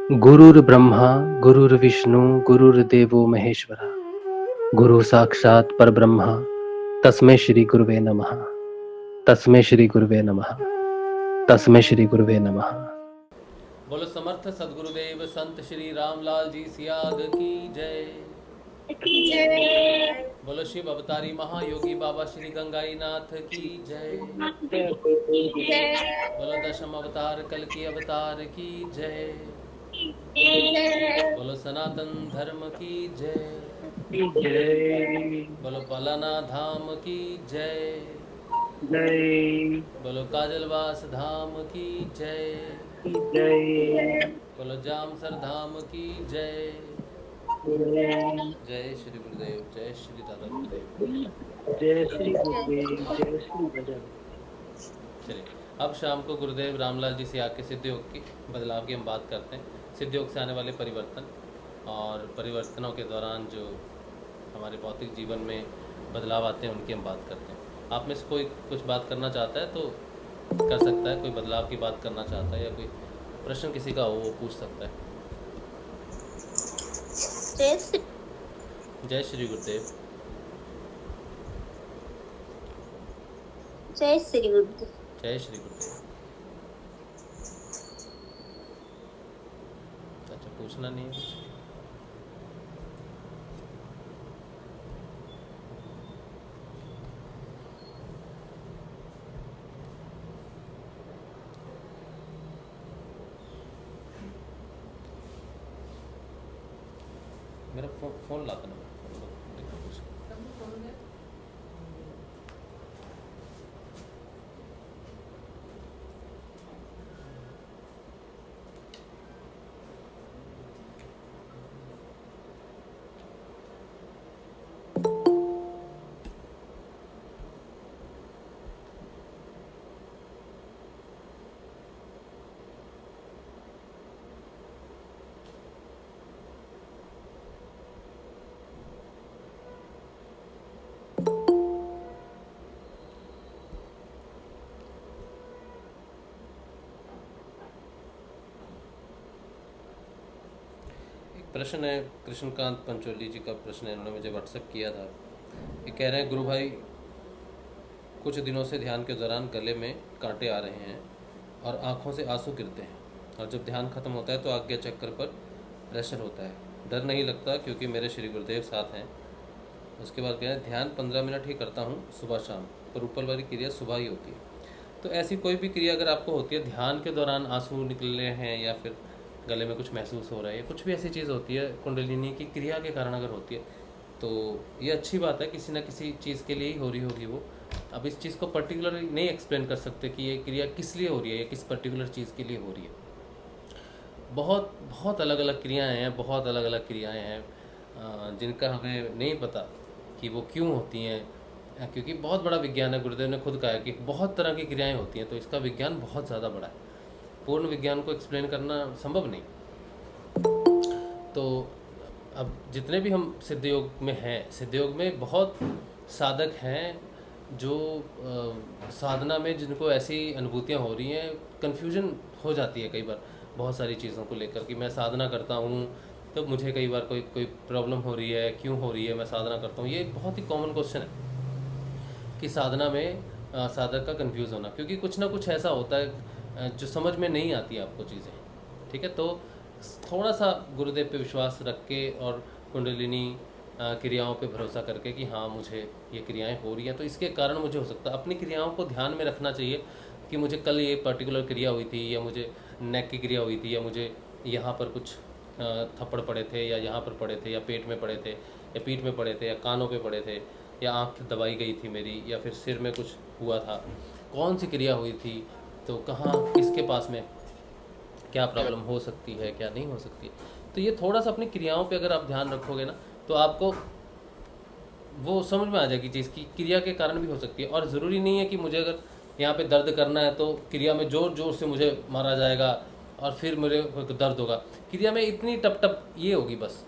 गुरुर्ब्रह्मा गुरुर्विष्णु गुरुर्देवो महेश्वरा गुरु साक्षात् परब्रह्म तस्मै श्री गुरुवे नमः। तस्मै श्री गुरुवे नमः। तस्मै श्री गुरुवे नमः। बोलो समर्थ सदगुरुदेव संत श्री रामलाल जी सियाग की जय। बोलो शिव अवतारी महायोगी बाबा श्री गंगाई नाथ की जय। बोलो दशम अवतार कल की अवतार की जय। बोलो सनातन धर्म की जय। बोलो पलाना धाम की जय। बोलो काजलवास धाम की जय। बोलो जामसर धाम की जय। जय श्री गुरुदेव, जय श्री दादा गुरुदेव, जय श्री गुरुदेव, जय श्री भजन। चलिए अब शाम को गुरुदेव रामलाल जी से आके सिद्ध योग की बदलाव की हम बात करते हैं। सिद्ध योग से आने वाले परिवर्तन और परिवर्तनों के दौरान जो हमारे भौतिक जीवन में बदलाव आते हैं उनकी हम बात करते हैं। आप में से कोई कुछ बात करना चाहता है तो कर सकता है, कोई बदलाव की बात करना चाहता है या कोई प्रश्न किसी का हो वो पूछ सकता है। जय श्री गुरुदेव। जय श्री गुरुदेव। जय श्री गुरुदेव। अच्छा पूछना नहीं है कुछ? मेरा फोन लाता ना प्रश्न है। कृष्णकांत पंचोली जी का प्रश्न है, उन्होंने मुझे व्हाट्सएप किया था। ये कह रहे हैं गुरु भाई कुछ दिनों से ध्यान के दौरान गले में कांटे आ रहे हैं और आंखों से आंसू गिरते हैं और जब ध्यान खत्म होता है तो आज्ञा चक्कर पर प्रेशर होता है। डर नहीं लगता क्योंकि मेरे श्री गुरुदेव साथ हैं। उसके बाद कह रहे हैं ध्यान 15 मिनट ही करता हूँ सुबह शाम, पर ऊपर वाली क्रिया सुबह ही होती है। तो ऐसी कोई भी क्रिया अगर आपको होती है, ध्यान के दौरान आंसू निकल रहे हैं या फिर गले में कुछ महसूस हो रहा है या कुछ भी ऐसी चीज़ होती है कुंडलिनी की क्रिया के कारण अगर होती है तो ये अच्छी बात है, किसी ना किसी चीज़ के लिए ही हो रही होगी वो। अब इस चीज़ को पर्टिकुलर नहीं एक्सप्लेन कर सकते कि ये क्रिया किस लिए हो रही है या किस पर्टिकुलर चीज़ के लिए हो रही है। बहुत बहुत अलग अलग क्रियाएँ हैं, बहुत अलग अलग क्रियाएँ हैं जिनका हमें नहीं पता कि वो क्यों होती हैं, क्योंकि बहुत बड़ा विज्ञान है। गुरुदेव ने खुद कहा है कि बहुत तरह की क्रियाएँ होती हैं, तो इसका विज्ञान बहुत ज़्यादा बड़ा है। पूर्ण विज्ञान को एक्सप्लेन करना संभव नहीं। तो अब जितने भी हम सिद्ध योग में हैं, सिद्ध योग में बहुत साधक हैं जो साधना में जिनको ऐसी अनुभूतियाँ हो रही हैं, कन्फ्यूजन हो जाती है कई बार बहुत सारी चीज़ों को लेकर कि मैं साधना करता हूँ तो मुझे कई बार कोई कोई प्रॉब्लम हो रही है, क्यों हो रही है, मैं साधना करता हूँ। ये बहुत ही कॉमन क्वेश्चन है कि साधना में साधक का कन्फ्यूज़ होना, क्योंकि कुछ ना कुछ ऐसा होता है जो समझ में नहीं आती आपको चीज़ें। ठीक है, तो थोड़ा सा गुरुदेव पे विश्वास रख के और कुंडलिनी क्रियाओं पे भरोसा करके कि हाँ मुझे ये क्रियाएं हो रही हैं तो इसके कारण मुझे हो सकता है, अपनी क्रियाओं को ध्यान में रखना चाहिए कि मुझे कल ये पर्टिकुलर क्रिया हुई थी या मुझे नेक की क्रिया हुई थी या मुझे यहाँ पर कुछ थप्पड़ पड़े थे या यहाँ पर पड़े थे या पेट में पड़े थे या पीठ में पड़े थे या कानों पे पड़े थे या आँख दबाई गई थी मेरी या फिर सिर में कुछ हुआ था, कौन सी क्रिया हुई थी, तो कहाँ किसके पास में क्या प्रॉब्लम हो सकती है, क्या नहीं हो सकती। तो ये थोड़ा सा अपनी क्रियाओं पे अगर आप ध्यान रखोगे ना तो आपको वो समझ में आ जाएगी चीज़ की क्रिया के कारण भी हो सकती है। और ज़रूरी नहीं है कि मुझे अगर यहाँ पे दर्द करना है तो क्रिया में ज़ोर ज़ोर से मुझे मारा जाएगा और फिर मेरे दर्द होगा। क्रिया में इतनी टप टप ये होगी, बस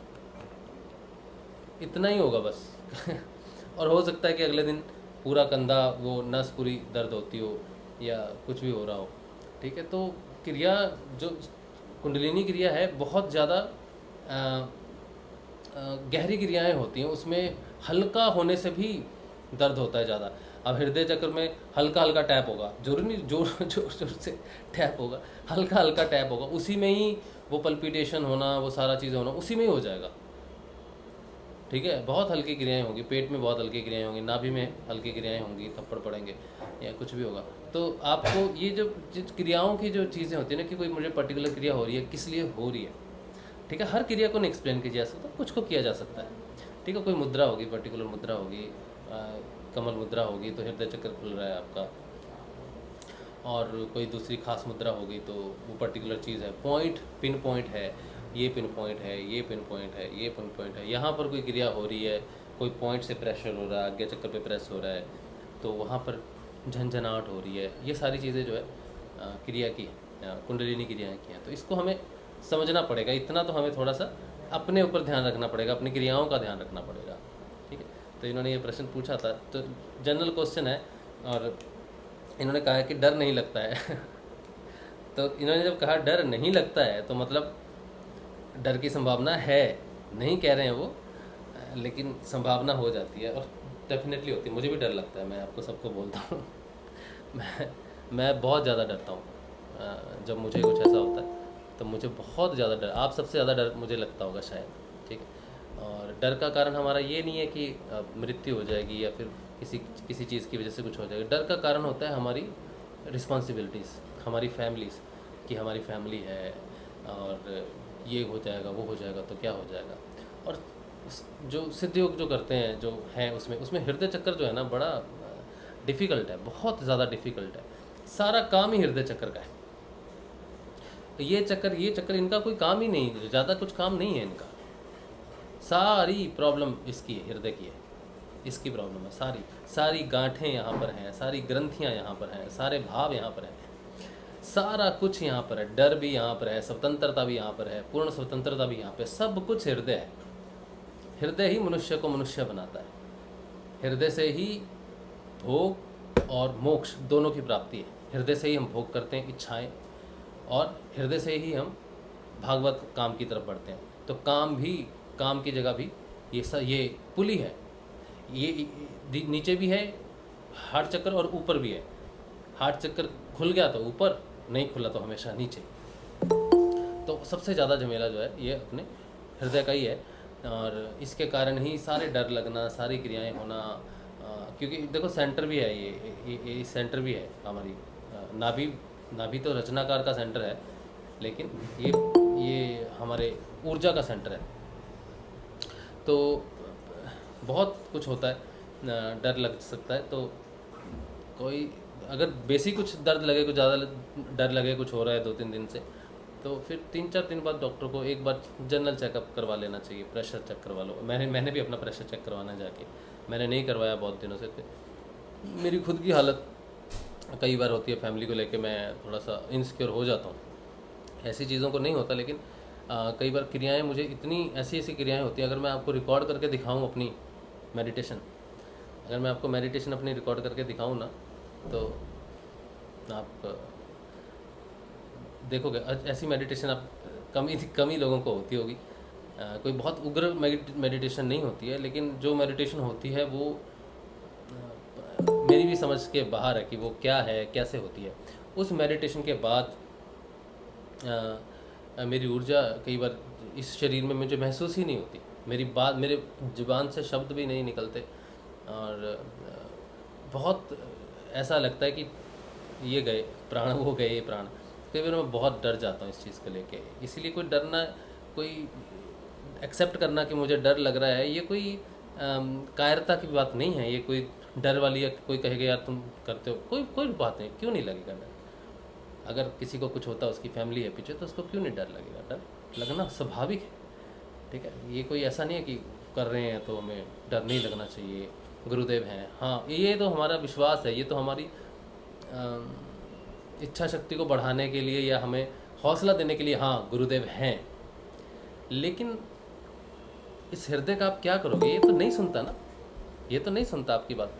इतना ही होगा बस और हो सकता है कि अगले दिन पूरा कंधा वो नस पूरी दर्द होती हो या कुछ भी हो रहा हो। ठीक है, तो क्रिया जो कुंडलिनी क्रिया है बहुत ज़्यादा गहरी क्रियाएं होती हैं, उसमें हल्का होने से भी दर्द होता है ज़्यादा। अब हृदय चक्र में हल्का हल्का टैप होगा, जरूरी नहीं जोर जोर जोर से टैप होगा, हल्का हल्का टैप होगा, उसी में ही वो पल्पिटेशन होना, वो सारा चीज़ होना उसी में ही हो जाएगा। ठीक है, बहुत हल्की क्रियाएं होंगी, पेट में बहुत हल्की क्रियाएं होंगी, नाभि में हल्की क्रियाएं होंगी, थप्पड़ पड़ेंगे या कुछ भी होगा। तो आपको ये जो क्रियाओं की जो चीज़ें होती है ना कि कोई मुझे पर्टिकुलर क्रिया हो रही है, किस लिए हो रही है, ठीक है, हर क्रिया को नहीं एक्सप्लेन किया जा सकता, कुछ को किया जा सकता है। ठीक है, कोई मुद्रा होगी, पर्टिकुलर मुद्रा होगी, कमल मुद्रा होगी तो हृदय चक्र खुल रहा है आपका, और कोई दूसरी खास मुद्रा होगी तो वो पर्टिकुलर चीज़ है, पॉइंट पिन पॉइंट है, ये पिन पॉइंट है, ये पिन पॉइंट है, ये पिन पॉइंट है, यहाँ पर कोई क्रिया हो रही है, कोई पॉइंट से प्रेशर हो रहा है, आज्ञा चक्र पे प्रेस हो रहा है तो वहाँ पर झंझनाहट हो रही है, ये सारी चीज़ें जो है क्रिया की कुंडलिनी क्रियाएँ की हैं। तो इसको हमें समझना पड़ेगा, इतना तो हमें थोड़ा सा अपने ऊपर ध्यान रखना पड़ेगा, अपनी क्रियाओं का ध्यान रखना पड़ेगा। ठीक है, तो इन्होंने ये प्रश्न पूछा था, तो जनरल क्वेश्चन है और इन्होंने कहा है कि डर नहीं लगता है तो इन्होंने जब कहा डर नहीं लगता है तो मतलब डर की संभावना है, नहीं कह रहे हैं वो, लेकिन संभावना हो जाती है और डेफिनेटली होती है। मुझे भी डर लगता है, मैं आपको सबको बोलता हूँ मैं बहुत ज़्यादा डरता हूँ जब मुझे कुछ ऐसा होता है तो मुझे बहुत ज़्यादा डर, आप सबसे ज़्यादा डर मुझे लगता होगा शायद। ठीक है, और डर का कारण हमारा ये नहीं है कि मृत्यु हो जाएगी या फिर किसी चीज़ की वजह से कुछ हो जाएगा। डर का कारण होता है हमारी रिस्पॉन्सिबिलिटीज़, हमारी फैमिलीज़, कि हमारी फैमिली है और ये हो जाएगा वो हो जाएगा तो क्या हो जाएगा। और जो सिद्ध योग जो करते हैं जो हैं उसमें हृदय चक्र जो है ना बड़ा डिफ़िकल्ट है, बहुत ज़्यादा डिफ़िकल्ट है, सारा काम ही हृदय चक्र का है। तो ये चक्कर इनका कोई काम ही नहीं, ज़्यादा कुछ काम नहीं है इनका, सारी प्रॉब्लम इसकी है, हृदय की है, इसकी प्रॉब्लम है, सारी गांठें यहाँ पर हैं, सारी ग्रंथियाँ यहाँ पर हैं, सारे भाव यहाँ पर हैं, सारा कुछ यहाँ पर है, डर भी यहाँ पर है, स्वतंत्रता भी यहाँ पर है, पूर्ण स्वतंत्रता भी यहाँ पे, सब कुछ हृदय है। हृदय ही मनुष्य को मनुष्य बनाता है, हृदय से ही भोग और मोक्ष दोनों की प्राप्ति है, हृदय से ही हम भोग करते हैं इच्छाएं, और हृदय से ही हम भागवत काम की तरफ बढ़ते हैं। तो काम की जगह भी ये पुली है, ये नीचे भी है हार्ट चक्र और ऊपर भी है। हार्ट चक्र खुल गया तो ऊपर, नहीं खुला तो हमेशा नीचे। तो सबसे ज़्यादा झमेला जो है ये अपने हृदय का ही है, और इसके कारण ही सारे डर लगना, सारी क्रियाएं होना, क्योंकि देखो सेंटर भी है, ये सेंटर भी है हमारी नाभि तो रचनाकार का सेंटर है, लेकिन ये हमारे ऊर्जा का सेंटर है। तो बहुत कुछ होता है, डर लग सकता है। तो कोई अगर बेसिक कुछ दर्द लगे, कुछ ज़्यादा डर लगे, कुछ हो रहा है 2-3 दिन से, तो फिर 3-4 दिन बाद डॉक्टर को एक बार जनरल चेकअप करवा लेना चाहिए, प्रेशर चेक करवा लो। मैंने भी अपना प्रेशर चेक करवाना जाके, मैंने नहीं करवाया बहुत दिनों से। मेरी खुद की हालत कई बार होती है, फैमिली को लेके मैं थोड़ा सा इनसिक्योर हो जाता हूँ। ऐसी चीज़ों को नहीं होता, लेकिन कई बार क्रियाएं मुझे इतनी ऐसी क्रियाएं होती हैं, अगर मैं आपको रिकॉर्ड करके दिखाऊँ अपनी मेडिटेशन, अगर मैं आपको मेडिटेशन अपनी रिकॉर्ड करके दिखाऊँ ना, तो आप देखोगे ऐसी मेडिटेशन आप कम ही लोगों को होती होगी। कोई बहुत उग्र मेडिटेशन नहीं होती है, लेकिन जो मेडिटेशन होती है वो मेरी भी समझ के बाहर है कि वो क्या है, कैसे होती है। उस मेडिटेशन के बाद मेरी ऊर्जा कई बार इस शरीर में मुझे महसूस ही नहीं होती, मेरे जुबान से शब्द भी नहीं निकलते, और बहुत ऐसा लगता है कि ये गए प्राण, वो गए ये प्राण। कई बार मैं बहुत डर जाता हूँ इस चीज़ को लेके। इसीलिए कोई डरना, कोई एक्सेप्ट करना कि मुझे डर लग रहा है, ये कोई कायरता की बात नहीं है, ये कोई डर वाली, या कोई कहेगा यार तुम करते हो, कोई बात नहीं, क्यों नहीं लगेगा डर। अगर किसी को कुछ होता है, उसकी फैमिली है पीछे, तो उसको क्यों नहीं डर लगेगा, डर लगना स्वाभाविक है। ठीक है, ये कोई ऐसा नहीं है कि कर रहे हैं तो हमें डर नहीं लगना चाहिए, गुरुदेव हैं, हाँ ये तो हमारा विश्वास है, ये तो हमारी इच्छा शक्ति को बढ़ाने के लिए या हमें हौसला देने के लिए, हाँ गुरुदेव हैं। लेकिन इस हृदय का आप क्या करोगे, ये तो नहीं सुनता ना, ये तो नहीं सुनता आपकी बात।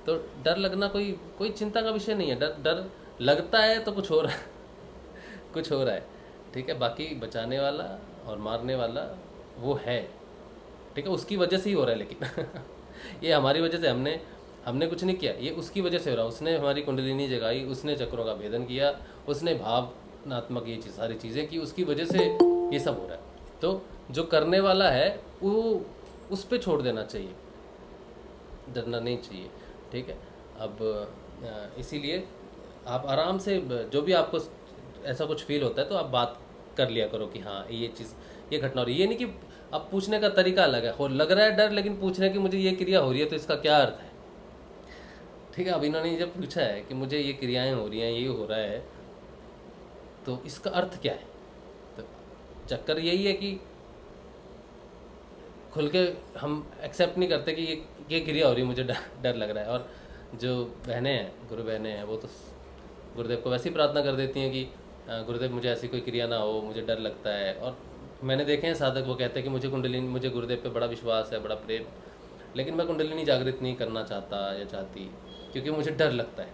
तो डर लगना कोई चिंता का विषय नहीं है। डर लगता है तो कुछ हो रहा है कुछ हो रहा है। ठीक है, बाकी बचाने वाला और मारने वाला वो है, ठीक है, उसकी वजह से ही हो रहा है। लेकिन ये हमारी वजह से, हमने कुछ नहीं किया, ये उसकी वजह से हो रहा है। उसने हमारी कुंडलिनी जगाई, उसने चक्रों का भेदन किया, उसने भावनात्मक ये सारी चीज़ें की, उसकी वजह से ये सब हो रहा है। तो जो करने वाला है वो उस पर छोड़ देना चाहिए, डरना नहीं चाहिए, ठीक है। अब इसीलिए आप आराम से, जो भी आपको ऐसा कुछ फील होता है तो आप बात कर लिया करो कि हाँ ये चीज़, ये घटना हो रही है। ये नहीं कि अब पूछने का तरीका अलग है, हो लग रहा है डर, लेकिन पूछने की मुझे ये क्रिया हो रही है तो इसका क्या अर्थ है, ठीक है। अब इन्होंने जब पूछा है कि मुझे ये क्रियाएं हो रही हैं, ये हो रहा है, तो इसका अर्थ क्या है। तो चक्कर यही है कि खुल के हम एक्सेप्ट नहीं करते कि ये क्रिया हो रही है, मुझे डर लग रहा है। और जो बहनें हैं, गुरु बहनें हैं, वो तो गुरुदेव को वैसी प्रार्थना कर देती हैं कि गुरुदेव मुझे ऐसी कोई क्रिया ना हो, मुझे डर लगता है। और मैंने देखे हैं साधक, वो कहते हैं कि मुझे कुंडलिनी, मुझे गुरुदेव पे बड़ा विश्वास है, बड़ा प्रेम, लेकिन मैं कुंडलिनी जागृत नहीं करना चाहता या चाहती, क्योंकि मुझे डर लगता है।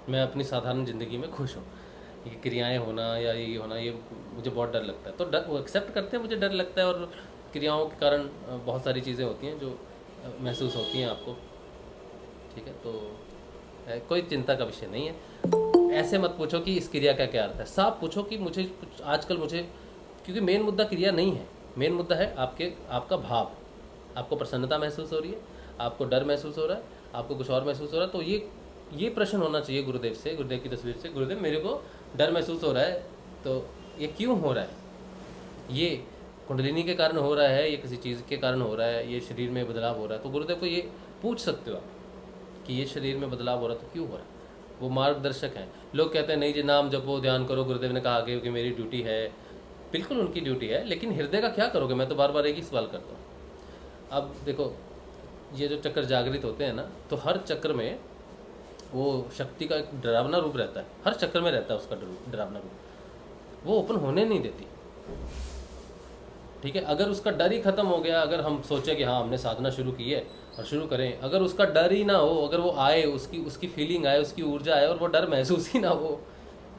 मैं अपनी साधारण ज़िंदगी में खुश हूँ, ये क्रियाएं होना या ये होना, ये मुझे बहुत डर लगता है। तो डर वो एक्सेप्ट करते हैं, मुझे डर लगता है, और क्रियाओं के कारण बहुत सारी चीज़ें होती हैं जो महसूस होती हैं आपको, ठीक है। तो कोई चिंता का विषय नहीं है। ऐसे मत पूछो कि इस क्रिया का क्या अर्थ है, साफ पूछो कि मुझे कुछ आजकल मुझे, क्योंकि मेन मुद्दा क्रिया नहीं है, मेन मुद्दा है आपका भाव। आपको प्रसन्नता महसूस हो रही है, आपको डर महसूस हो रहा है, आपको कुछ और महसूस हो रहा है, तो ये प्रश्न होना चाहिए गुरुदेव से, गुरुदेव की तस्वीर से, गुरुदेव मेरे को डर महसूस हो रहा है, तो ये क्यों हो रहा है, ये कुंडलिनी के कारण हो रहा है, ये किसी चीज़ के कारण हो रहा है, ये शरीर में बदलाव हो रहा है। तो गुरुदेव को ये पूछ सकते हो आप कि ये शरीर में बदलाव हो रहा है तो क्यों हो रहा है। वो मार्गदर्शक हैं। लोग कहते हैं नहीं जी नाम जपो, ध्यान करो, गुरुदेव ने कहा कि मेरी ड्यूटी है, बिल्कुल उनकी ड्यूटी है, लेकिन हृदय का क्या करोगे। मैं तो बार बार एक ही सवाल करता हूँ। अब देखो, ये जो चक्र जागृत होते हैं ना, तो हर चक्र में वो शक्ति का एक डरावना रूप रहता है, हर चक्र में रहता है उसका डरावना रूप, वो ओपन होने नहीं देती, ठीक है। अगर उसका डर ही खत्म हो गया, अगर हम सोचें कि हाँ हमने साधना शुरू की है और शुरू करें, अगर उसका डर ही ना हो, अगर वो आए, उसकी फीलिंग आए, उसकी ऊर्जा आए और वो डर महसूस ही ना हो,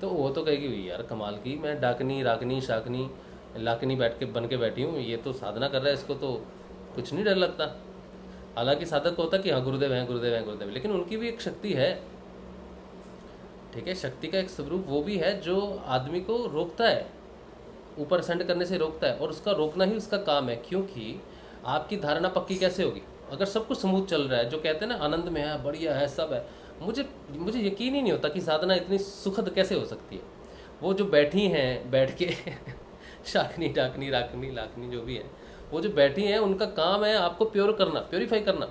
तो वो तो कहेगी हुई यार कमाल की, मैं डाकनी राकनी शाकनी लाकनी बन के बैठी हूँ, ये तो साधना कर रहा है, इसको तो कुछ नहीं डर लगता। हालांकि साधक को होता कि हाँ गुरुदेव हैं, गुरुदेव हैं, गुरुदेव, लेकिन उनकी भी एक शक्ति है, ठीक है। शक्ति का एक स्वरूप वो भी है जो आदमी को रोकता है, ऊपर असेंड करने से रोकता है, और उसका रोकना ही उसका काम है। क्योंकि आपकी धारणा पक्की कैसे होगी अगर सब कुछ स्मूथ चल रहा है, जो कहते हैं ना आनंद में है, बढ़िया है, सब है। मुझे यकीन ही नहीं होता कि साधना इतनी सुखद कैसे हो सकती है। वो जो बैठी हैं, बैठ के शाकनी डाकनी राकनी लाकनी जो भी है, वो जो बैठी हैं, उनका काम है आपको प्योर करना, प्योरीफाई करना,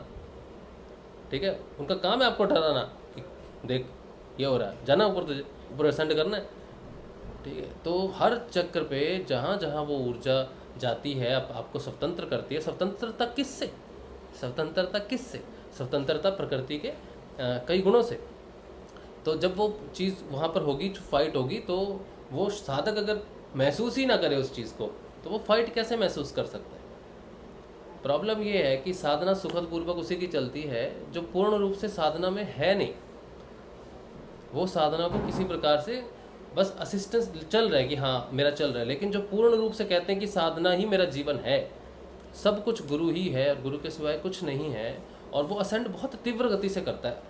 ठीक है। उनका काम है आपको ठहराना कि देख ये हो रहा है, जाना ऊपर, तुझे ऊपर असेंड करना है, ठीक है। तो हर चक्र पे जहाँ जहाँ वो ऊर्जा जाती है, आपको स्वतंत्र करती है। स्वतंत्रता किससे? स्वतंत्रता प्रकृति के कई गुणों से। तो जब वो चीज़ वहाँ पर होगी, फाइट होगी, तो वो साधक अगर महसूस ही ना करे उस चीज़ को, तो वो फाइट कैसे महसूस कर सकता है। प्रॉब्लम ये है कि साधना सुखद पूर्वक उसी की चलती है जो पूर्ण रूप से साधना में है नहीं। वो साधना को किसी प्रकार से बस असिस्टेंस चल रहा है कि हाँ मेरा चल रहा है, लेकिन जो पूर्ण रूप से कहते हैं कि साधना ही मेरा जीवन है, सब कुछ गुरु ही है और गुरु के सिवाय कुछ नहीं है, और वो असेंड बहुत तीव्र गति से करता है,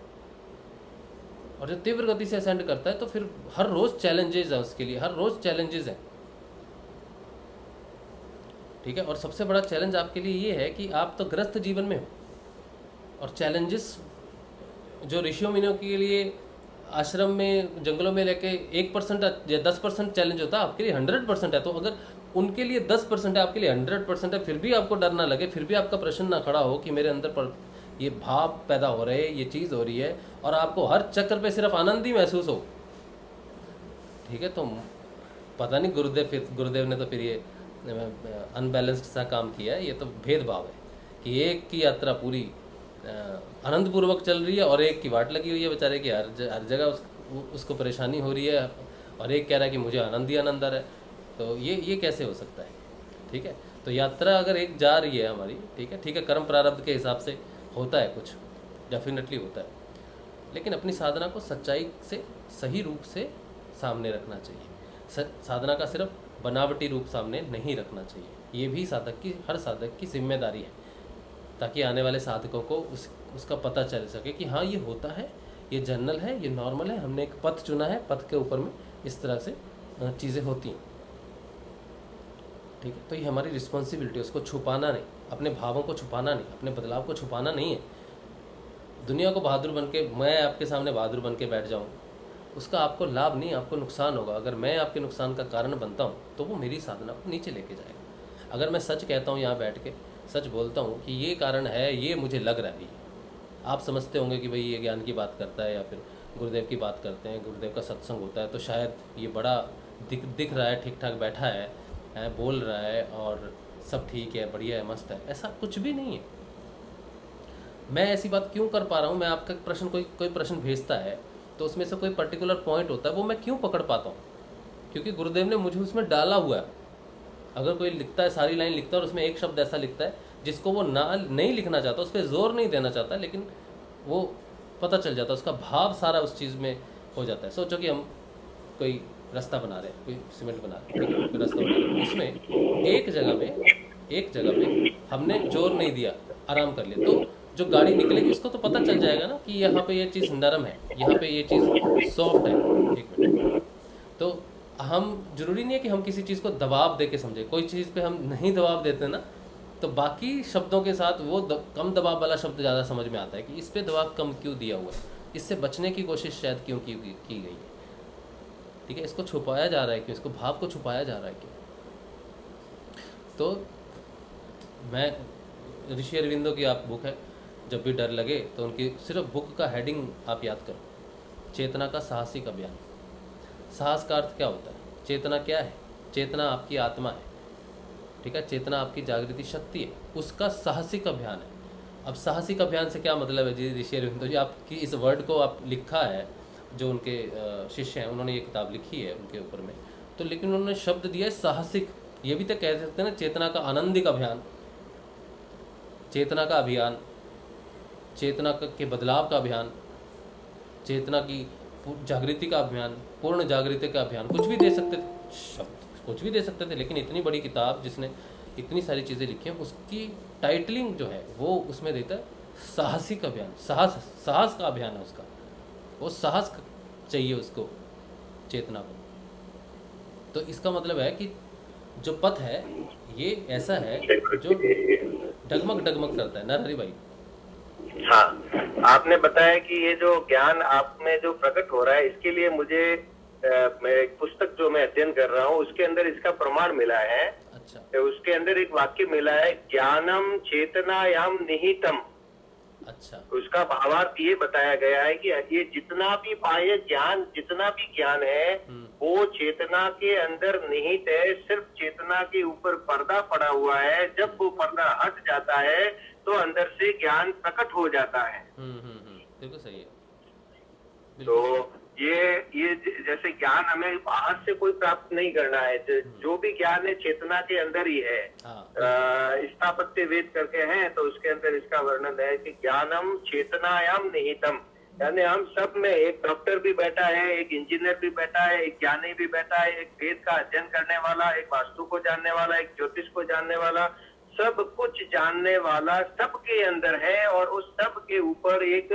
और जब तीव्र गति से असेंड करता है तो फिर हर रोज़ चैलेंजेस है उसके लिए, हर रोज़ चैलेंजेस हैं, ठीक है। और सबसे बड़ा चैलेंज आपके लिए ये है कि आप तो ग्रस्त जीवन में हो, और चैलेंजेस जो ऋषियों मुनियों के लिए आश्रम में जंगलों में लेके 1% या 10% चैलेंज होता है, आपके लिए 100% है। तो अगर उनके लिए 10% है, आपके लिए 100% है, फिर भी आपको डर ना लगे, फिर भी आपका प्रश्न ना खड़ा हो कि मेरे अंदर पर ये भाव पैदा हो रहे हैं, ये चीज़ हो रही है, और आपको हर चक्कर पे सिर्फ आनंद ही महसूस हो, ठीक है। तो पता नहीं गुरुदेव ने तो फिर ये अनबैलेंस्ड सा काम किया है। ये तो भेदभाव है कि एक की यात्रा पूरी आनंदपूर्वक चल रही है और एक की वाट लगी हुई है बेचारे की, हर जगह उसको परेशानी हो रही है, और एक कह रहा है कि मुझे आनंद ही आनंद आ रहा है। तो ये कैसे हो सकता है, ठीक है। तो यात्रा अगर एक जा रही है हमारी, ठीक है, कर्म प्रारब्ध के हिसाब से होता है कुछ, डेफिनेटली होता है, लेकिन अपनी साधना को सच्चाई से सही रूप से सामने रखना चाहिए। साधना का सिर्फ बनावटी रूप सामने नहीं रखना चाहिए। ये भी साधक की, हर साधक की जिम्मेदारी है, ताकि आने वाले साधकों को उसका पता चल सके कि हाँ ये होता है, ये जनरल है, ये नॉर्मल है, हमने एक पथ चुना है, पथ के ऊपर में इस तरह से चीज़ें होती हैं। ठीक है, तो ये हमारी रिस्पॉन्सिबिलिटी, उसको छुपाना नहीं, अपने भावों को छुपाना नहीं, अपने बदलाव को छुपाना नहीं है। दुनिया को बहादुर बन के, मैं आपके सामने बहादुर बन के बैठ जाऊँ, उसका आपको लाभ नहीं, आपको नुकसान होगा। अगर मैं आपके नुकसान का कारण बनता हूँ तो वो मेरी साधना को नीचे लेके जाएगा। अगर मैं सच कहता हूँ, यहाँ बैठ के सच बोलता हूँ कि ये कारण है, ये मुझे लग रहा है, आप समझते होंगे कि भाई ये ज्ञान की बात करता है या फिर गुरुदेव की बात करते हैं, गुरुदेव का सत्संग होता है, तो शायद ये बड़ा दिख रहा है, ठीक ठाक बैठा है, बोल रहा है और सब ठीक है, बढ़िया है, मस्त है। ऐसा कुछ भी नहीं है। मैं ऐसी बात क्यों कर पा रहा हूँ? मैं आपका प्रश्न, कोई प्रश्न भेजता है तो उसमें से कोई पर्टिकुलर पॉइंट होता है, वो मैं क्यों पकड़ पाता हूँ? क्योंकि गुरुदेव ने मुझे उसमें डाला हुआ है। अगर कोई लिखता है, सारी लाइन लिखता है और उसमें एक शब्द ऐसा लिखता है जिसको वो नहीं लिखना चाहता, उस पर जोर नहीं देना चाहता, लेकिन वो पता चल जाता है, उसका भाव सारा उस चीज़ में हो जाता है। सोचो कि हम कोई रास्ता बना रहे हैं, कोई सीमेंट बना रहे हैं, कोई रास्ता बना रहे हैं, उसमें एक जगह पे हमने जोर नहीं दिया, आराम कर लिया, तो जो गाड़ी निकलेगी उसको तो पता चल जाएगा ना कि यहाँ पे ये चीज़ नरम है, यहाँ पे ये चीज़ सॉफ्ट है। एक मिनट, तो हम, जरूरी नहीं है कि हम किसी चीज़ को दबाव दे के समझे। कोई चीज़ पे हम नहीं दबाव देते ना, तो बाकी शब्दों के साथ वो कम दबाव वाला शब्द ज़्यादा समझ में आता है कि इस पे दबाव कम क्यों दिया हुआ है, इससे बचने की कोशिश शायद क्यों की गई है। ठीक है, इसको छुपाया जा रहा है क्यों, इसको भाव को छुपाया जा रहा है क्यों? तो मैं, ऋषि अरविंदो की आप बुक है जब भी डर लगे, तो उनकी सिर्फ बुक का हेडिंग आप याद करो, चेतना का साहसिक अभियान। साहस का अर्थ क्या होता है? चेतना क्या है? चेतना आपकी आत्मा है, ठीक है, चेतना आपकी जागृति शक्ति है, उसका साहसिक अभियान है। अब साहसिक अभियान से क्या मतलब है जी? ऋषि अरविंदो जी, आपकी इस वर्ड को आप लिखा है, जो उनके शिष्य हैं उन्होंने ये किताब लिखी है उनके ऊपर में, तो लेकिन उन्होंने शब्द दिया है साहसिक। ये भी तो कह सकते हैं ना, चेतना का आनंदिक अभियान, चेतना का अभियान, चेतना के बदलाव का अभियान, चेतना की जागृति का अभियान, पूर्ण जागृति का अभियान, कुछ भी दे सकते थे शब्द, कुछ भी दे सकते थे। लेकिन इतनी बड़ी किताब जिसने इतनी सारी चीज़ें लिखी हैं, उसकी टाइटलिंग जो है वो उसमें देता है साहसिक अभियान। साहस का अभियान है उसका, वो साहस चाहिए उसको, चेतना को। तो इसका मतलब है कि जो पथ है ये ऐसा है जो डगमग करता है ना हरि भाई? हाँ, आपने बताया कि ये जो ज्ञान आप में जो प्रकट हो रहा है, इसके लिए मुझे मैं एक पुस्तक जो मैं अध्ययन कर रहा हूँ उसके अंदर इसका प्रमाण मिला है। अच्छा, तो उसके अंदर एक वाक्य मिला है, ज्ञानम चेतनायाम निहितम। अच्छा, उसका भावार्थ ये बताया गया है कि ये जितना भी बाह्य ज्ञान, जितना भी ज्ञान है वो चेतना के अंदर निहित है, सिर्फ चेतना के ऊपर पर्दा पड़ा हुआ है। जब वो पर्दा हट जाता है तो अंदर से ज्ञान प्रकट हो जाता है। बिल्कुल सही है। तो ये जैसे ज्ञान हमें बाहर से कोई प्राप्त नहीं करना है, जो भी ज्ञान है चेतना के अंदर ही है। स्थापत्य वेद करके हैं तो उसके अंदर इसका वर्णन है कि ज्ञानम चेतनायाम निहितम, यानी हम सब में, एक डॉक्टर भी बैठा है, एक इंजीनियर भी बैठा है, एक ज्ञानी भी बैठा है, एक वेद का अध्ययन करने वाला, एक वास्तु को जानने वाला, एक ज्योतिष को जानने वाला, सब कुछ जानने वाला सबके अंदर है। और उस सब के ऊपर एक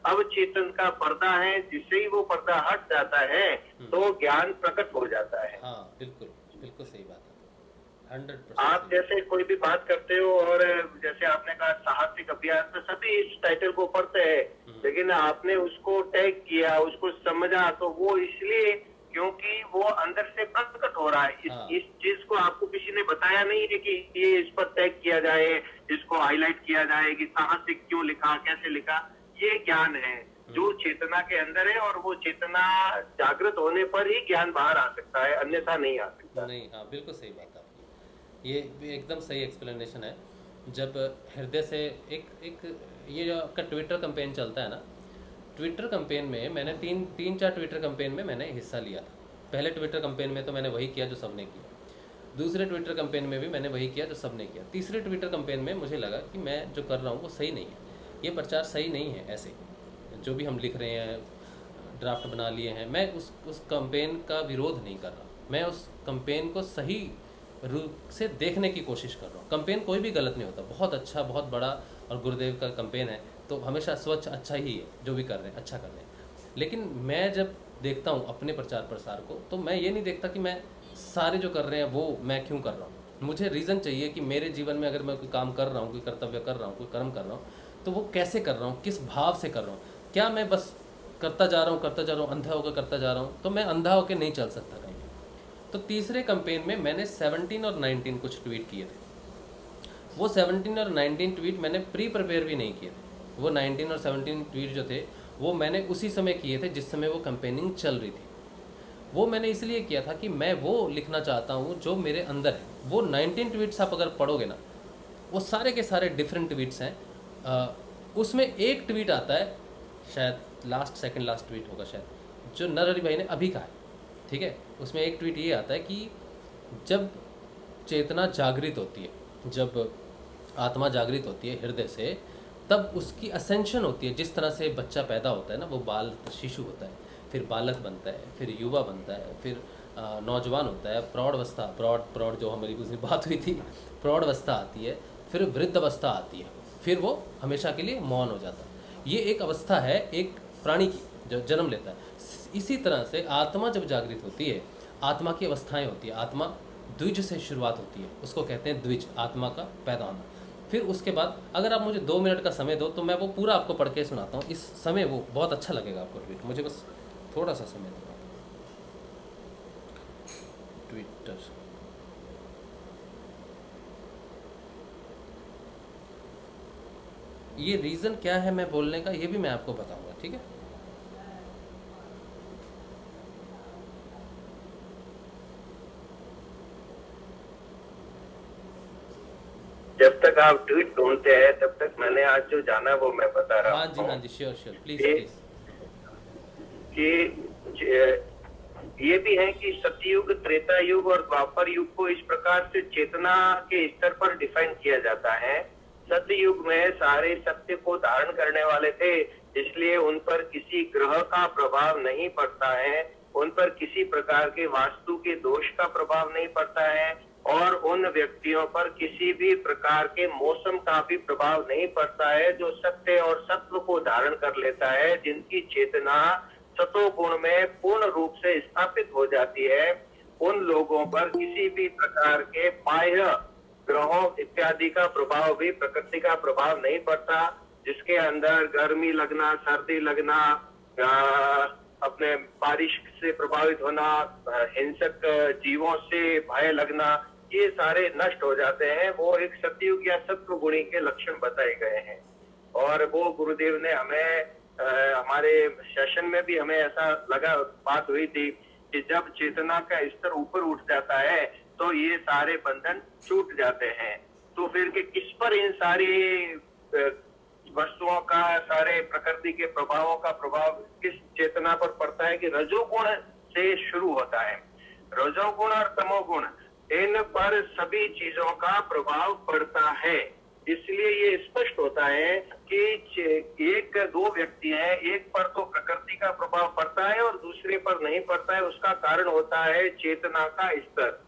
अवचेतन का पर्दा है, जिससे ही वो पर्दा हट जाता है तो ज्ञान प्रकट हो जाता है। हाँ, बिल्कुल सही बात है, 100%। आप जैसे कोई भी बात करते हो और जैसे आपने कहा साहसिक अभियान, तो सभी इस टाइटल को पढ़ते हैं, लेकिन आपने उसको टैग किया, उसको समझा, तो वो इसलिए क्योंकि वो अंदर से प्रकट हो रहा है। इस चीज को आपको किसी ने बताया नहीं है कि ये इस पर टैग किया जाए, इसको हाईलाइट किया जाए कि साहसिक क्यों लिखा, कैसे लिखा। ये ज्ञान है जो चेतना के अंदर है, और वो चेतना जागृत होने पर ही ज्ञान बाहर आ सकता है, अन्यथा नहीं आ सकता। नहीं, हाँ, बिल्कुल सही बात है आपकी, ये एकदम सही एक्सप्लेनेशन है। जब हृदय से एक ये जो आपका ट्विटर कैंपेन चलता है ना, ट्विटर कैंपेन में मैंने तीन चार ट्विटर कैंपेन में मैंने हिस्सा लिया था। पहले ट्विटर कैंपेन में तो मैंने वही किया जो सबने किया, दूसरे ट्विटर कैंपेन में भी मैंने वही किया जो सबने किया, तीसरे ट्विटर कैंपेन में मुझे लगा कि मैं जो कर रहा हूँ वो सही नहीं है, ये प्रचार सही नहीं है। ऐसे जो भी हम लिख रहे हैं, ड्राफ्ट बना लिए हैं, मैं उस कैंपेन का विरोध नहीं कर रहा, मैं उस कैंपेन को सही रूप से देखने की कोशिश कर रहा हूँ। कैंपेन कोई भी गलत नहीं होता, बहुत अच्छा, बहुत बड़ा और गुरुदेव का कैंपेन है तो हमेशा स्वच्छ अच्छा ही है, जो भी कर रहे हैं अच्छा कर रहे हैं। लेकिन मैं जब देखता हूँ अपने प्रचार प्रसार को, तो मैं ये नहीं देखता कि मैं सारे जो कर रहे हैं वो मैं क्यों कर रहा हूँ। मुझे रीज़न चाहिए कि मेरे जीवन में अगर मैं कोई काम कर रहा हूँ, कोई कर्तव्य कर रहा हूँ, कोई कर्म कर रहा हूँ, तो वो कैसे कर रहा हूँ, किस भाव से कर रहा हूँ। क्या मैं बस करता जा रहा हूँ अंधा होकर करता जा रहा हूँ, तो मैं अंधा होकर नहीं चल सकता कहीं। तो तीसरे कैंपेन में मैंने 17 और 19 कुछ ट्वीट किए थे। वो 17 और 19 ट्वीट मैंने प्री प्रिपेयर भी नहीं किए थे। वो 19 और 17 ट्वीट जो थे वो मैंने उसी समय किए थे जिस समय वो कैंपेनिंग चल रही थी। वो मैंने इसलिए किया था कि मैं वो लिखना चाहता हूँ जो मेरे अंदर है। वो 19 ट्वीट्स आप अगर पढ़ोगे ना, वो सारे के सारे डिफरेंट ट्वीट्स हैं। उसमें एक ट्वीट आता है, शायद सेकंड लास्ट ट्वीट होगा शायद, जो नरहरि भाई ने अभी कहा है, ठीक है। उसमें एक ट्वीट ये आता है कि जब चेतना जागृत होती है, जब आत्मा जागृत होती है हृदय से, तब उसकी असेंशन होती है। जिस तरह से बच्चा पैदा होता है ना, वो बाल शिशु होता है, फिर बालक बनता है, फिर युवा बनता है, फिर नौजवान होता है, प्रौढ़वस्था, प्रौढ़ जो हमारी कुछ बात हुई थी, प्रौढ़वस्था आती है, फिर वृद्ध अवस्था आती है, फिर वो हमेशा के लिए मौन हो जाता है। ये एक अवस्था है एक प्राणी की जो जन्म लेता है। इसी तरह से आत्मा जब जागृत होती है, आत्मा की अवस्थाएं होती है। आत्मा द्विज से शुरुआत होती है, उसको कहते हैं द्विज, आत्मा का पैदा होना। फिर उसके बाद अगर आप मुझे 2 मिनट का समय दो तो मैं वो पूरा आपको पढ़ के सुनाता हूँ। इस समय वो बहुत अच्छा लगेगा आपको ट्वीट, मुझे बस थोड़ा सा समय दो। ट्विटर ये रीज़न क्या है मैं बोलने का, ये भी मैं आपको बताऊंगा, ठीक है। जब तक आप ट्वीट ढूंढते हैं तब तक मैंने आज जो जाना वो मैं बता रहा हूँ। हाँ जी, श्योर, प्लीज। कि ये भी है कि सतयुग, त्रेता युग और द्वापर युग को इस प्रकार से चेतना के स्तर पर डिफाइन किया जाता है। सतयुग में सारे सत्य को धारण करने वाले थे, इसलिए उन पर किसी ग्रह का प्रभाव नहीं पड़ता है, उन पर किसी प्रकार के वास्तु के दोष का प्रभाव नहीं पड़ता है, और उन व्यक्तियों पर किसी भी प्रकार के मौसम का भी प्रभाव नहीं पड़ता है जो सत्य और सत्व को धारण कर लेता है, जिनकी चेतना सतो गुण में पूर्ण रूप से स्थापित हो जाती है। उन लोगों पर किसी भी प्रकार के बाह्य ग्रहों इत्यादि का प्रभाव भी, प्रकृति का प्रभाव नहीं पड़ता, जिसके अंदर गर्मी लगना, सर्दी लगना, अपने बारिश से प्रभावित होना, हिंसक जीवों से भय लगना, ये सारे नष्ट हो जाते हैं। वो एक सतयुग या सत्व गुणी के लक्षण बताए गए हैं। और वो गुरुदेव ने हमें हमारे सेशन में भी हमें ऐसा लगा, बात हुई थी कि जब चेतना का स्तर ऊपर उठ जाता है तो ये सारे बंधन छूट जाते हैं। तो फिर कि किस पर इन सारी वस्तुओं का, सारे प्रकृति के प्रभावों का प्रभाव किस चेतना पर पड़ता है कि रजोगुण से शुरू होता है। रजोगुण और तमोगुण, इन पर सभी चीजों का प्रभाव पड़ता है। इसलिए ये स्पष्ट होता है कि एक दो व्यक्ति हैं, एक पर तो प्रकृति का प्रभाव पड़ता है और दूसरे पर नहीं पड़ता है। उसका कारण होता है चेतना का स्तर।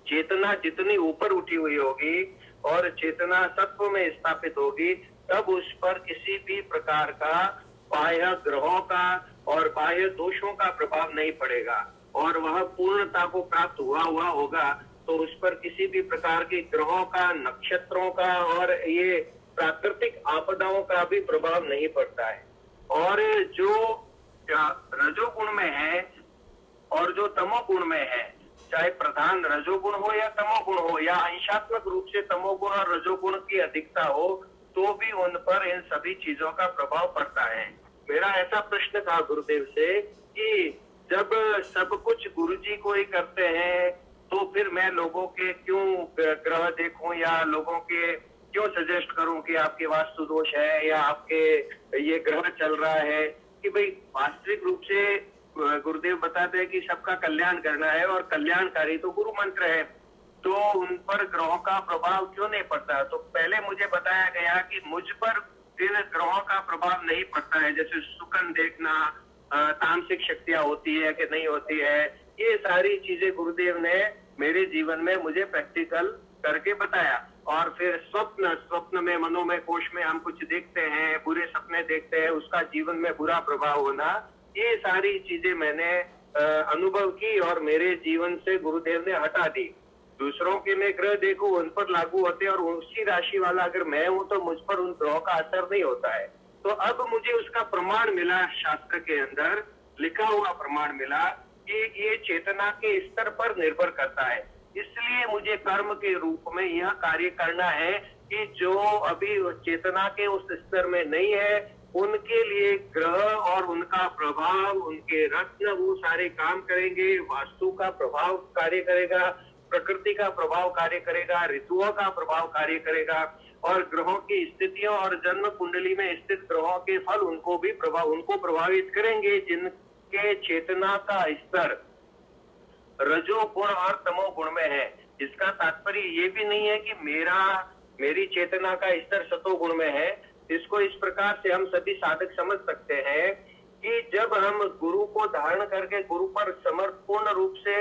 चेतना जितनी ऊपर उठी हुई होगी और चेतना सत्व में स्थापित होगी, तब उस पर किसी भी प्रकार का बाह्य ग्रहों का और बाह्य दोषों का प्रभाव नहीं पड़ेगा, और वह पूर्णता को प्राप्त हुआ होगा। तो उस पर किसी भी प्रकार के ग्रहों का, नक्षत्रों का और ये प्राकृतिक आपदाओं का भी प्रभाव नहीं पड़ता है। और जो रजोगुण में है और जो तमोगुण में है, चाहे प्रधान रजोगुण हो या तमोगुण हो, या अंशात्मक रूप से तमोगुण और रजोगुण की अधिकता हो, तो भी उन पर इन सभी चीजों का प्रभाव पड़ता है। मेरा ऐसा प्रश्न था गुरुदेव से कि जब सब कुछ गुरुजी को ही करते हैं, तो फिर मैं लोगों के क्यों ग्रह देखूं या लोगों के क्यों सजेस्ट करूं कि आपके वास्तु दोष है या आपके ये ग्रह चल रहा है। कि भाई वास्तविक रूप से गुरुदेव बताते हैं कि सबका कल्याण करना है और कल्याणकारी तो गुरु मंत्र है, तो उन पर ग्रहों का प्रभाव क्यों नहीं पड़ता। तो पहले मुझे बताया गया कि मुझ पर इन ग्रहों का प्रभाव नहीं पड़ता है। जैसे सुकन देखना, तामसिक शक्तियां होती है कि नहीं होती है, ये सारी चीजें गुरुदेव ने मेरे जीवन में मुझे प्रैक्टिकल करके बताया। और फिर स्वप्न में, मनोमय कोश में हम कुछ देखते हैं, बुरे सपने देखते हैं, उसका जीवन में बुरा प्रभाव होना, ये सारी चीजें मैंने अनुभव की और मेरे जीवन से गुरुदेव ने हटा दी। दूसरों के मैं ग्रह देखूं, उन पर लागू होते और उसी राशि वाला अगर मैं हूं तो मुझ पर उन ग्रहों का असर नहीं होता है। तो अब मुझे उसका प्रमाण मिला, शास्त्र के अंदर लिखा हुआ प्रमाण मिला कि ये चेतना के स्तर पर निर्भर करता है। इसलिए मुझे कर्म के रूप में यह कार्य करना है कि जो अभी चेतना के उस स्तर में नहीं है, उनके लिए ग्रह और उनका प्रभाव, उनके रत्न, वो सारे काम करेंगे। वास्तु का प्रभाव कार्य करेगा, प्रकृति का प्रभाव कार्य करेगा, ऋतुओं का प्रभाव कार्य करेगा, और ग्रहों की स्थितियों और जन्म कुंडली में स्थित ग्रहों के फल उनको प्रभावित करेंगे, जिनके चेतना का स्तर रजो गुण और तमो गुण में है। इसका तात्पर्य ये भी नहीं है कि मेरी चेतना का स्तर सतो गुण में है। इसको इस प्रकार से हम सभी साधक समझ सकते हैं कि जब हम गुरु को धारण करके गुरु पर पूर्ण रूप से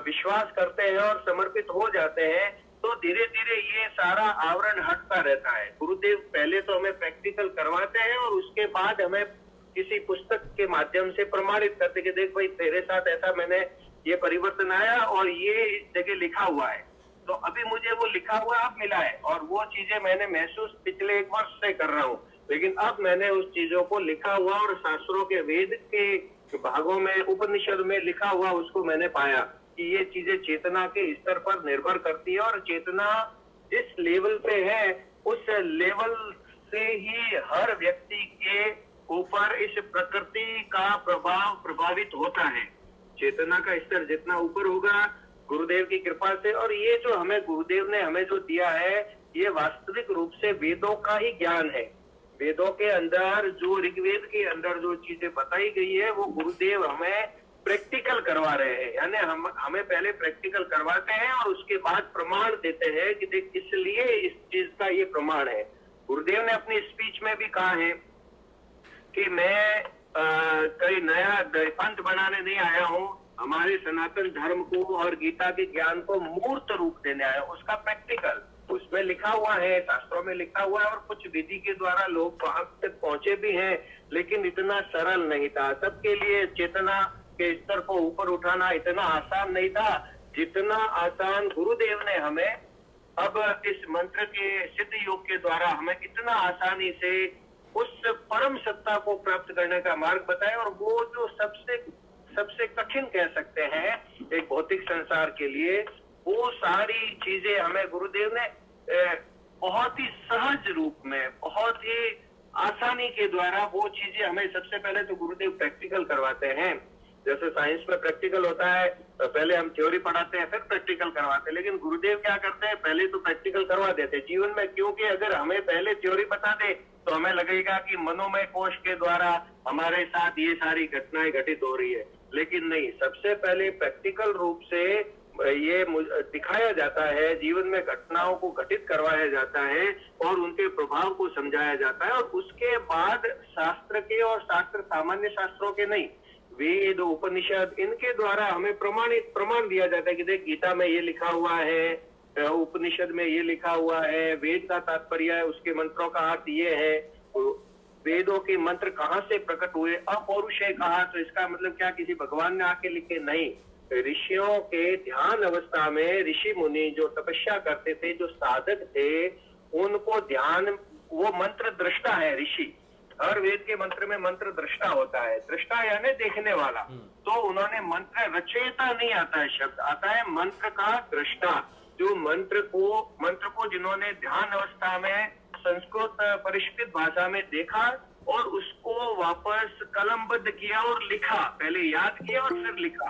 विश्वास करते हैं और समर्पित हो जाते हैं, तो धीरे धीरे ये सारा आवरण हटता रहता है। गुरुदेव पहले तो हमें प्रैक्टिकल करवाते हैं और उसके बाद हमें किसी पुस्तक के माध्यम से प्रमाणित करते कि देख भाई, तेरे साथ ऐसा मैंने ये परिवर्तन आया और ये इस जगह लिखा हुआ है। तो अभी मुझे वो लिखा हुआ अब मिला है और वो चीजें मैंने महसूस पिछले 1 वर्ष से कर रहा हूँ, लेकिन अब मैंने उस चीजों को लिखा हुआ और शास्त्रों के वेद के भागों में, उपनिषद में लिखा हुआ उसको मैंने पाया कि ये चीजें चेतना के स्तर पर निर्भर करती है और चेतना जिस लेवल पे है उस लेवल से ही हर व्यक्ति के ऊपर इस प्रकृति का प्रभाव प्रभावित होता है। चेतना का स्तर जितना ऊपर होगा गुरुदेव की कृपा से, और ये जो हमें गुरुदेव ने हमें जो दिया है ये वास्तविक रूप से वेदों का ही ज्ञान है। वेदों के अंदर जो ऋग्वेद के अंदर जो चीजें बताई गई है वो गुरुदेव हमें प्रैक्टिकल करवा रहे हैं। यानी हमें पहले प्रैक्टिकल करवाते हैं और उसके बाद प्रमाण देते हैं कि देख इसलिए इस चीज का ये प्रमाण है। गुरुदेव ने अपनी स्पीच में भी कहा है कि मैं कोई नया पंथ बनाने नहीं आया हूँ, हमारे सनातन धर्म को और गीता के ज्ञान को मूर्त रूप देने आया हूँ। उसका प्रैक्टिकल उसमें लिखा हुआ है, शास्त्रों में लिखा हुआ है और कुछ विधि के द्वारा लोग वहां तक पहुंचे भी हैं, लेकिन इतना सरल नहीं था। सबके लिए चेतना के स्तर को ऊपर उठाना इतना आसान नहीं था जितना आसान गुरुदेव ने हमें अब इस मंत्र के सिद्ध योग के द्वारा हमें इतना आसानी से उस परम सत्ता को प्राप्त करने का मार्ग बताया। और वो जो सबसे कठिन कह सकते हैं एक भौतिक संसार के लिए, वो सारी चीजें हमें गुरुदेव ने बहुत ही सहज रूप में, बहुत ही आसानी के द्वारा वो चीजें हमें सबसे पहले तो गुरुदेव प्रैक्टिकल करवाते हैं। जैसे साइंस में प्रैक्टिकल होता है, पहले हम थ्योरी पढ़ाते हैं फिर प्रैक्टिकल करवाते हैं, लेकिन गुरुदेव क्या करते हैं पहले तो प्रैक्टिकल करवा देते हैं जीवन में। क्योंकि अगर हमें पहले थ्योरी बता दे तो हमें लगेगा कि मनोमय कोश के द्वारा हमारे साथ ये सारी घटनाएं घटित हो रही है, लेकिन नहीं, सबसे पहले प्रैक्टिकल रूप से ये दिखाया जाता है, जीवन में घटनाओं को घटित करवाया जाता है और उनके प्रभाव को समझाया जाता है। और उसके बाद शास्त्र के, और शास्त्र सामान्य शास्त्रों के नहीं, वेद उपनिषद इनके द्वारा हमें प्रमाण दिया जाता है कि देख गीता में ये लिखा हुआ है, उपनिषद में ये लिखा हुआ है, वेद का तात्पर्य है, उसके मंत्रों का अर्थ ये है, वेदों के मंत्र कहाँ से प्रकट हुए, अपौरुष है कहा तो इसका मतलब क्या किसी भगवान ने आके लिखे? नहीं, ऋषियों के ध्यान अवस्था में ऋषि मुनि जो तपस्या करते थे, जो साधक थे, उनको ध्यान, वो मंत्र दृष्टा है ऋषि। हर वेद के मंत्र में मंत्र दृष्टा होता है, दृष्टा यानी देखने वाला। तो उन्होंने मंत्र रचयिता नहीं आता है शब्द, आता है मंत्र का दृष्टा, जो मंत्र को जिन्होंने ध्यान अवस्था में संस्कृत परिष्कृत भाषा में देखा और उसको वापस कलमबद्ध किया और लिखा, पहले याद किया और फिर लिखा,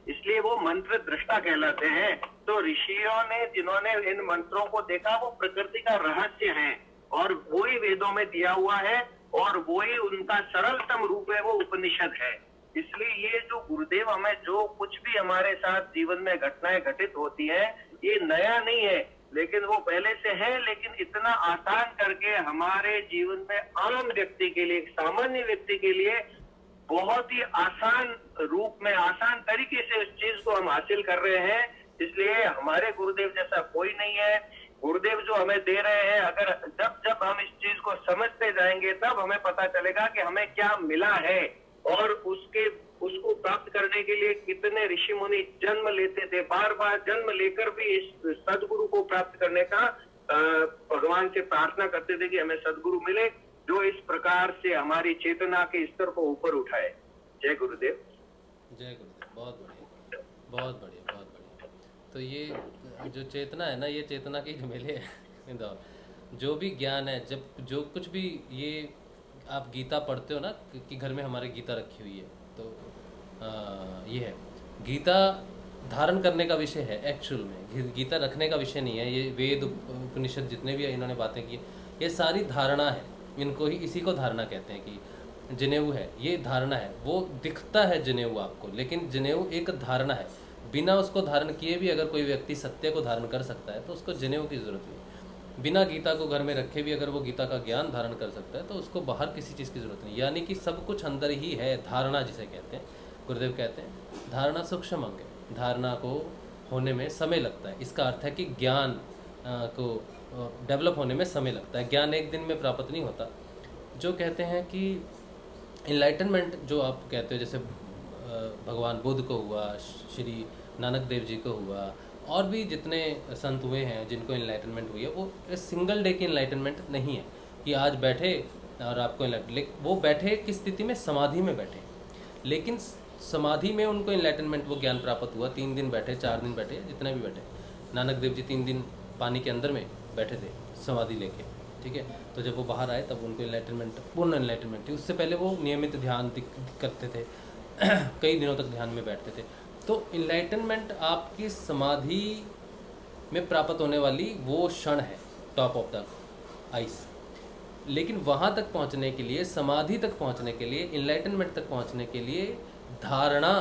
इसलिए वो मंत्र दृष्टा कहलाते हैं। तो ऋषियों ने जिन्होंने इन मंत्रों को देखा वो प्रकृति का रहस्य है और वही वेदों में दिया हुआ है और वही उनका सरलतम रूप है, वो उपनिषद है। इसलिए ये जो गुरुदेव हमें जो कुछ भी हमारे साथ जीवन में घटनाएं घटित होती हैं, ये नया नहीं है, लेकिन वो पहले से है, लेकिन इतना आसान करके हमारे जीवन में आम व्यक्ति के लिए, सामान्य व्यक्ति के लिए बहुत ही आसान रूप में, आसान तरीके से इस चीज को हम हासिल कर रहे हैं। इसलिए हमारे गुरुदेव जैसा कोई नहीं है। गुरुदेव जो हमें दे रहे हैं, अगर जब जब हम इस चीज को समझते जाएंगे तब हमें पता चलेगा कि हमें क्या मिला है और उसको प्राप्त करने के लिए कितने ऋषि मुनि जन्म लेते थे, बार बार जन्म लेकर भी इस सदगुरु को प्राप्त करने का भगवान से प्रार्थना करते थे कि हमें सदगुरु मिले जो इस प्रकार से हमारी चेतना के स्तर को ऊपर उठाए। जय गुरुदेव। जय गुरुदेव। बहुत बढ़िया, बहुत बढ़िया, बहुत बढ़िया। तो ये जो चेतना है ना, ये चेतना के झमेले है इंदौर। जो भी ज्ञान है, जब जो कुछ भी ये आप गीता पढ़ते हो ना कि घर में हमारे गीता रखी हुई है, तो ये है गीता धारण करने का विषय है। एक्चुअल में गीता रखने का विषय नहीं है। ये वेद उपनिषद जितने भी इन्होंने बातें की, ये सारी धारणा है। इनको ही, इसी को धारणा कहते हैं कि जनेऊ है, ये धारणा है। वो दिखता है जनेऊ आपको, लेकिन जनेऊ एक धारणा है। बिना उसको धारण किए भी अगर कोई व्यक्ति सत्य को धारण कर सकता है तो उसको जनेऊ की ज़रूरत नहीं। बिना गीता को घर में रखे भी अगर वो गीता का ज्ञान धारण कर सकता है तो उसको बाहर किसी चीज़ की ज़रूरत नहीं। यानी कि सब कुछ अंदर ही है। धारणा जिसे कहते हैं, गुरुदेव कहते हैं धारणा सूक्ष्म अंग है। धारणा को होने में समय लगता है। इसका अर्थ है कि ज्ञान को डेवलप होने में समय लगता है। ज्ञान एक दिन में प्राप्त नहीं होता। जो कहते हैं कि इनलाइटनमेंट जो आप कहते हो, जैसे भगवान बुद्ध को हुआ, श्री नानक देव जी को हुआ, और भी जितने संत हुए हैं जिनको इनलाइटनमेंट हुई है, वो सिंगल डे की इनलाइटनमेंट नहीं है कि आज बैठे और आपको वो बैठे किस स्थिति में, समाधि में बैठे। लेकिन समाधि में उनको इनलाइटनमेंट, वो ज्ञान प्राप्त हुआ। 3 दिन बैठे, 4 दिन बैठे, जितने भी बैठे। नानक देव जी 3 दिन पानी के अंदर में बैठे थे समाधि लेके, ठीक है। तो जब वो बाहर आए तब उनको इनलाइटनमेंट, पूर्ण इनलाइटनमेंट थी। उससे पहले वो नियमित ध्यान करते थे कई दिनों तक ध्यान में बैठते थे। तो इनलाइटनमेंट आपकी समाधि में प्राप्त होने वाली वो क्षण है, टॉप ऑफ द आइस। लेकिन वहाँ तक पहुँचने के लिए, समाधि तक पहुँचने के लिए, इनलाइटनमेंट तक पहुँचने के लिए धारणा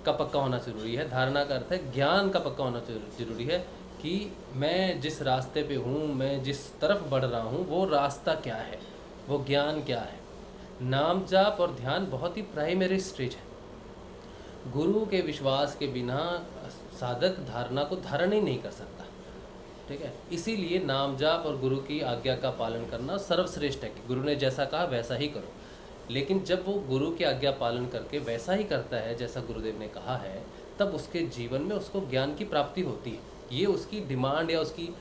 का पक्का होना जरूरी है। धारणा का अर्थ है ज्ञान का पक्का होना जरूरी है कि मैं जिस रास्ते पे हूँ, मैं जिस तरफ बढ़ रहा हूँ, वो रास्ता क्या है, वो ज्ञान क्या है। नाम जाप और ध्यान बहुत ही प्राइमरी स्टेज है। गुरु के विश्वास के बिना साधक धारणा को धारण ही नहीं कर सकता, ठीक है। इसीलिए नाम जाप और गुरु की आज्ञा का पालन करना सर्वश्रेष्ठ है कि गुरु ने जैसा कहा वैसा ही करो। लेकिन जब वो गुरु की आज्ञा पालन करके वैसा ही करता है जैसा गुरुदेव ने कहा है, तब उसके जीवन में उसको ज्ञान की प्राप्ति होती है। ये उसकी डिमांड या उसकी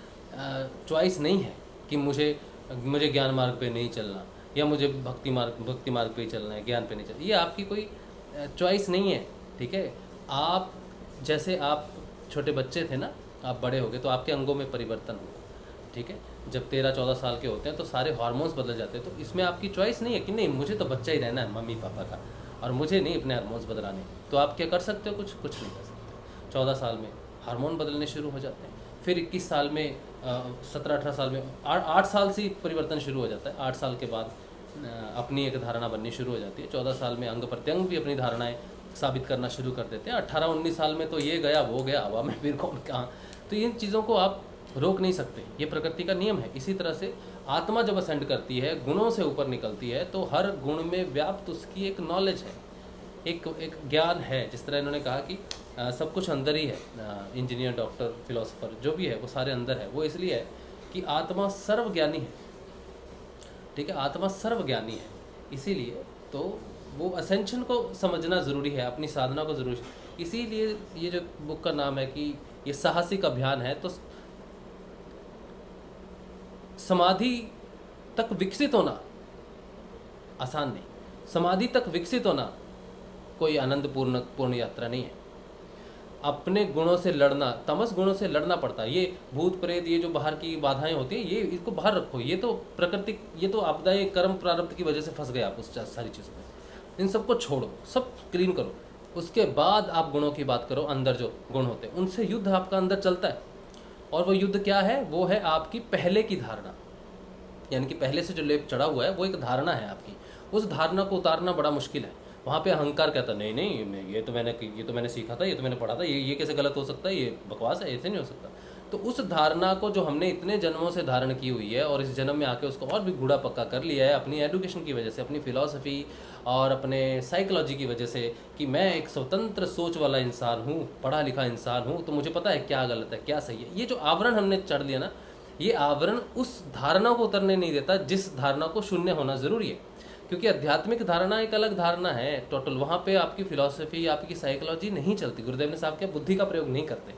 चॉइस नहीं है कि मुझे ज्ञान मार्ग पे नहीं चलना, या मुझे भक्ति मार्ग पे ही चलना है, ज्ञान पे नहीं चलना। ये आपकी कोई चॉइस नहीं है, ठीक है। आप जैसे आप छोटे बच्चे थे ना, आप बड़े हो गए तो आपके अंगों में परिवर्तन हुआ, ठीक है। जब 13-14 साल के होते हैं तो सारे हार्मोन्स बदल जाते हैं। तो इसमें आपकी चॉइस नहीं है कि नहीं मुझे तो बच्चा ही रहना है मम्मी पापा का, और मुझे नहीं अपने हार्मोन्स बदलाने। तो आप क्या कर सकते हो? कुछ नहीं कर सकते। 14 साल में हार्मोन बदलने शुरू हो जाते हैं। फिर 21 साल में, 17-18 साल में, 8 साल से परिवर्तन शुरू हो जाता है। 8 साल के बाद अपनी एक धारणा बननी शुरू हो जाती है। 14 साल में अंग प्रत्यंग भी अपनी धारणाएँ साबित करना शुरू कर देते हैं। 18-19 साल में तो ये गया वो गया, हवा में फिर कौन कहाँ। तो इन चीज़ों को आप रोक नहीं सकते, ये प्रकृति का नियम है। इसी तरह से आत्मा जब असेंड करती है, गुणों से ऊपर निकलती है, तो हर गुण में व्याप्त उसकी एक नॉलेज है, एक ज्ञान है। जिस तरह इन्होंने कहा कि सब कुछ अंदर ही है। इंजीनियर, डॉक्टर, फिलोसोफर जो भी है वो सारे अंदर है। वो इसलिए है कि आत्मा सर्वज्ञानी है, ठीक है। आत्मा सर्वज्ञानी है, इसीलिए तो वो असेंशन को समझना ज़रूरी है, अपनी साधना को ज़रूरी है। इसीलिए ये जो बुक का नाम है कि ये साहसिक अभियान है। तो समाधि तक विकसित होना आसान नहीं, समाधि तक विकसित होना कोई आनंद पूर्ण यात्रा नहीं है। अपने गुणों से लड़ना, तमस गुणों से लड़ना पड़ता है। ये भूत प्रेत, ये जो बाहर की बाधाएं होती हैं, ये इसको बाहर रखो। ये तो प्रकृति, ये तो आपदाएं, कर्म प्रारब्ध की वजह से फंस गए आप उस सारी चीज़ों में। इन सबको छोड़ो, सब क्लीन करो, उसके बाद आप गुणों की बात करो। अंदर जो गुण होते हैं उनसे युद्ध आपका अंदर चलता है। और वो युद्ध क्या है? वो है आपकी पहले की धारणा, यानी कि पहले से जो लेप चढ़ा हुआ है वो एक धारणा है आपकी। उस धारणा को उतारना बड़ा मुश्किल है। वहाँ पे अहंकार कहता नहीं नहीं, ये तो मैंने सीखा था, ये तो मैंने पढ़ा था, ये कैसे गलत हो सकता है, ये बकवास है, ऐसे नहीं हो सकता। तो उस धारणा को जो हमने इतने जन्मों से धारण की हुई है और इस जन्म में आके उसको और भी गूढ़ा पक्का कर लिया है अपनी एजुकेशन की वजह से, अपनी फिलॉसफी और अपने साइकोलॉजी की वजह से, कि मैं एक स्वतंत्र सोच वाला इंसान हूँ, पढ़ा लिखा इंसान हूँ, तो मुझे पता है क्या गलत है क्या सही है। ये जो आवरण हमने चढ़ लिया ना, ये आवरण उस धारणा को उतरने नहीं देता जिस धारणा को शून्य होना ज़रूरी है। क्योंकि आध्यात्मिक धारणा एक अलग धारणा है टोटल, वहाँ पे आपकी फिलॉसफी आपकी साइकोलॉजी नहीं चलती। गुरुदेव ने साहब क्या बुद्धि का प्रयोग नहीं करते।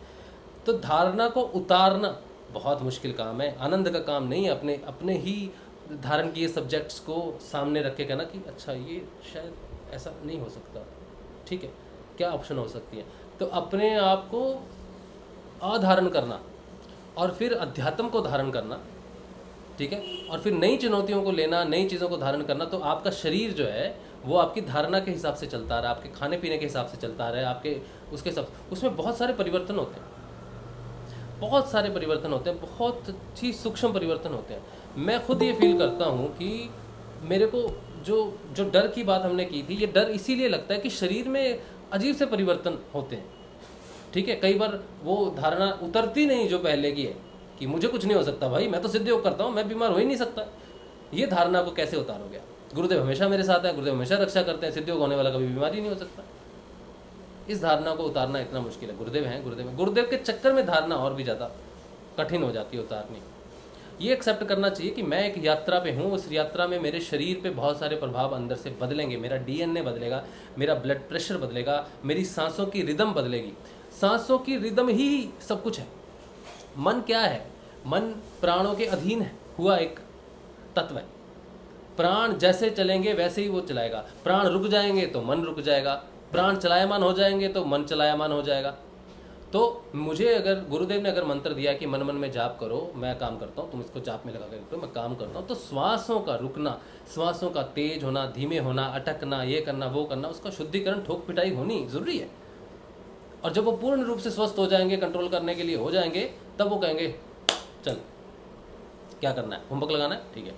तो धारणा को उतारना बहुत मुश्किल काम है, आनंद का काम नहीं है। अपने अपने ही धारण किए सब्जेक्ट्स को सामने रख के कहना कि अच्छा ये शायद ऐसा नहीं हो सकता, ठीक है क्या ऑप्शन हो सकती है। तो अपने आप को अधारण करना और फिर अध्यात्म को धारण करना, ठीक है, और फिर नई चुनौतियों को लेना, नई चीज़ों को धारण करना। तो आपका शरीर जो है वो आपकी धारणा के हिसाब से चलता आ रहा है, आपके खाने पीने के हिसाब से चलता आ रहा है, आपके उसके हिसाब, उसमें बहुत सारे परिवर्तन होते हैं, बहुत सारे परिवर्तन होते हैं, बहुत ही सूक्ष्म परिवर्तन होते हैं। मैं खुद ये फील करता हूँ कि मेरे को जो डर की बात हमने की थी, ये डर इसीलिए लगता है कि शरीर में अजीब से परिवर्तन होते हैं, ठीक है। कई बार वो धारणा उतरती नहीं जो पहले की है कि मुझे कुछ नहीं हो सकता भाई, मैं तो सिद्ध योग करता हूँ, मैं बीमार हो ही नहीं सकता। ये धारणा को कैसे उतारोगे? गुरुदेव हमेशा मेरे साथ है, गुरुदेव हमेशा रक्षा करते हैं, सिद्ध योग होने वाला कभी बीमार ही नहीं हो सकता। इस धारणा को उतारना इतना मुश्किल है। गुरुदेव हैं, गुरुदेव हैं, गुरुदेव के चक्कर में धारणा और भी ज़्यादा कठिन हो जाती है उतारनी। ये एक्सेप्ट करना चाहिए कि मैं एक यात्रा पे हूँ, उस यात्रा में मेरे शरीर पे बहुत सारे प्रभाव अंदर से बदलेंगे, मेरा डीएनए बदलेगा, मेरा ब्लड प्रेशर बदलेगा, मेरी सांसों की रिदम बदलेगी। सांसों की रिदम ही सब कुछ है। मन क्या है? मन प्राणों के अधीन हुआ एक तत्व है। प्राण जैसे चलेंगे वैसे ही वो चलाएगा। प्राण रुक जाएंगे तो मन रुक जाएगा, प्राण चलायमान हो जाएंगे तो मन चलायमान हो जाएगा। तो मुझे अगर गुरुदेव ने अगर मंत्र दिया कि मन मन में जाप करो, मैं काम करता हूँ, तुम इसको जाप में लगा कर करो, मैं काम करता हूँ, तो श्वासों का रुकना, श्वासों का तेज होना, धीमे होना, अटकना, ये करना वो करना, उसका शुद्धिकरण, ठोक पिटाई होनी जरूरी है। और जब वो पूर्ण रूप से स्वस्थ हो जाएंगे, कंट्रोल करने के लिए हो जाएंगे, तब वो कहेंगे चल क्या करना है, कुंभक लगाना है, ठीक है।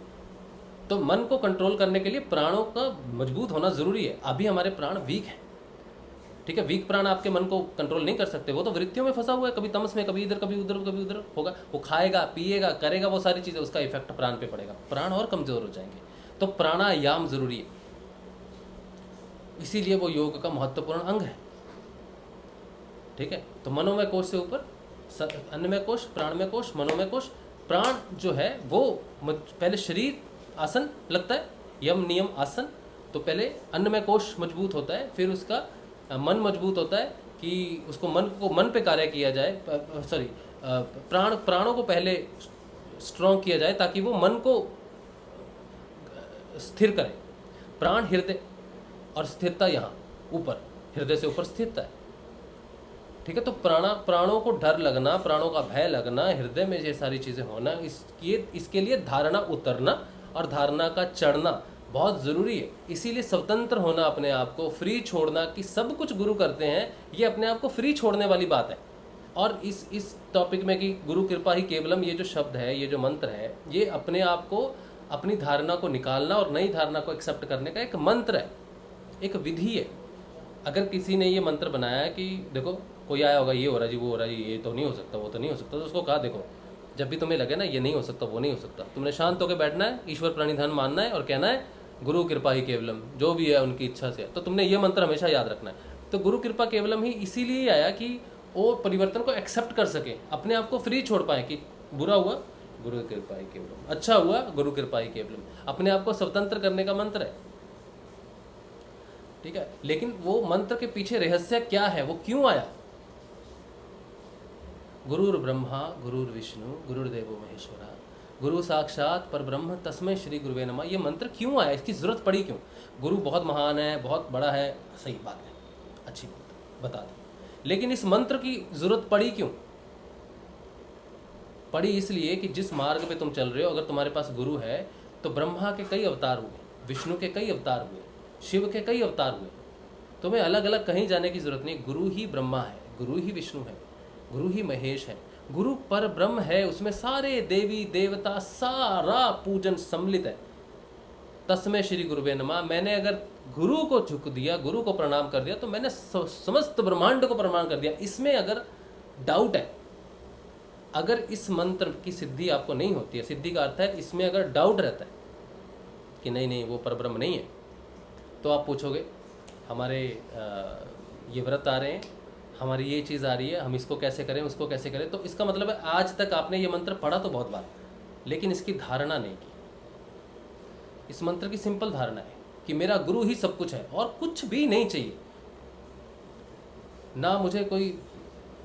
तो मन को कंट्रोल करने के लिए प्राणों का मजबूत होना जरूरी है। अभी हमारे प्राण वीक हैं, ठीक है। वीक प्राण आपके मन को कंट्रोल नहीं कर सकते, वो तो वृत्तियों में फंसा हुआ है, कभी तमस में, कभी इधर कभी उधर कभी उधर होगा। वो खाएगा पिएगा करेगा वो सारी चीज़ें, उसका इफेक्ट प्राण पे पड़ेगा, प्राण और कमजोर हो जाएंगे। तो प्राणायाम जरूरी है, इसीलिए वो योग का महत्वपूर्ण अंग है, ठीक है। तो मनोमय कोश से ऊपर अन्नमय कोश, प्राणमय कोश, मनोमय कोश। प्राण जो है वो पहले शरीर आसन लगता है, यम नियम आसन। तो पहले अन्नमय कोश मजबूत होता है, फिर उसका मन मजबूत होता है कि उसको मन पे कार्य किया जाए, प्राणों को पहले स्ट्रॉन्ग किया जाए ताकि वो मन को स्थिर करे। प्राण हृदय और स्थिरता यहाँ ऊपर, हृदय से ऊपर स्थिरता है, ठीक है। तो प्राणों को डर लगना, प्राणों का भय लगना, हृदय में ये सारी चीज़ें होना, इसके लिए धारणा उतरना और धारणा का चढ़ना बहुत ज़रूरी है। इसीलिए स्वतंत्र होना, अपने आप को फ्री छोड़ना, कि सब कुछ गुरु करते हैं, ये अपने आप को फ्री छोड़ने वाली बात है। और इस टॉपिक में कि गुरु कृपा ही केवलम, ये जो शब्द है, ये जो मंत्र है, ये अपने आप को, अपनी धारणा को निकालना और नई धारणा को एक्सेप्ट करने का एक मंत्र है, एक विधि है। अगर किसी ने ये मंत्र बनाया है कि देखो कोई आया होगा, ये हो रहा जी, वो हो रहा जी, ये तो नहीं हो सकता, वो तो नहीं हो सकता, तो उसको कहा देखो जब भी तुम्हें लगे ना ये नहीं हो सकता, वो नहीं हो सकता, तुमने शांत होकर बैठना है, ईश्वर प्रणिधान मानना है और कहना है गुरु कृपा ही केवलम, जो भी है उनकी इच्छा से। तो तुमने ये मंत्र हमेशा याद रखना है। तो गुरु कृपा केवलम ही इसीलिए आया कि वो परिवर्तन को एक्सेप्ट कर सके, अपने आप को फ्री छोड़ पाए कि बुरा हुआ गुरु कृपा ही केवलम, अच्छा हुआ गुरु कृपा ही केवलम, अपने आप को स्वतंत्र करने का मंत्र है, ठीक है। लेकिन वो मंत्र के पीछे रहस्य क्या है, वो क्यों आया? गुरुर ब्रह्मा गुरुर विष्णु गुरुर्देवो महेश्वरा गुरु साक्षात परब्रह्म तस्मै श्री गुरुवे नमः। ये मंत्र क्यों आया, इसकी जरूरत पड़ी क्यों? गुरु बहुत महान है, बहुत बड़ा है, सही बात है, अच्छी बात बता दी, लेकिन इस मंत्र की जरूरत पड़ी क्यों? पड़ी इसलिए कि जिस मार्ग पे तुम चल रहे हो, अगर तुम्हारे पास गुरु है तो ब्रह्मा के कई अवतार हुए, विष्णु के कई अवतार हुए, शिव के कई अवतार हुए, तुम्हें अलग अलग कहीं जाने की जरूरत नहीं। गुरु ही ब्रह्मा है, गुरु ही विष्णु है, गुरु ही महेश है, गुरु पर ब्रह्म है, उसमें सारे देवी देवता, सारा पूजन सम्मिलित है। तस्मै श्री गुरुवे नमः। मैंने अगर गुरु को झुक दिया, गुरु को प्रणाम कर दिया, तो मैंने समस्त ब्रह्मांड को प्रणाम कर दिया। इसमें अगर डाउट है, अगर इस मंत्र की सिद्धि आपको नहीं होती है, सिद्धि का अर्थ है इसमें अगर डाउट रहता है कि नहीं नहीं वो परब्रह्म नहीं है, तो आप पूछोगे हमारे ये व्रत आ रहे हैं, हमारी ये चीज़ आ रही है, हम इसको कैसे करें, उसको कैसे करें, तो इसका मतलब है आज तक आपने ये मंत्र पढ़ा तो बहुत बार, लेकिन इसकी धारणा नहीं की। इस मंत्र की सिंपल धारणा है कि मेरा गुरु ही सब कुछ है और कुछ भी नहीं चाहिए। ना मुझे कोई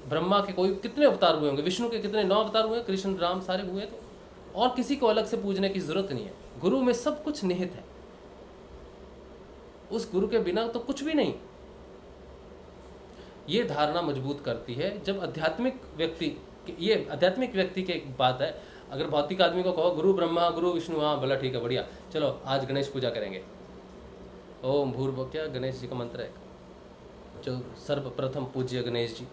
ब्रह्मा के कोई कितने अवतार हुए होंगे, विष्णु के कितने 9 अवतार हुए, कृष्ण राम सारे हुए, तो और किसी को अलग से पूजने की जरूरत नहीं है। गुरु में सब कुछ निहित है, उस गुरु के बिना तो कुछ भी नहीं। ये धारणा मजबूत करती है जब आध्यात्मिक व्यक्ति, ये आध्यात्मिक व्यक्ति की बात है। अगर भौतिक आदमी को कहो गुरु ब्रह्मा गुरु विष्णु, हाँ बोला ठीक है बढ़िया, चलो आज गणेश पूजा करेंगे, ओम भूर्भुवः, क्या गणेश जी का मंत्र है जो सर्वप्रथम पूज्य गणेश जी।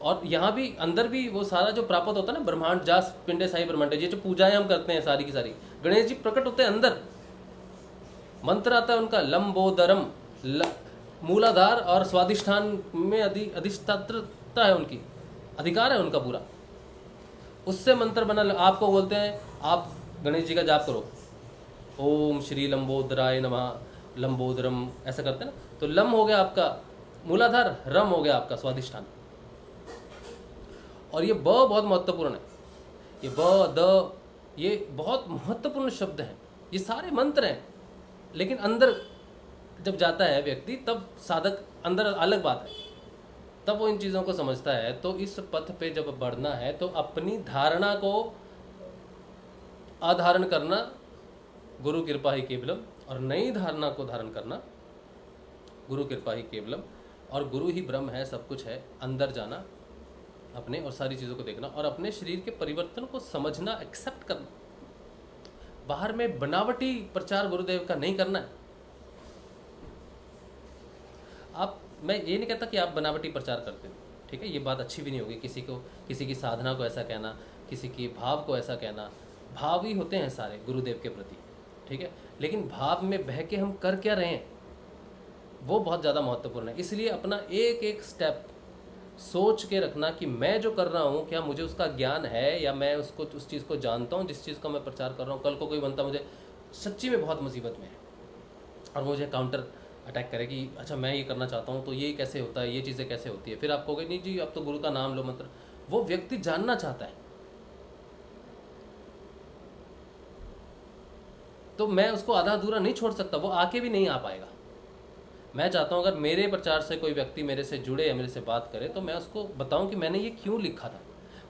और यहाँ भी अंदर भी वो सारा जो प्राप्त होता है ना, ब्रह्मांड जास पिंडे साई ब्रह्मांड, ये जो पूजाएं हम करते हैं सारी की सारी, गणेश जी प्रकट होते हैं अंदर। मंत्र आता है उनका लंबोदरम, मूलाधार और स्वादिष्ठान में अधिष्ठात्रता है उनकी, अधिकार है उनका पूरा, उससे मंत्र बना। आपको बोलते हैं आप गणेश जी का जाप करो, ओम श्री लंबोदराय नमः, लंबोदरम ऐसा करते हैं ना, तो लम हो गया आपका मूलाधार, रम हो गया आपका स्वादिष्ठान। और ये ब बहुत महत्वपूर्ण है, ये ब द ये बहुत महत्वपूर्ण शब्द हैं, ये सारे मंत्र हैं, लेकिन अंदर जब जाता है व्यक्ति तब साधक अंदर अलग बात है, तब वो इन चीज़ों को समझता है। तो इस पथ पे जब बढ़ना है तो अपनी धारणा को आधारण करना गुरु कृपा ही केवलम, और नई धारणा को धारण करना गुरु कृपा ही केवलम, और गुरु ही ब्रह्म है, सब कुछ है। अंदर जाना अपने और सारी चीज़ों को देखना और अपने शरीर के परिवर्तन को समझना, एक्सेप्ट करना। बाहर में बनावटी प्रचार गुरुदेव का नहीं करना है। आप, मैं ये नहीं कहता कि आप बनावटी प्रचार करते हो, ठीक है, ये बात अच्छी भी नहीं होगी। किसी की साधना को ऐसा कहना, किसी की भाव को ऐसा कहना, भाव ही होते हैं सारे गुरुदेव के प्रति, ठीक है, लेकिन भाव में बह के हम कर क्या रहे हैं वो बहुत ज़्यादा महत्वपूर्ण है। इसलिए अपना एक एक स्टेप सोच के रखना कि मैं जो कर रहा हूँ क्या मुझे उसका ज्ञान है, या मैं उसको उस चीज़ को जानता हूँ जिस चीज़ का मैं प्रचार कर रहा हूँ। कल को कोई बनता मुझे सच्ची में बहुत मुसीबत में है और मुझे काउंटर अटैक करे कि अच्छा मैं ये करना चाहता हूँ तो ये कैसे होता है, ये चीज़ें कैसे होती है, फिर आप कहोगे नहीं जी अब तो गुरु का नाम लो मंत्र। वो व्यक्ति जानना चाहता है, तो मैं उसको आधा अधूरा नहीं छोड़ सकता, वो आके भी नहीं आ पाएगा। मैं चाहता हूँ अगर मेरे प्रचार से कोई व्यक्ति मेरे से जुड़े या मेरे से बात करे तो मैं उसको बताऊँ कि मैंने ये क्यों लिखा था।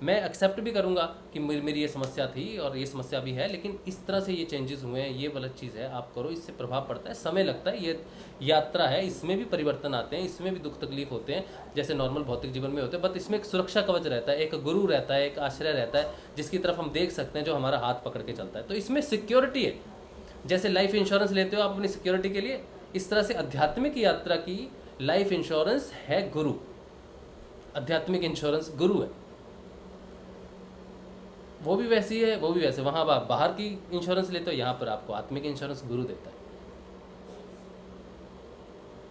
मैं एक्सेप्ट भी करूँगा कि मेरी ये समस्या थी और ये समस्या भी है, लेकिन इस तरह से ये चेंजेस हुए हैं, ये गलत चीज़ है, आप करो, इससे प्रभाव पड़ता है, समय लगता है, ये यात्रा है, इसमें भी परिवर्तन आते हैं, इसमें भी दुख तकलीफ होते हैं जैसे नॉर्मल भौतिक जीवन में होते हैं। बट इसमें एक सुरक्षा कवच रहता है, एक गुरु रहता है, एक आश्रय रहता है जिसकी तरफ हम देख सकते हैं, जो हमारा हाथ पकड़ के चलता है। तो इसमें सिक्योरिटी है। जैसे लाइफ इंश्योरेंस लेते हो आप अपनी सिक्योरिटी के लिए, इस तरह से आध्यात्मिक यात्रा की लाइफ इंश्योरेंस है गुरु। आध्यात्मिक इंश्योरेंस गुरु है, वो भी वैसी है, वो भी वैसे। वहाँ आप बाहर की इंश्योरेंस लेते हो, यहाँ पर आपको आत्मिक इंश्योरेंस गुरु देता है।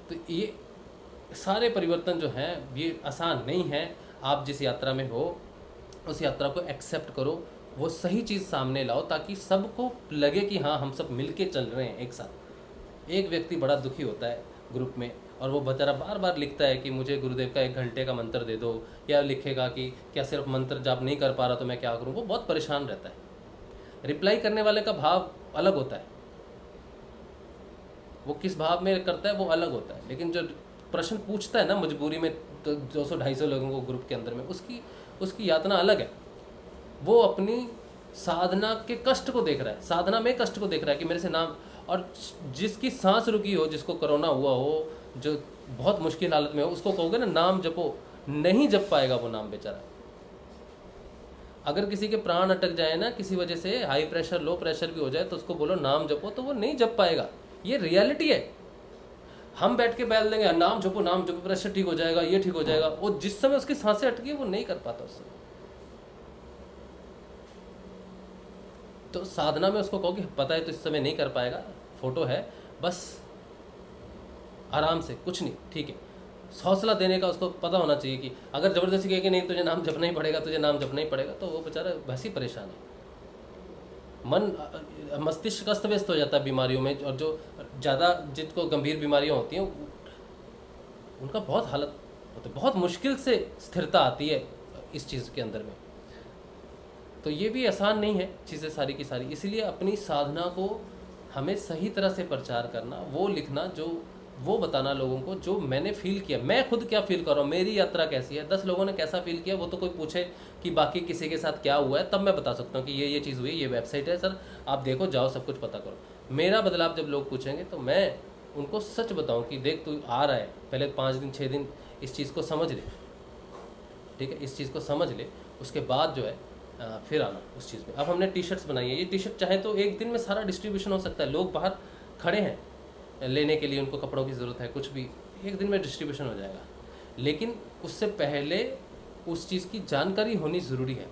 तो ये सारे परिवर्तन जो हैं ये आसान नहीं है। आप जिस यात्रा में हो उस यात्रा को एक्सेप्ट करो, वो सही चीज़ सामने लाओ ताकि सबको लगे कि हाँ हम सब मिलके चल रहे हैं एक साथ। एक व्यक्ति बड़ा दुखी होता है ग्रुप में और वो बेचारा बार बार लिखता है कि मुझे गुरुदेव का 1 घंटे का मंत्र दे दो, या लिखेगा कि क्या सिर्फ मंत्र जाप नहीं कर पा रहा तो मैं क्या करूँ। वो बहुत परेशान रहता है। रिप्लाई करने वाले का भाव अलग होता है, वो किस भाव में करता है वो अलग होता है, लेकिन जो प्रश्न पूछता है ना मजबूरी में, तो 200-250 लोगों को ग्रुप के अंदर में, उसकी यातना अलग है। वो अपनी साधना के कष्ट को देख रहा है, साधना में कष्ट को देख रहा है कि मेरे से नाम, और जिसकी सांस रुकी हो, जिसको कोरोना हुआ हो, जो बहुत मुश्किल हालत में हो, उसको कहोगे ना नाम जपो, नहीं जप पाएगा वो नाम बेचारा। अगर किसी के प्राण अटक जाए ना किसी वजह से, हाई प्रेशर लो प्रेशर भी हो जाए, तो उसको बोलो नाम जपो, तो वो नहीं जप पाएगा। ये रियलिटी है। हम बैठ के बैल देंगे नाम जपो नाम जपो, प्रेशर ठीक हो जाएगा, ये ठीक हो जाएगा, वो जिस समय उसकी सांसें अटकी वो नहीं कर पाता उस समय। तो साधना में उसको कहो कि पता है तो इस समय नहीं कर पाएगा, फोटो है, बस आराम से, कुछ नहीं, ठीक है, हौसला देने का उसको पता होना चाहिए कि अगर ज़बरदस्ती कहे कि नहीं तुझे नाम जपना ही पड़ेगा, तुझे नाम जपना ही पड़ेगा, तो वो बेचारा वैसे ही परेशान है। मस्तिष्क अस्त व्यस्त हो जाता है बीमारियों में, और जो ज़्यादा जिनको गंभीर बीमारियाँ होती हैं उनका बहुत हालत होता है, बहुत मुश्किल से स्थिरता आती है इस चीज़ के अंदर में। तो ये भी आसान नहीं है चीज़ें सारी की सारी, इसलिए अपनी साधना को हमें सही तरह से प्रचार करना, वो लिखना, जो वो बताना लोगों को जो मैंने फील किया, मैं खुद क्या फील कर रहा हूँ, मेरी यात्रा कैसी है, 10 लोगों ने कैसा फील किया, वो तो कोई पूछे कि बाकी किसी के साथ क्या हुआ है, तब मैं बता सकता हूँ कि ये चीज़ हुई, ये वेबसाइट है सर, आप देखो, जाओ, सब कुछ पता करो। मेरा बदलाव जब लोग पूछेंगे तो मैं उनको सच बताऊँ कि देख तू आ रहा है, पहले 5 दिन 6 दिन इस चीज़ को समझ ले, ठीक है, इस चीज़ को समझ ले, उसके बाद जो है फिर आना उस चीज़ में। अब हमने टी शर्ट्स बनाई है, ये टी शर्ट चाहे तो एक दिन में सारा डिस्ट्रीब्यूशन हो सकता है, लोग बाहर खड़े हैं लेने के लिए, उनको कपड़ों की ज़रूरत है, कुछ भी एक दिन में डिस्ट्रीब्यूशन हो जाएगा। लेकिन उससे पहले उस चीज़ की जानकारी होनी ज़रूरी है,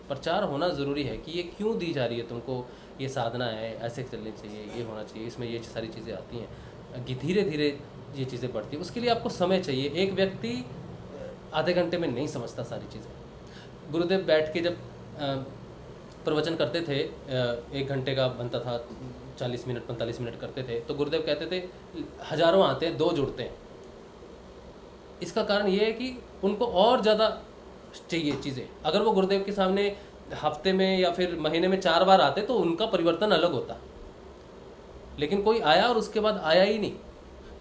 प्रचार होना ज़रूरी है कि ये क्यों दी जा रही है तुमको, ये साधना है, ऐसे चलनी चाहिए, ये होना चाहिए, इसमें ये सारी चीज़ें आती हैं कि धीरे धीरे ये चीज़ें बढ़ती हैं। उसके लिए आपको समय चाहिए, एक व्यक्ति आधे घंटे में नहीं समझता सारी चीज़ें। गुरुदेव बैठ के जब प्रवचन करते थे, 1 घंटे का बनता था, 40 मिनट 45 मिनट करते थे, तो गुरुदेव कहते थे हज़ारों आते हैं, 2 जुड़ते हैं। इसका कारण ये है कि उनको और ज़्यादा चाहिए चीज़ें। अगर वो गुरुदेव के सामने हफ्ते में या फिर महीने में 4 बार आते तो उनका परिवर्तन अलग होता, लेकिन कोई आया और उसके बाद आया ही नहीं।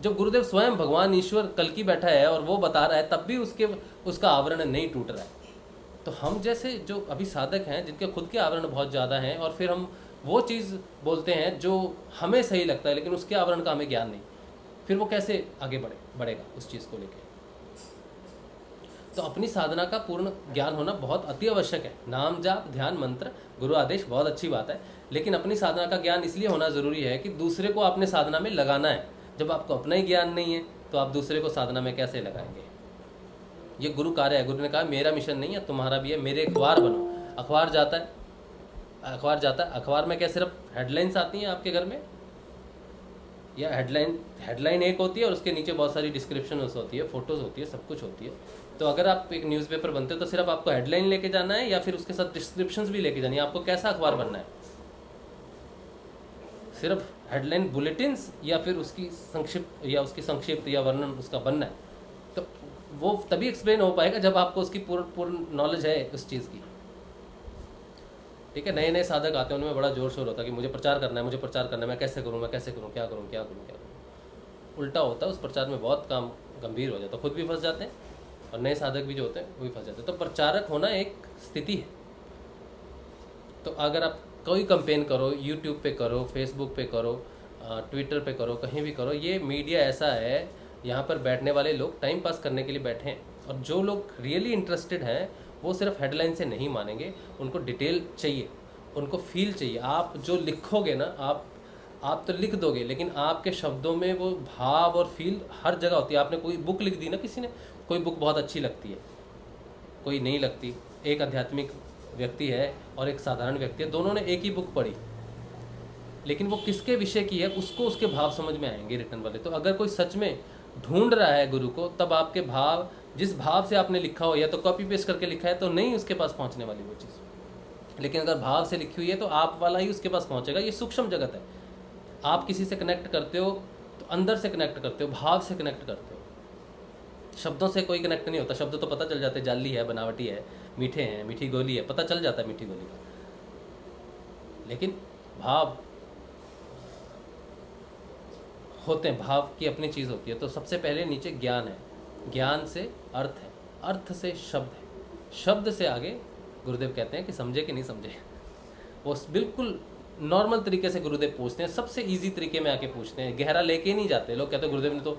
जब गुरुदेव स्वयं भगवान ईश्वर कल की बैठा है और वो बता रहा है, तब भी उसका आवरण नहीं टूट रहा है। तो हम जैसे जो अभी साधक हैं, जिनके खुद के आवरण बहुत ज़्यादा हैं, और फिर हम वो चीज़ बोलते हैं जो हमें सही लगता है, लेकिन उसके आवरण का हमें ज्ञान नहीं, फिर वो कैसे आगे बढ़ेगा उस चीज़ को लेकर। तो अपनी साधना का पूर्ण ज्ञान होना बहुत अति आवश्यक है। नाम जाप, ध्यान, मंत्र, गुरु आदेश बहुत अच्छी बात है, लेकिन अपनी साधना का ज्ञान इसलिए होना ज़रूरी है कि दूसरे को अपने साधना में लगाना है। जब आपको अपना ही ज्ञान नहीं है तो आप दूसरे को साधना में कैसे लगाएंगे। ये गुरु कार्य है। गुरु ने कहा मेरा मिशन नहीं है, तुम्हारा भी है, मेरे अखबार बनो। अखबार जाता है, अखबार में क्या सिर्फ हेडलाइंस आती हैं आपके घर में, या हेडलाइन एक होती है और उसके नीचे बहुत सारी डिस्क्रिप्शन होती है, फोटोज़ होती है, सब कुछ होती है। तो अगर आप एक न्यूज़पेपर बनते हो तो सिर्फ आपको हेडलाइन लेके जाना है या फिर उसके साथ डिस्क्रिप्शंस भी लेके जानी है? आपको कैसा अखबार बनना है? सिर्फ हेडलाइन बुलेटिन्स या फिर उसकी संक्षिप्त या वर्णन उसका बनना है? तो वो तभी एक्सप्लेन हो पाएगा जब आपको उसकी पूर्ण नॉलेज है उस चीज़ की। ठीक है, नए नए साधक आते हैं, उनमें बड़ा जोर शोर होता है कि मुझे प्रचार करना है, मैं कैसे करूँ, क्या करूँ। उल्टा होता है, उस प्रचार में बहुत काम गंभीर हो जाता है, खुद भी फंस जाते हैं और नए साधक भी जो होते हैं वो भी फंस जाते हैं। तो प्रचारक होना एक स्थिति है। तो अगर आप कोई कैंपेन करो, यूट्यूब पे करो, फेसबुक पे करो, ट्विटर पे करो, कहीं भी करो, ये मीडिया ऐसा है, यहाँ पर बैठने वाले लोग टाइम पास करने के लिए बैठे हैं, और जो लोग रियली इंटरेस्टेड हैं वो सिर्फ हेडलाइन से नहीं मानेंगे, उनको डिटेल चाहिए, उनको फील चाहिए। आप जो लिखोगे ना, आप तो लिख दोगे, लेकिन आपके शब्दों में वो भाव और फील हर जगह होती है। आपने कोई बुक लिख दी ना, किसी ने कोई बुक बहुत अच्छी लगती है, कोई नहीं लगती। एक आध्यात्मिक व्यक्ति है और एक साधारण व्यक्ति है, दोनों ने एक ही बुक पढ़ी, लेकिन वो किसके विषय की है उसको उसके भाव समझ में आएंगे रिटर्न वाले। तो अगर कोई सच में ढूंढ रहा है गुरु को, तब आपके भाव, जिस भाव से आपने लिखा हो, या तो कॉपी पेस्ट करके लिखा है तो नहीं उसके पास पहुंचने वाली वो चीज़, लेकिन अगर भाव से लिखी हुई है तो आप वाला ही उसके पास पहुंचेगा। ये सूक्ष्म जगत है। आप किसी से कनेक्ट करते हो तो अंदर से कनेक्ट करते हो, भाव से कनेक्ट करते हो, शब्दों से कोई कनेक्ट नहीं होता। शब्द तो पता चल जाते हैं, जाली है, बनावटी है, मीठे हैं, मीठी गोली है, पता चल जाता है मीठी गोली का, लेकिन भाव होते हैं, भाव की अपनी चीज़ होती है। तो सबसे पहले नीचे ज्ञान है, ज्ञान से अर्थ है, अर्थ से शब्द है, शब्द से आगे गुरुदेव कहते हैं कि समझे कि नहीं समझे। वो बिल्कुल नॉर्मल तरीके से गुरुदेव पूछते हैं, सबसे इजी तरीके में आके पूछते हैं, गहरा लेके नहीं जाते। लोग कहते हैं गुरुदेव ने तो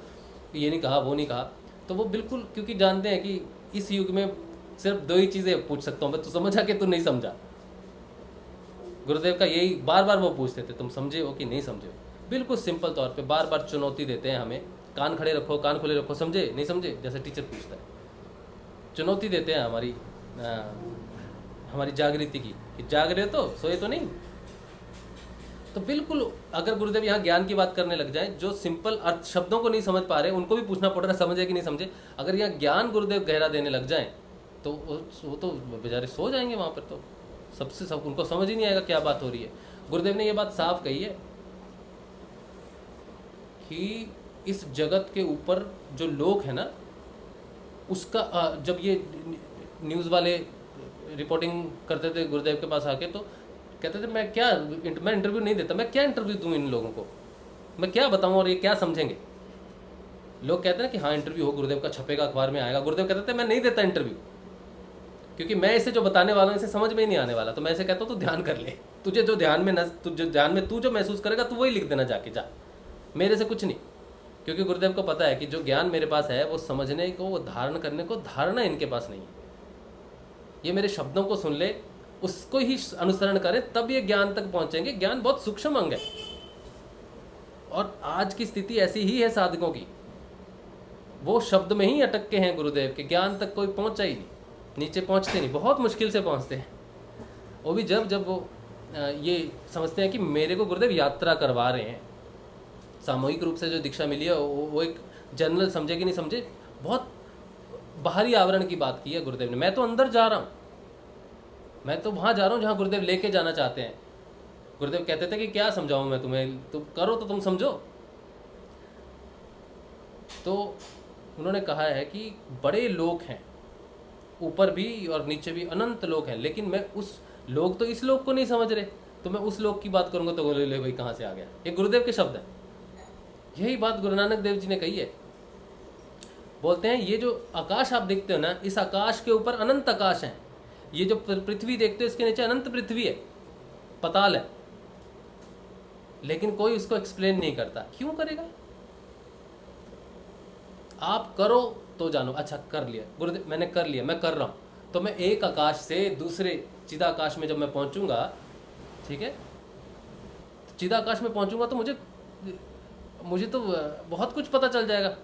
ये नहीं कहा, वो नहीं कहा, तो वो बिल्कुल, क्योंकि जानते हैं कि इस युग में सिर्फ 2 ही चीज़ें पूछ सकता हूँ मैं, तू समझा कि तू नहीं समझा। गुरुदेव का यही बार बार वो पूछते थे, तुम समझे हो कि नहीं समझे हो। बिल्कुल सिंपल तौर पे बार बार चुनौती देते हैं हमें, कान खड़े रखो, कान खुले रखो, समझे नहीं समझे, जैसे टीचर पूछता है, चुनौती देते हैं हमारी जागृति की, कि जाग रहे हो तो सोए तो नहीं। तो बिल्कुल अगर गुरुदेव यहाँ ज्ञान की बात करने लग जाए, जो सिंपल अर्थ शब्दों को नहीं समझ पा रहे उनको भी पूछना पड़ रहा है समझे कि नहीं समझे। अगर यहाँ ज्ञान गुरुदेव गहरा देने लग जाए तो वो तो बेचारे सो जाएंगे वहाँ पर, तो सब उनको समझ ही नहीं आएगा क्या बात हो रही है। गुरुदेव ने ये बात साफ कही है कि इस जगत के ऊपर जो लोग हैं ना, उसका जब ये न्यूज़ वाले रिपोर्टिंग करते थे गुरुदेव के पास आके, तो कहते थे मैं इंटरव्यू नहीं देता, मैं क्या इंटरव्यू दूं इन लोगों को, मैं क्या बताऊं और ये क्या समझेंगे। लोग कहते हैं कि हाँ इंटरव्यू हो, गुरुदेव का छपेगा, अखबार में आएगा। गुरुदेव कहते थे मैं नहीं देता इंटरव्यू, क्योंकि मैं इसे जो बताने वाला हूँ इसे समझ में ही नहीं आने वाला। तो मैं इसे कहता हूँ तू ध्यान कर ले, तुझे जो ध्यान में तू जो महसूस करेगा तू वही लिख देना जाके, जा मेरे से कुछ नहीं। क्योंकि गुरुदेव को पता है कि जो ज्ञान मेरे पास है वो समझने को, वो धारण करने को धारणा इनके पास नहीं है। ये मेरे शब्दों को सुन ले, उसको ही अनुसरण करें, तब ये ज्ञान तक पहुंचेंगे। ज्ञान बहुत सूक्ष्म अंग है और आज की स्थिति ऐसी ही है साधकों की, वो शब्द में ही अटक के हैं गुरुदेव के, ज्ञान तक कोई पहुंचा ही नहीं, नीचे पहुंचते नहीं, बहुत मुश्किल से पहुंचते हैं। वो भी जब वो ये समझते हैं कि मेरे को गुरुदेव यात्रा करवा रहे हैं। सामूहिक रूप से जो दीक्षा मिली है वो एक जनरल समझे कि नहीं समझे, बहुत बाहरी आवरण की बात की है गुरुदेव ने। मैं तो अंदर जा रहा हूँ, मैं तो वहाँ जा रहा हूँ जहाँ गुरुदेव लेके जाना चाहते हैं। गुरुदेव कहते थे कि क्या समझाऊँ मैं तुम्हें, तुम करो तो तुम समझो। तो उन्होंने कहा है कि बड़े लोग हैं, ऊपर भी और नीचे भी अनंत लोग हैं, लेकिन मैं उस लोग तो इस लोग को नहीं समझ रहे, तो मैं उस लोग की बात करूँगा तो बोले ले भाई कहाँ से आ गया। ये गुरुदेव के शब्द हैं। यही बात गुरु नानक देव जी ने कही है। बोलते हैं ये जो आकाश आप देखते हो ना, इस आकाश के ऊपर अनंत आकाश है। ये जो पृथ्वी देखते हो इसके नीचे अनंत पृथ्वी है, पताल है, लेकिन कोई उसको एक्सप्लेन नहीं करता। क्यों करेगा? आप करो तो जानो। अच्छा कर लिया गुरुदेव, मैंने कर लिया, मैं कर रहा हूँ, तो मैं एक आकाश से दूसरे चिदाकाश में जब मैं पहुंचूंगा, ठीक है, चिदाकाश में पहुंचूंगा तो मुझे तो बहुत कुछ पता चल जाएगा।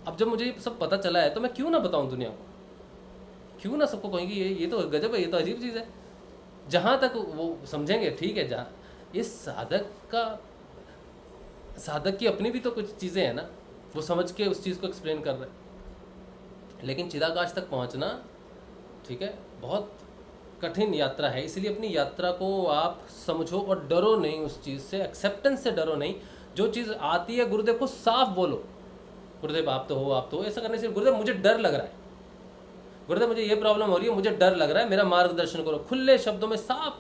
अब जब मुझे सब पता चला है तो मैं क्यों ना बताऊं दुनिया को, क्यों ना सबको कहेंगे ये तो गजब है, ये तो अजीब चीज़ है। जहाँ तक वो समझेंगे ठीक है, जहाँ इस साधक की अपनी भी तो कुछ चीज़ें हैं ना, वो समझ के उस चीज़ को एक्सप्लेन कर रहे हैं। लेकिन चिदाकाश तक पहुँचना, ठीक है, बहुत कठिन यात्रा है। इसलिए अपनी यात्रा को आप समझो और डरो नहीं उस चीज़ से, एक्सेप्टेंस से डरो नहीं। जो चीज़ आती है गुरुदेव को साफ बोलो, गुरुदेव आप तो हो। ऐसा करने से गुरुदेव मुझे डर लग रहा है, गुरुदेव मुझे ये प्रॉब्लम हो रही है, मुझे डर लग रहा है, मेरा मार्गदर्शन करो। खुले शब्दों में साफ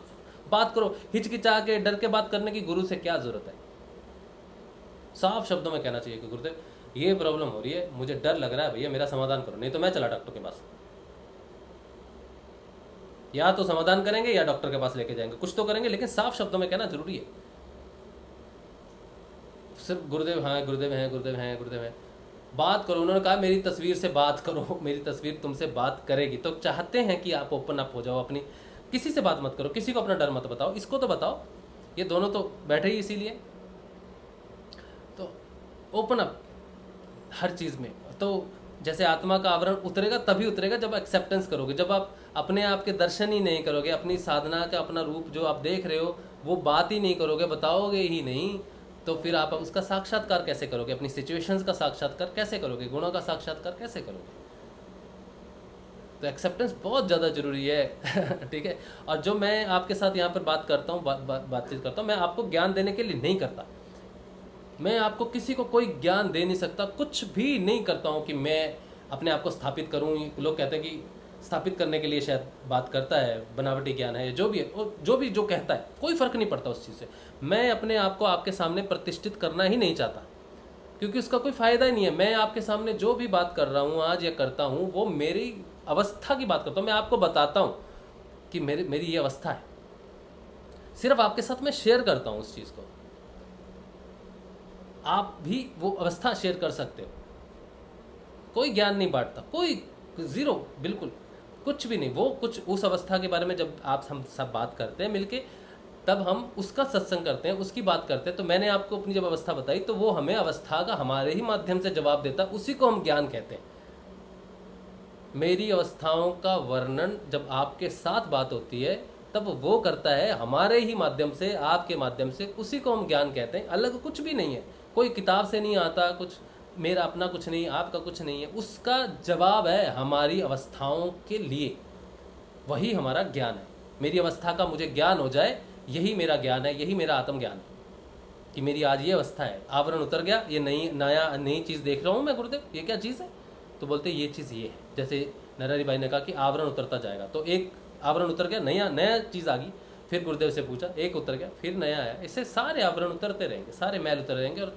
बात करो। हिचकिचा के डर के बात करने की गुरु से क्या जरूरत है? साफ शब्दों में कहना चाहिए कि गुरुदेव ये प्रॉब्लम हो रही है, मुझे डर लग रहा है भैया, मेरा समाधान करो, नहीं तो मैं चला डॉक्टर के पास। या तो समाधान करेंगे या डॉक्टर के पास लेके जाएंगे, कुछ तो करेंगे, लेकिन साफ शब्दों में कहना जरूरी है। सिर्फ गुरुदेव हाँ, गुरुदेव हैं, गुरुदेव हैं, गुरुदेव हैं, बात करो। उन्होंने कहा मेरी तस्वीर से बात करो, मेरी तस्वीर तुमसे बात करेगी। तो चाहते हैं कि आप ओपन अप हो जाओ, अपनी किसी से बात मत करो, किसी को अपना डर मत बताओ, इसको तो बताओ। ये दोनों तो बैठे ही इसीलिए, तो ओपन अप हर चीज़ में। तो जैसे आत्मा का आवरण उतरेगा तभी उतरेगा जब एक्सेप्टेंस करोगे, जब आप अपने आप के दर्शन ही नहीं करोगे, अपनी साधना का अपना रूप जो आप देख रहे हो वो बात ही नहीं करोगे, बताओगे ही नहीं, तो फिर आप उसका साक्षात्कार कैसे करोगे? अपनी सिचुएशंस का साक्षात्कार कैसे करोगे? गुणों का साक्षात्कार कैसे करोगे? तो एक्सेप्टेंस बहुत ज़्यादा ज़रूरी है। ठीक है। और जो मैं आपके साथ यहाँ पर बात करता हूँ, बातचीत करता हूँ, मैं आपको ज्ञान देने के लिए नहीं करता। मैं आपको किसी को कोई ज्ञान दे नहीं सकता, कुछ भी नहीं करता हूँ कि मैं अपने आप को स्थापित करूँ। लोग कहते हैं कि स्थापित करने के लिए शायद बात करता है, बनावटी ज्ञान है, जो भी है, जो कहता है, कोई फ़र्क नहीं पड़ता उस चीज़ से। मैं अपने आप को आपके सामने प्रतिष्ठित करना ही नहीं चाहता, क्योंकि उसका कोई फ़ायदा ही नहीं है। मैं आपके सामने जो भी बात कर रहा हूँ आज या करता हूँ वो मेरी अवस्था की बात करता हूँ। मैं आपको बताता हूँ कि मेरी ये अवस्था है, सिर्फ आपके साथ मैं शेयर करता हूँ उस चीज़ को। आप भी वो अवस्था शेयर कर सकते हो। कोई ज्ञान नहीं बांटता, कोई ज़ीरो, बिल्कुल कुछ भी नहीं। वो कुछ उस अवस्था के बारे में जब हम सब बात करते हैं मिलके, तब हम उसका सत्संग करते हैं, उसकी बात करते हैं। तो मैंने आपको अपनी जब अवस्था बताई तो वो हमें अवस्था का हमारे ही माध्यम से जवाब देता, उसी को हम ज्ञान कहते हैं। मेरी अवस्थाओं का वर्णन जब आपके साथ बात होती है तब वो करता है हमारे ही माध्यम से, आपके माध्यम से, उसी को हम ज्ञान कहते हैं। अलग कुछ भी नहीं है, कोई किताब से नहीं आता कुछ, मेरा अपना कुछ नहीं, आपका कुछ नहीं है, उसका जवाब है हमारी अवस्थाओं के लिए, वही हमारा ज्ञान है। मेरी अवस्था का मुझे ज्ञान हो जाए, यही मेरा ज्ञान है, यही मेरा आत्मज्ञान है कि मेरी आज ये अवस्था है। आवरण उतर गया, ये नई चीज़ देख रहा हूँ मैं गुरुदेव, ये क्या चीज़ है? तो बोलते ये चीज़ ये है। जैसे नरहरि भाई ने कहा कि आवरण उतरता जाएगा, तो एक आवरण उतर गया, नया चीज़ आ गई, फिर गुरुदेव से पूछा, एक उतर गया, फिर नया आया, इससे सारे आवरण उतरते रहेंगे, सारे मैल उतर रहेंगे और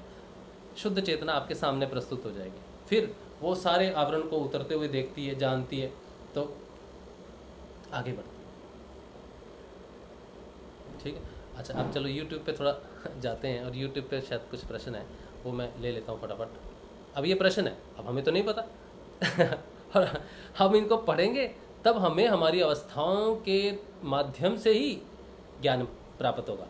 शुद्ध चेतना आपके सामने प्रस्तुत हो जाएगी। फिर वो सारे आवरण को उतरते हुए देखती है, जानती है, तो आगे बढ़ती है। ठीक है, अच्छा अब चलो YouTube पे थोड़ा जाते हैं, और YouTube पे शायद कुछ प्रश्न है, वो मैं ले लेता हूँ फटाफट। अब ये प्रश्न है, अब हमें तो नहीं पता और हम इनको पढ़ेंगे तब हमें हमारी अवस्थाओं के माध्यम से ही ज्ञान प्राप्त होगा।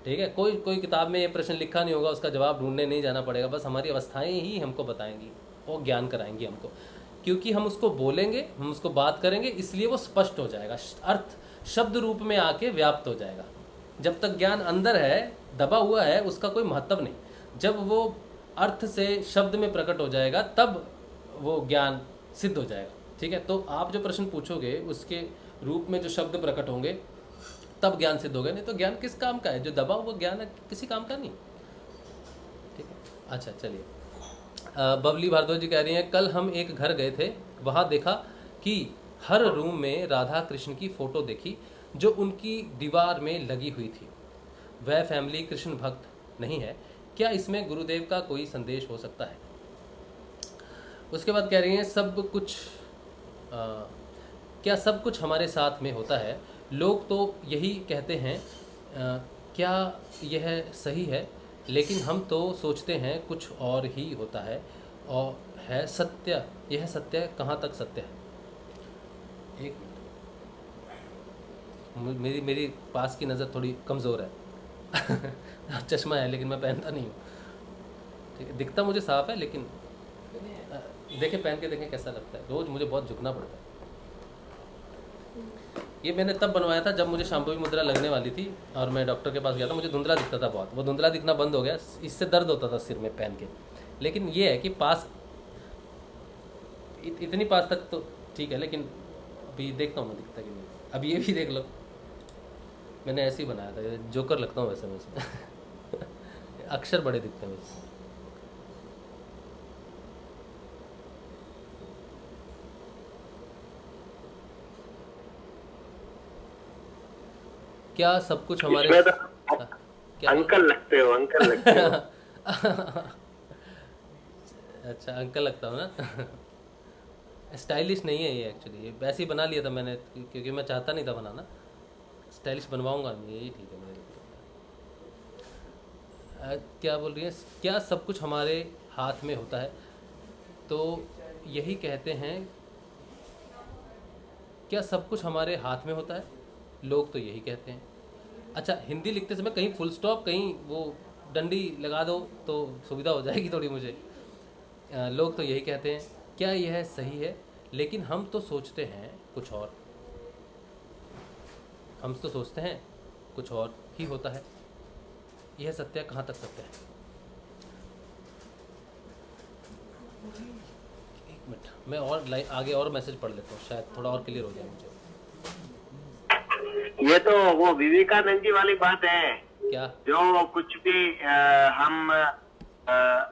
ठीक है, कोई किताब में ये प्रश्न लिखा नहीं होगा, उसका जवाब ढूंढने नहीं जाना पड़ेगा, बस हमारी अवस्थाएं ही हमको बताएंगी, वो ज्ञान कराएंगी हमको, क्योंकि हम उसको बोलेंगे, हम उसको बात करेंगे, इसलिए वो स्पष्ट हो जाएगा, अर्थ शब्द रूप में आके व्याप्त हो जाएगा। जब तक ज्ञान अंदर है, दबा हुआ है, उसका कोई महत्व नहीं। जब वो अर्थ से शब्द में प्रकट हो जाएगा तब वो ज्ञान सिद्ध हो जाएगा। ठीक है, तो आप जो प्रश्न पूछोगे उसके रूप में जो शब्द प्रकट होंगे तब ज्ञान सिद्ध होगा, नहीं तो ज्ञान किस काम का है? जो दबा हुआ ज्ञान है किसी काम का नहीं। ठीक है, अच्छा चलिए, बबली भारद्वाज जी कह रही हैं, कल हम एक घर गए थे, वहाँ देखा कि हर रूम में राधा कृष्ण की फ़ोटो देखी जो उनकी दीवार में लगी हुई थी। वह फैमिली कृष्ण भक्त नहीं है, क्या इसमें गुरुदेव का कोई संदेश हो सकता है? उसके बाद कह रही हैं, क्या सब कुछ हमारे साथ में होता है? लोग तो यही कहते हैं, क्या यह सही है? लेकिन हम तो सोचते हैं कुछ और ही होता है, और है सत्य, यह सत्य कहाँ तक सत्य है? एक मेरी पास की नज़र थोड़ी कमज़ोर है चश्मा है लेकिन मैं पहनता नहीं हूँ। ठीक है, दिखता मुझे साफ है, लेकिन देखें, पहन के देखें कैसा लगता है। रोज़ मुझे बहुत झुकना पड़ता है। ये मैंने तब बनवाया था जब मुझे शांभवी मुद्रा लगने वाली थी और मैं डॉक्टर के पास गया था। मुझे धुंधला दिखता था बहुत, वो धुंधला दिखना बंद हो गया, इससे दर्द होता था सिर में पहन के। लेकिन ये है कि पास इतनी पास तक तो ठीक है, लेकिन अभी देखता हूँ मैं दिखता कि नहीं। अब ये भी देख लो, मैंने ऐसे ही बनाया था, जोकर लगता हूँ वैसे मैं इसमें अक्षर बड़े दिखते हैं वैसे। क्या सब कुछ हमारे तो क्या अंकल लगते हो, अंकल लगते हो अच्छा अंकल लगता हूँ ना स्टाइलिश नहीं है ये, एक्चुअली ये वैसे ही बना लिया था मैंने, क्योंकि मैं चाहता नहीं था बनाना। स्टाइलिश बनवाऊंगा मैं, यही ठीक है मेरे लिए। क्या बोल रही है, क्या सब कुछ हमारे हाथ में होता है? तो यही कहते हैं, क्या सब कुछ हमारे हाथ में होता है? लोग तो यही कहते हैं। अच्छा, हिंदी लिखते समय कहीं फुल स्टॉप, कहीं वो डंडी लगा दो तो सुविधा हो जाएगी थोड़ी मुझे। लोग तो यही कहते हैं, क्या यह सही है? लेकिन हम तो सोचते हैं कुछ और, हम तो सोचते हैं कुछ और ही होता है। यह सत्य कहाँ तक सत्य है? एक मिनट, मैं और आगे और मैसेज पढ़ लेता हूँ, शायद थोड़ा और क्लियर हो जाए मुझे। ये तो वो विवेकानंद जी वाली बात है क्या? जो कुछ भी हम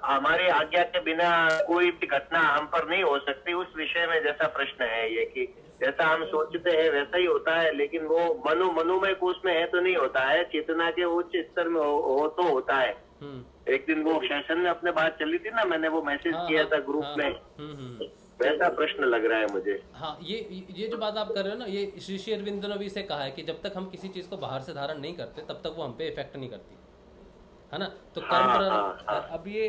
हमारी आज्ञा के बिना कोई भी घटना हम पर नहीं हो सकती, उस विषय में जैसा प्रश्न है ये कि जैसा हम सोचते हैं वैसा ही होता है, लेकिन वो मनोमय कोश में है तो नहीं होता है, चेतना के उच्च स्तर में हो तो होता है। एक दिन वो सेशन में अपने बात चली थी ना, मैंने वो मैसेज किया था ग्रुप में, वैसा प्रश्न लग रहा है मुझे। हाँ, ये जो बात आप कर रहे हो ना, ये श्री अरविंद ने भी से कहा है कि जब तक हम किसी चीज़ को बाहर से धारण नहीं करते तब तक वो हम पे इफेक्ट नहीं करती है ना। तो कर्म प्रारब्ध, अब ये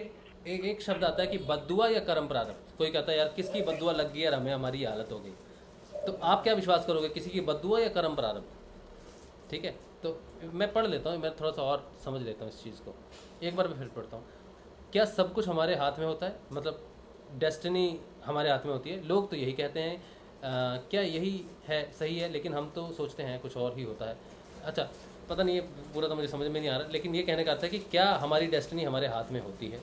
एक शब्द आता है कि बद्दुआ या कर्म प्रारब्ध। कोई कहता है यार किसकी बद्दुआ लग गई यार, हमें हमारी हालत हो गई। तो आप क्या विश्वास करोगे, किसी की बद्दुआ या कर्म प्रारब्ध? ठीक है, तो मैं पढ़ लेता हूँ, मैं थोड़ा सा और समझ लेता हूँ इस चीज़ को, एक बार मैं फिर पढ़ता हूँ। क्या सब कुछ हमारे हाथ में होता है? मतलब डेस्टिनी हमारे हाथ में होती है। लोग तो यही कहते हैं, क्या यही है, सही है? लेकिन हम तो सोचते हैं कुछ और ही होता है। अच्छा, पता नहीं, ये पूरा तो मुझे समझ में नहीं आ रहा, लेकिन ये कहने का अर्थ है कि क्या हमारी डेस्टिनी हमारे हाथ में होती है?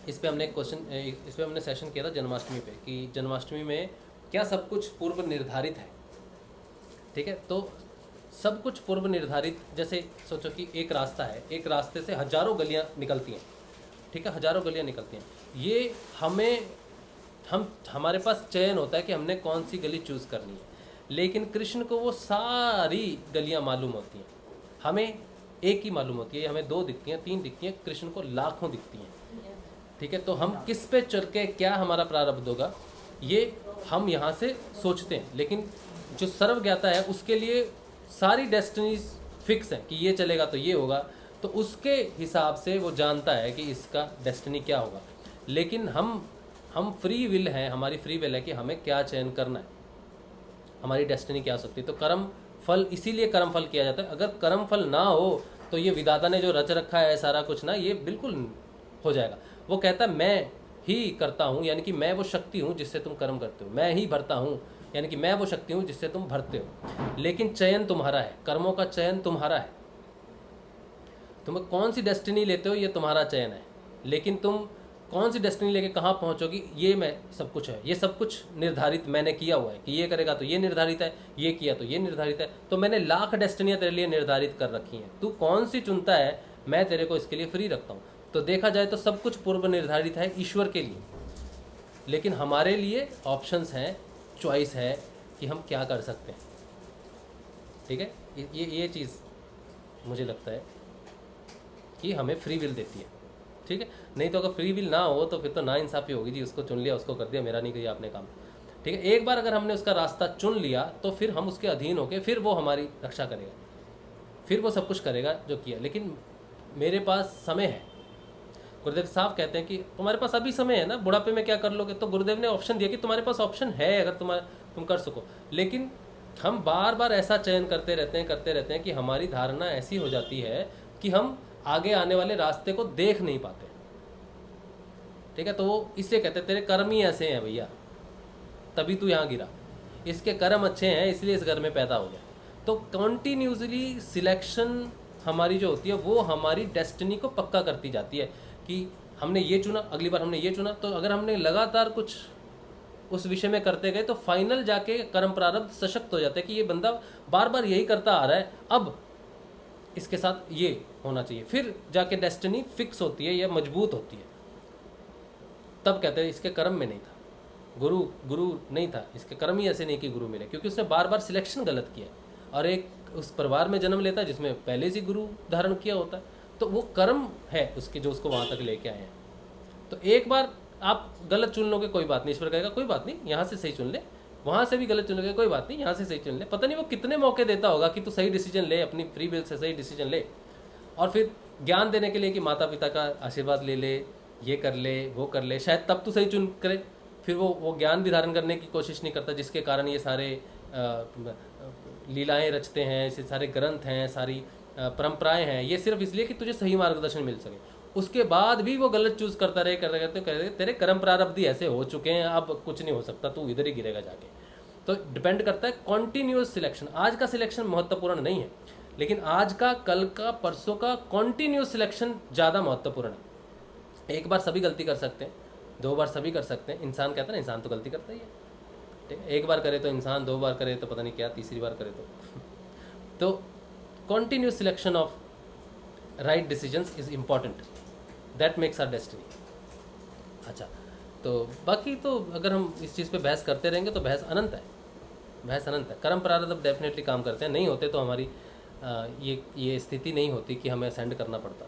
इस पे हमने इस पे हमने सेशन किया था जन्माष्टमी पे, कि जन्माष्टमी में क्या सब कुछ पूर्व निर्धारित है? ठीक है, तो सब कुछ पूर्व निर्धारित, जैसे सोचो कि एक रास्ता है, एक रास्ते से हजारों गलियां निकलती हैं, ठीक है, हजारों गलियां निकलती हैं। ये हमारे पास चयन होता है कि हमने कौन सी गली चूज़ करनी है, लेकिन कृष्ण को वो सारी गलियां मालूम होती हैं, हमें एक ही मालूम होती है। हमें 2 दिखती हैं, 3 दिखती हैं, कृष्ण को लाखों दिखती हैं। ठीक है, तो हम किस पे चल के क्या हमारा प्रारब्ध होगा, ये हम यहाँ से सोचते हैं, लेकिन जो सर्वज्ञाता है उसके लिए सारी डेस्टिनीज फिक्स है कि ये चलेगा तो ये होगा, तो उसके हिसाब से वो जानता है कि इसका डेस्टिनी क्या होगा। लेकिन हम फ्री विल हैं, हमारी फ्री विल है कि हमें क्या चयन करना है, हमारी डेस्टिनी क्या हो सकती है। तो कर्म फल, इसीलिए कर्म फल किया जाता है। अगर कर्म फल ना हो तो ये विधाता ने जो रच रखा है सारा कुछ ना, ये बिल्कुल हो जाएगा। वो कहता है मैं ही करता हूँ, यानी कि मैं वो शक्ति हूँ जिससे तुम कर्म करते हो, मैं ही भरता हूँ, यानी कि मैं वो शक्ति हूँ जिससे तुम भरते हो। लेकिन चयन तुम्हारा है, कर्मों का चयन तुम्हारा है, तुम कौन सी डेस्टिनी लेते हो ये तुम्हारा चयन है। लेकिन तुम कौन सी डेस्टिनी लेके कहाँ पहुँचोगी, ये मैं सब कुछ है, ये सब कुछ निर्धारित मैंने किया हुआ है कि ये करेगा तो ये निर्धारित है, ये किया तो ये निर्धारित है। तो मैंने लाख डेस्टिनियाँ तेरे लिए निर्धारित कर रखी हैं, तू कौन सी चुनता है, मैं तेरे को इसके लिए फ्री रखता हूँ। तो देखा जाए तो सब कुछ पूर्व निर्धारित है ईश्वर के लिए, लेकिन हमारे लिए ऑप्शंस हैं, चॉइस है कि हम क्या कर सकते हैं। ठीक है, ये चीज़ मुझे लगता है कि हमें फ्री विल देती है। ठीक है, नहीं तो अगर फ्री विल ना हो तो फिर तो ना इंसाफ़ी होगी जी, उसको चुन लिया, उसको कर दिया, मेरा नहीं किया आपने काम। ठीक है, एक बार अगर हमने उसका रास्ता चुन लिया तो फिर हम उसके अधीन होकर फिर वो हमारी रक्षा करेगा, फिर वो सब कुछ करेगा जो किया। लेकिन मेरे पास समय है, गुरुदेव साहब कहते हैं कि तुम्हारे पास अभी समय है ना, बुढ़ापे में क्या कर लोगे। तो गुरुदेव ने ऑप्शन दिया कि तुम्हारे पास ऑप्शन है, अगर तुम कर सको। लेकिन हम बार बार ऐसा चयन करते रहते हैं कि हमारी धारणा ऐसी हो जाती है कि हम आगे आने वाले रास्ते को देख नहीं पाते। ठीक है, तो वो इसलिए कहते हैं तेरे कर्म ही ऐसे हैं भैया, तभी तू यहाँ गिरा, इसके कर्म अच्छे हैं इसलिए इस घर में पैदा हो गया। तो कॉन्टीन्यूसली सिलेक्शन हमारी जो होती है वो हमारी डेस्टिनी को पक्का करती जाती है कि हमने ये चुना, अगली बार हमने ये चुना। तो अगर हमने लगातार कुछ उस विषय में करते गए तो फाइनल जाके कर्म प्रारब्ध सशक्त हो जाता है कि ये बंदा बार बार यही करता आ रहा है, अब इसके साथ ये होना चाहिए। फिर जाके डेस्टिनी फिक्स होती है या मजबूत होती है। तब कहते हैं इसके कर्म में नहीं था, गुरु नहीं था, इसके कर्म ही ऐसे नहीं कि गुरु मिले, क्योंकि उसने बार बार सिलेक्शन गलत किया। और एक उस परिवार में जन्म लेता है जिसमें पहले से गुरु धारण किया होता है, तो वो कर्म है उसके जो उसको वहाँ तक लेके आए हैं। तो एक बार आप गलत चुन लोगे कोई बात नहीं, ईश्वर कहेगा कोई बात नहीं, यहाँ से सही चुन ले, वहाँ से भी गलत चुन लोगे कोई बात नहीं, यहाँ से सही चुन ले। पता नहीं वो कितने मौके देता होगा कि तू सही डिसीजन ले, अपनी फ्री विल से सही डिसीजन ले। और फिर ज्ञान देने के लिए कि माता पिता का आशीर्वाद ले ले, ये कर ले, वो कर ले, शायद तब तू सही चुन करे। फिर वो ज्ञान भी धारण करने की कोशिश नहीं करता, जिसके कारण ये सारे लीलाएं रचते हैं, ऐसे सारे ग्रंथ हैं, सारी परंपराएं हैं, ये सिर्फ इसलिए कि तुझे सही मार्गदर्शन मिल सके। उसके बाद भी वो गलत चूज़ करता रहे, तेरे कर्म प्रारब्ध ही ऐसे हो चुके हैं, अब कुछ नहीं हो सकता, तू इधर ही गिरेगा जाके। तो डिपेंड करता है कॉन्टीन्यूअस सिलेक्शन। आज का सिलेक्शन महत्वपूर्ण नहीं है, लेकिन आज का, कल का, परसों का कॉन्टीन्यूअस सिलेक्शन ज़्यादा महत्वपूर्ण है। एक बार सभी गलती कर सकते हैं, 2 बार सभी कर सकते हैं। इंसान कहता है ना, इंसान तो गलती करता ही है, ठीक है। एक बार करे तो इंसान, 2 बार करे तो पता नहीं क्या, तीसरी बार करे तो continuous selection of right decisions is important, that makes our destiny। अच्छा, तो बाकी तो अगर हम इस चीज़ पे बहस करते रहेंगे तो बहस अनंत है। कर्म प्रारब्ध डेफिनेटली काम करते हैं, नहीं होते तो हमारी ये स्थिति नहीं होती कि हमें असेंड करना पड़ता।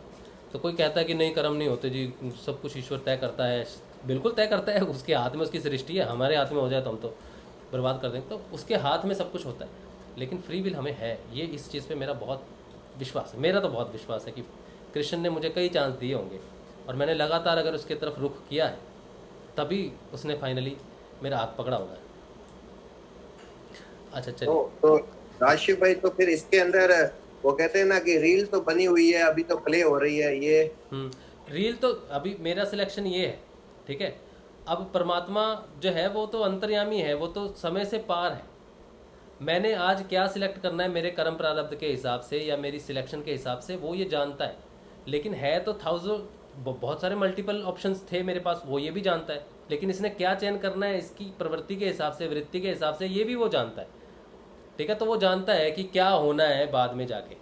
तो कोई कहता है कि नहीं कर्म नहीं होते जी, सब कुछ ईश्वर तय करता है, बिल्कुल तय करता है, उसके हाथ में उसकी सृष्टि है। हमारे हाथ में हो जाए तो हम तो बर्बाद कर देंगे, तो उसके हाथ में सब कुछ होता है, लेकिन फ्री विल हमें है। ये इस चीज़ पे मेरा बहुत विश्वास है, मेरा तो बहुत विश्वास है कि कृष्ण ने मुझे कई चांस दिए होंगे और मैंने लगातार अगर उसके तरफ रुख किया है तभी उसने फाइनली मेरा हाथ पकड़ा होगा। अच्छा चलिए, तो राशिव भाई, तो फिर इसके अंदर वो कहते हैं ना कि रील तो बनी हुई है, अभी तो प्ले हो रही है ये। रील तो अभी मेरा सिलेक्शन ये है, ठीक है। अब परमात्मा जो है वो तो अंतर्यामी है, वो तो समय से पार है। मैंने आज क्या सिलेक्ट करना है मेरे कर्म प्रारब्ध के हिसाब से या मेरी सिलेक्शन के हिसाब से, वो ये जानता है। लेकिन है तो बहुत सारे मल्टीपल ऑप्शंस थे मेरे पास, वो ये भी जानता है। लेकिन इसने क्या चयन करना है इसकी प्रवृत्ति के हिसाब से, वृत्ति के हिसाब से, ये भी वो जानता है। ठीक है, तो वो जानता है कि क्या होना है बाद में जाके।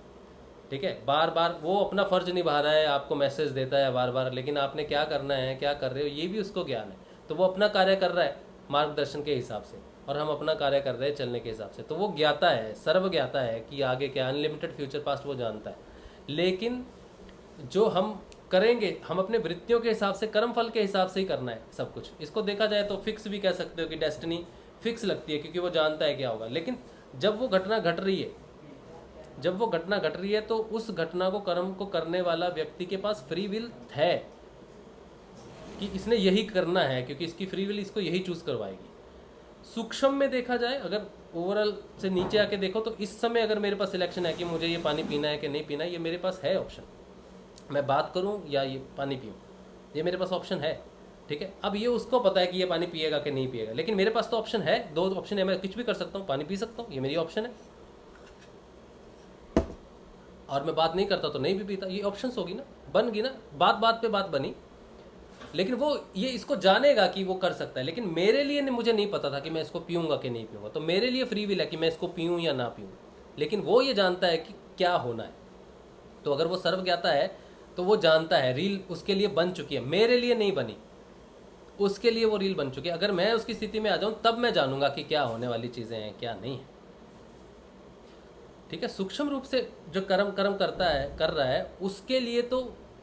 ठीक है, बार बार वो अपना फ़र्ज निभा रहा है, आपको मैसेज देता है बार बार, लेकिन आपने क्या करना है, क्या कर रहे हो, ये भी उसको ज्ञान है। तो वो अपना कार्य कर रहा है मार्गदर्शन के हिसाब से, और हम अपना कार्य कर रहे हैं चलने के हिसाब से। तो वो ज्ञाता है, सर्व ज्ञाता है कि आगे क्या, अनलिमिटेड फ्यूचर पास्ट वो जानता है। लेकिन जो हम करेंगे, हम अपने वृत्तियों के हिसाब से, कर्म फल के हिसाब से ही करना है सब कुछ। इसको देखा जाए तो फिक्स भी कह सकते हो कि डेस्टिनी फिक्स लगती है, क्योंकि वो जानता है क्या होगा। लेकिन जब वो घटना घट रही है, जब वो घटना घट रही है, तो उस घटना को, कर्म को करने वाला व्यक्ति के पास फ्री विल है कि इसने यही करना है, क्योंकि इसकी फ्री विल इसको यही चूज करवाएगी। सूक्ष्म में देखा जाए, अगर ओवरऑल से नीचे आके देखो, तो इस समय अगर मेरे पास सिलेक्शन है कि मुझे ये पानी पीना है कि नहीं पीना है, ये मेरे पास है ऑप्शन। मैं बात करूं या ये पानी पीऊं, ये मेरे पास ऑप्शन है। ठीक है, अब ये उसको पता है कि ये पानी पिएगा कि नहीं पिएगा, लेकिन मेरे पास तो ऑप्शन है, दो ऑप्शन है, मैं कुछ भी कर सकता हूँ, पानी पी सकता हूँ, ये मेरी ऑप्शन है। और मैं बात नहीं करता तो नहीं भी पीता, ये ऑप्शंस होगी ना, बन गई ना, बात बात पे बात बनी। लेकिन वो ये इसको जानेगा कि वो कर सकता है। लेकिन मेरे लिए मुझे नहीं पता था कि मैं इसको पीऊँगा कि नहीं पीऊँगा, तो मेरे लिए फ्री विल है कि मैं इसको पीऊँ या ना पीऊँ। लेकिन वो ये जानता है कि क्या होना है। तो अगर वो सर्व ज्ञाता है तो वो जानता है, रील उसके लिए बन चुकी है, मेरे लिए नहीं बनी, उसके लिए वो रील बन चुकी है। अगर मैं उसकी स्थिति में आ जाऊँ तब मैं जानूंगा कि क्या होने वाली चीज़ें हैं, क्या नहीं है। ठीक है, सूक्ष्म रूप से जो कर्म करता है, कर रहा है, उसके लिए तो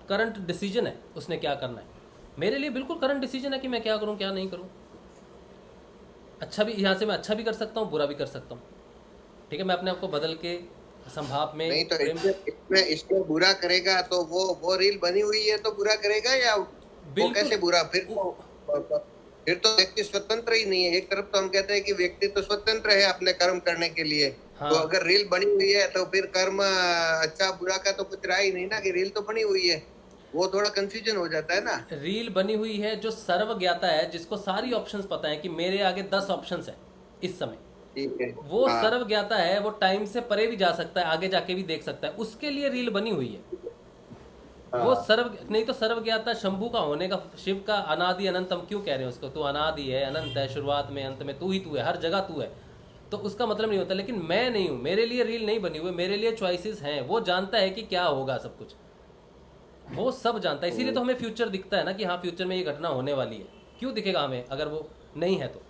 करंट डिसीजन है उसने क्या करना है। मेरे लिए बिल्कुल करंट डिसीजन है कि मैं क्या करूं क्या नहीं करूं। अच्छा भी, यहाँ से मैं अच्छा भी कर सकता हूँ, बुरा भी कर सकता हूँ। ठीक है, मैं अपने आप को बदल के संभाव में नहीं, तो इसको बुरा करेगा तो वो रील बनी हुई है तो बुरा करेगा, या वो कैसे बुरा? फिर तो व्यक्ति स्वतंत्र ही नहीं है। एक तरफ तो हम कहते हैं कि व्यक्ति तो स्वतंत्र है अपने कर्म करने के लिए। हाँ। तो अगर रील बनी हुई है तो फिर कर्म अच्छा बुरा का तो कुछ रहा ही नहीं ना, कि रील तो बनी हुई है। वो थोड़ा कंफ्यूजन हो जाता है ना। रील बनी हुई है, जो सर्व ज्ञाता है, जिसको सारी ऑप्शंस पता है कि मेरे आगे 10 ऑप्शंस है इस समय, ठीक है, वो हाँ। सर्व ज्ञाता है, वो टाइम से परे भी जा सकता है, आगे जाके भी देख सकता है, उसके लिए रील बनी हुई है। हाँ। वो सर्व नहीं तो सर्व ज्ञाता शंभू का होने का, शिव का अनादि अनंत, हम क्यों कह रहे हैं उसको? तू अनादि है, अनंत है, शुरुआत में अंत में तू ही तू है, हर जगह तू है, तो उसका मतलब नहीं होता। लेकिन मैं नहीं हूँ, मेरे लिए रील नहीं बनी हुई, मेरे लिए चॉइसेस हैं। वो जानता है कि क्या होगा, सब कुछ वो सब जानता है। इसीलिए तो हमें फ्यूचर दिखता है ना, कि हाँ फ्यूचर में ये घटना होने वाली है। क्यों दिखेगा हमें अगर वो नहीं है तो?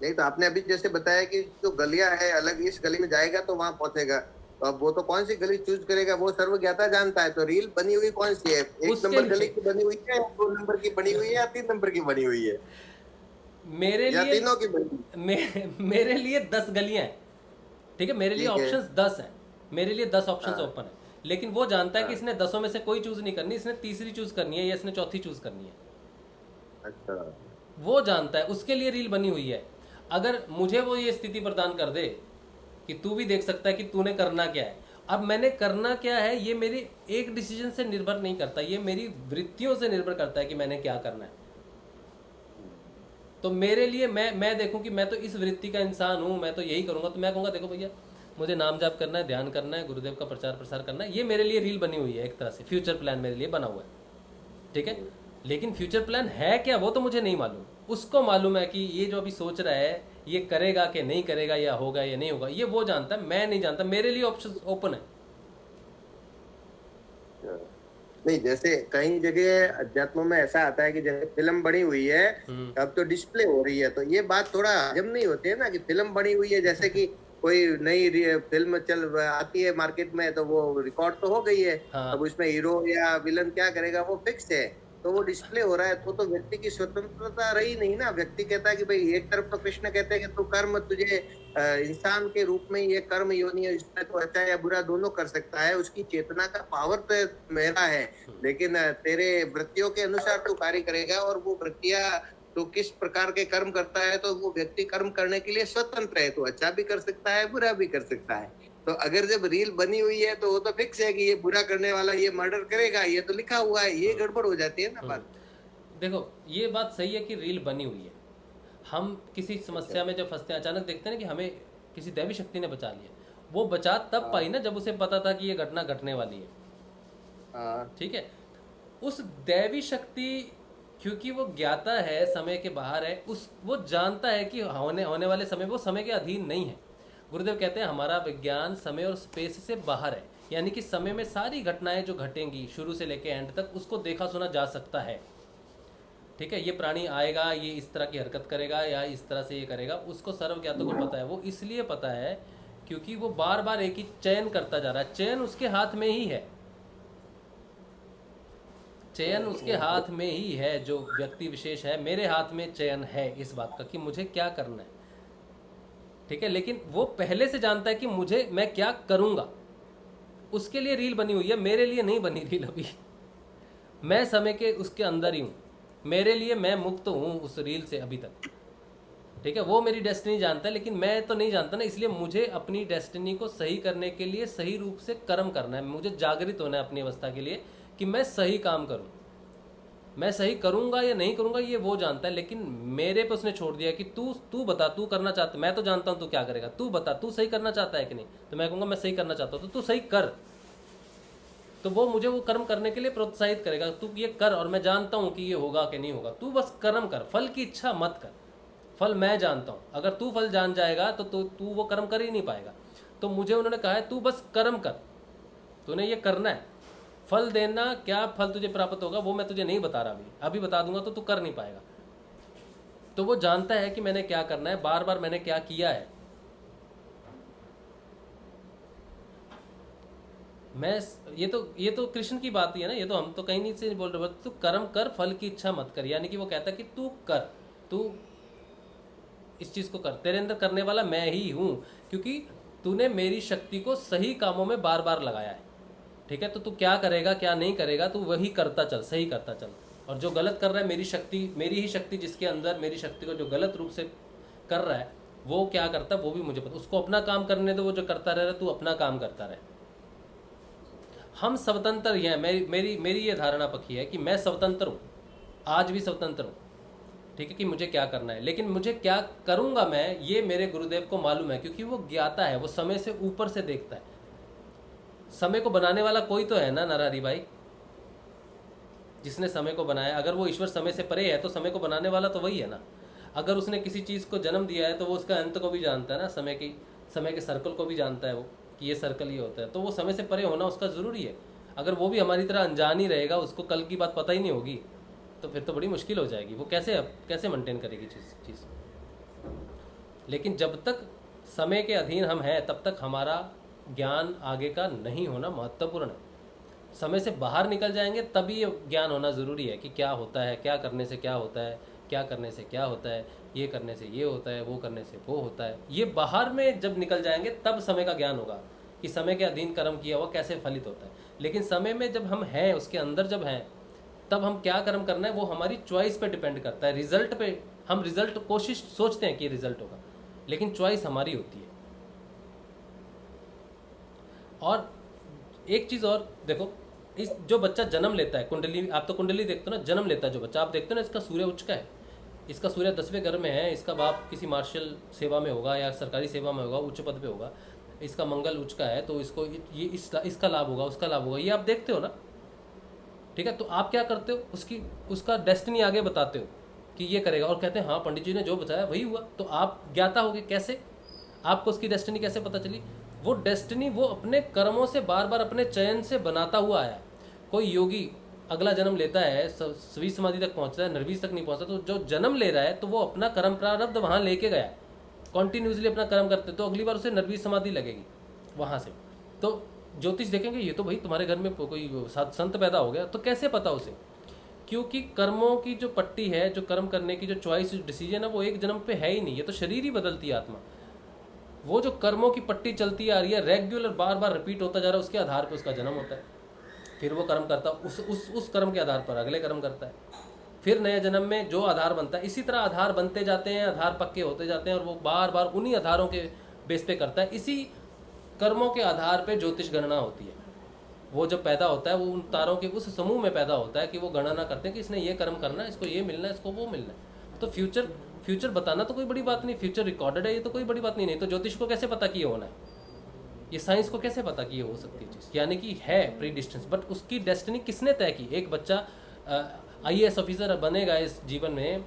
नहीं, तो आपने अभी जैसे बताया कि जो गलियां है अलग, इस गली में जाएगा तो वहां पहुंचेगा, तो अब वो तो कौन सी गली चूज करेगा वो सर्व ज्ञाता जानता है। तो रील बनी हुई कौन सी है? 1 नंबर गली की बनी हुई है, 2 नंबर की बनी हुई है, या 3 नंबर की बनी हुई है? मेरे लिए तीनों की बनी? मेरे लिए 10 गलियां हैं। ठीक है, मेरे लिए ऑप्शंस 10 हैं, मेरे लिए 10 ऑप्शंस ओपन है। लेकिन वो जानता है कि इसने 10 में से कोई चूज नहीं करनी, इसने तीसरी चूज करनी है या इसने चौथी चूज करनी है। अच्छा, वो जानता है, उसके लिए रील बनी हुई है। अगर मुझे वो ये स्थिति प्रदान कर दे कि तू भी देख सकता है कि तूने करना क्या है, अब मैंने करना क्या है, ये मेरे एक डिसीजन से निर्भर नहीं करता, ये मेरी वृत्तियों से निर्भर करता है कि मैंने क्या करना है। तो मेरे लिए मैं देखूं कि मैं तो इस वृत्ति का इंसान हूं, मैं तो यही करूंगा, तो मैं कहूँगा देखो भैया, मुझे नाम जाप करना है, ध्यान करना है, गुरुदेव का प्रचार प्रसार करना है, ये मेरे लिए रील बनी हुई है, एक तरह से फ्यूचर प्लान मेरे लिए बना हुआ है। ठीक है, लेकिन फ्यूचर प्लान है क्या वो तो मुझे नहीं मालूम। उसको मालूम है कि ये जो अभी सोच रहा है ये करेगा कि नहीं करेगा, या होगा या नहीं होगा, ये वो जानता है, मैं नहीं जानता। मेरे लिए ऑप्शन ओपन है। नहीं, जैसे कई जगह अध्यात्म में ऐसा आता है कि जैसे फिल्म बनी हुई है अब तो डिस्प्ले हो रही है, तो ये बात थोड़ा हजम नहीं होती है ना, कि फिल्म बनी हुई है, जैसे कि कोई नई फिल्म चल आती है मार्केट में तो वो रिकॉर्ड तो हो गई है। हाँ। अब उसमें हीरो या विलन क्या करेगा वो फिक्स है, तो वो डिस्प्ले हो रहा है, तो व्यक्ति की स्वतंत्रता रही नहीं ना। व्यक्ति कहता है कि भाई, एक तरफ तो कृष्ण कहते हैं कि तू कर्म, तुझे इंसान के रूप में ये कर्म योनि है, इसमें तो अच्छा या बुरा दोनों कर सकता है, उसकी चेतना का पावर तो मेरा है, लेकिन तेरे वृत्तियों के अनुसार तू कार्य करेगा, और वो वृत्तियां तो किस प्रकार के कर्म करता है, तो वो व्यक्ति कर्म करने के लिए स्वतंत्र है, तो अच्छा भी कर सकता है, बुरा भी कर सकता है। तो अगर जब रील बनी हुई है तो वो तो फिक्स है कि ये बुरा करने वाला ये मर्डर करेगा, ये तो लिखा हुआ है, ये गड़बड़ हो जाती है ना बात। देखो ये बात सही है कि रील बनी हुई है। हम किसी समस्या में जब फंसते हैं, अचानक देखते हैं ना कि हमें किसी दैवी शक्ति ने बचा लिया, वो बचा तब पाई ना जब उसे पता था कि ये घटना घटने वाली है। ठीक है, उस दैवी शक्ति क्योंकि वो ज्ञाता है, समय के बाहर है, वो जानता है कि होने वाले समय, वो समय के अधीन नहीं है। गुरुदेव कहते हैं हमारा विज्ञान समय और स्पेस से बाहर है, यानी कि समय में सारी घटनाएं जो घटेंगी शुरू से लेकर एंड तक, उसको देखा सुना जा सकता है। ठीक है, ये प्राणी आएगा, ये इस तरह की हरकत करेगा या इस तरह से ये करेगा, उसको सर्वज्ञाता को पता है। वो इसलिए पता है क्योंकि वो बार बार एक ही चयन करता जा रहा है। चयन उसके हाथ में ही है, चयन उसके हाथ में ही है। जो व्यक्ति विशेष है, मेरे हाथ में चयन है इस बात का कि मुझे क्या करना है। ठीक है, लेकिन वो पहले से जानता है कि मैं क्या करूंगा। उसके लिए रील बनी हुई है, मेरे लिए नहीं बनी रील अभी। मैं समय के उसके अंदर ही हूँ, मेरे लिए मैं मुक्त हूँ उस रील से अभी तक। ठीक है, वो मेरी डेस्टिनी जानता है, लेकिन मैं तो नहीं जानता ना। इसलिए मुझे अपनी डेस्टिनी को सही करने के लिए सही रूप से कर्म करना है। मुझे जागृत होना है अपनी अवस्था के लिए कि मैं सही काम करूं। मैं सही करूंगा या नहीं करूंगा ये वो जानता है, लेकिन मेरे पे उसने छोड़ दिया कि तू बता, तू करना चाहता। मैं तो जानता हूं तू क्या करेगा, तू बता, तू सही करना चाहता है कि नहीं। तो मैं कहूंगा मैं सही करना चाहता हूं, तो तू सही कर। तो वो मुझे वो कर्म करने के लिए प्रोत्साहित करेगा, तू ये कर, और मैं जानता हूं कि ये होगा कि नहीं होगा। तू बस कर्म कर, फल की इच्छा मत कर। फल मैं जानता हूं, अगर तू फल जान जाएगा तो तू वो कर्म कर ही नहीं पाएगा। तो मुझे उन्होंने कहा है तू बस कर्म कर, तूने ये करना है। फल देना, क्या फल तुझे प्राप्त होगा वो मैं तुझे नहीं बता रहा, अभी बता दूंगा तो तू कर नहीं पाएगा। तो वो जानता है कि मैंने क्या करना है, बार बार मैंने क्या किया है। मैं ये तो कृष्ण की बात ही है ना, ये तो हम तो कहीं नहीं से बोल रहे। तू कर्म कर, फल की इच्छा मत कर। यानी कि वो कहता है कि तू कर, तू इस चीज को कर, तेरे अंदर करने वाला मैं ही हूं, क्योंकि तूने मेरी शक्ति को सही कामों में बार बार लगाया है। ठीक है, तो तू क्या करेगा क्या नहीं करेगा, तू वही करता चल, सही करता चल। और जो गलत कर रहा है, मेरी ही शक्ति जिसके अंदर, मेरी शक्ति को जो गलत रूप से कर रहा है, वो क्या करता है वो भी मुझे पता। उसको अपना काम करने दो, वो जो करता रह रहा है, तू अपना काम करता रहे। हम स्वतंत्र ही हैं। मेरी ये धारणा पक्की है कि मैं स्वतंत्र हूँ, आज भी स्वतंत्र हूँ। ठीक है, कि मुझे क्या करना है, लेकिन मुझे क्या करूँगा मैं, ये मेरे गुरुदेव को मालूम है, क्योंकि वो ज्ञाता है, वो समय से ऊपर से देखता है। समय को बनाने वाला कोई तो है ना नरहरि भाई, जिसने समय को बनाया। अगर वो ईश्वर समय से परे है तो समय को बनाने वाला तो वही है ना। अगर उसने किसी चीज़ को जन्म दिया है तो वो उसका अंत को भी जानता है ना, समय के सर्कल को भी जानता है वो, कि ये सर्कल ये होता है। तो वो समय से परे होना उसका ज़रूरी है। अगर वो भी हमारी तरह अनजान ही रहेगा, उसको कल की बात पता ही नहीं होगी, तो फिर तो बड़ी मुश्किल हो जाएगी। वो कैसे मेंटेन करेगी चीज़। लेकिन जब तक समय के अधीन हम हैं, तब तक हमारा ज्ञान आगे का नहीं होना महत्वपूर्ण है। समय से बाहर निकल जाएंगे तभी ये ज्ञान होना ज़रूरी है कि क्या होता है, क्या करने से क्या होता है, क्या करने से क्या होता है, ये करने से ये होता है, वो करने से वो होता है। ये बाहर में जब निकल जाएंगे तब समय का ज्ञान होगा कि समय के अधीन कर्म किया हुआ कैसे फलित होता है। लेकिन समय में जब हम हैं, उसके अंदर जब हैं, तब हम क्या कर्म करना है वो हमारी चॉइस पे डिपेंड करता है। रिजल्ट पे हम कोशिश सोचते हैं कि रिजल्ट होगा, लेकिन चॉइस हमारी होती है। और एक चीज़ और देखो, इस जो बच्चा जन्म लेता है, कुंडली, आप तो कुंडली देखते हो ना, जन्म लेता है जो बच्चा, आप देखते हो ना, इसका सूर्य उच्च का है, इसका सूर्य 10वें घर में है, इसका बाप किसी मार्शल सेवा में होगा या सरकारी सेवा में होगा, उच्च पद पे होगा, इसका मंगल उच्च का है, तो इसको ये इसका लाभ होगा, उसका लाभ होगा, ये आप देखते हो ना। ठीक है, तो आप क्या करते हो, उसका डेस्टिनी आगे बताते हो कि ये करेगा, और कहते हैं हाँ पंडित जी ने जो बताया वही हुआ। तो आप ज्ञाता होगे, कैसे आपको उसकी डेस्टिनी कैसे पता चली? वो डेस्टिनी वो अपने कर्मों से बार बार अपने चयन से बनाता हुआ आया। कोई योगी अगला जन्म लेता है, स्वी समाधि तक पहुंचता है, निर्वीज तक नहीं पहुंचता, तो जो जन्म ले रहा है तो वो अपना कर्म प्रारब्ध वहाँ लेके गया, कॉन्टिन्यूसली अपना कर्म करते, तो अगली बार उसे निर्वीज समाधि लगेगी वहाँ से। तो ज्योतिष देखेंगे ये तो भाई तुम्हारे घर में कोई संत पैदा हो गया, तो कैसे पता उसे? क्योंकि कर्मों की जो पट्टी है, जो कर्म करने की जो चॉइस डिसीजन है, वो एक जन्म पे है ही नहीं। ये तो शरीर ही बदलती है, आत्मा। वो जो कर्मों की पट्टी चलती आ रही है, रेगुलर बार बार रिपीट होता जा रहा है, उसके आधार पर उसका जन्म होता है। फिर वो कर्म करता है, उस कर्म के आधार पर अगले कर्म करता है, फिर नए जन्म में जो आधार बनता है। इसी तरह आधार बनते जाते हैं, आधार पक्के होते जाते हैं, और वो बार बार उन्हीं आधारों के बेस पे करता है। इसी कर्मों के आधार पे ज्योतिष गणना होती है। वो जब पैदा होता है वो उन तारों के उस समूह में पैदा होता है कि वो गणना करते हैं कि इसने ये कर्म करना है, इसको ये मिलना है, इसको वो मिलना है। तो फ्यूचर बताना तो कोई बड़ी बात नहीं, फ्यूचर रिकॉर्डेड है, ये तो कोई बड़ी बात नहीं। तो ज्योतिष को कैसे पता कि ये होना है, ये साइंस को कैसे पता कि ये हो सकती है चीज़, यानी कि है प्री डिस्टेंस। बट उसकी डेस्टिनी किसने तय की? एक बच्चा IAS ऑफिसर बनेगा इस जीवन में,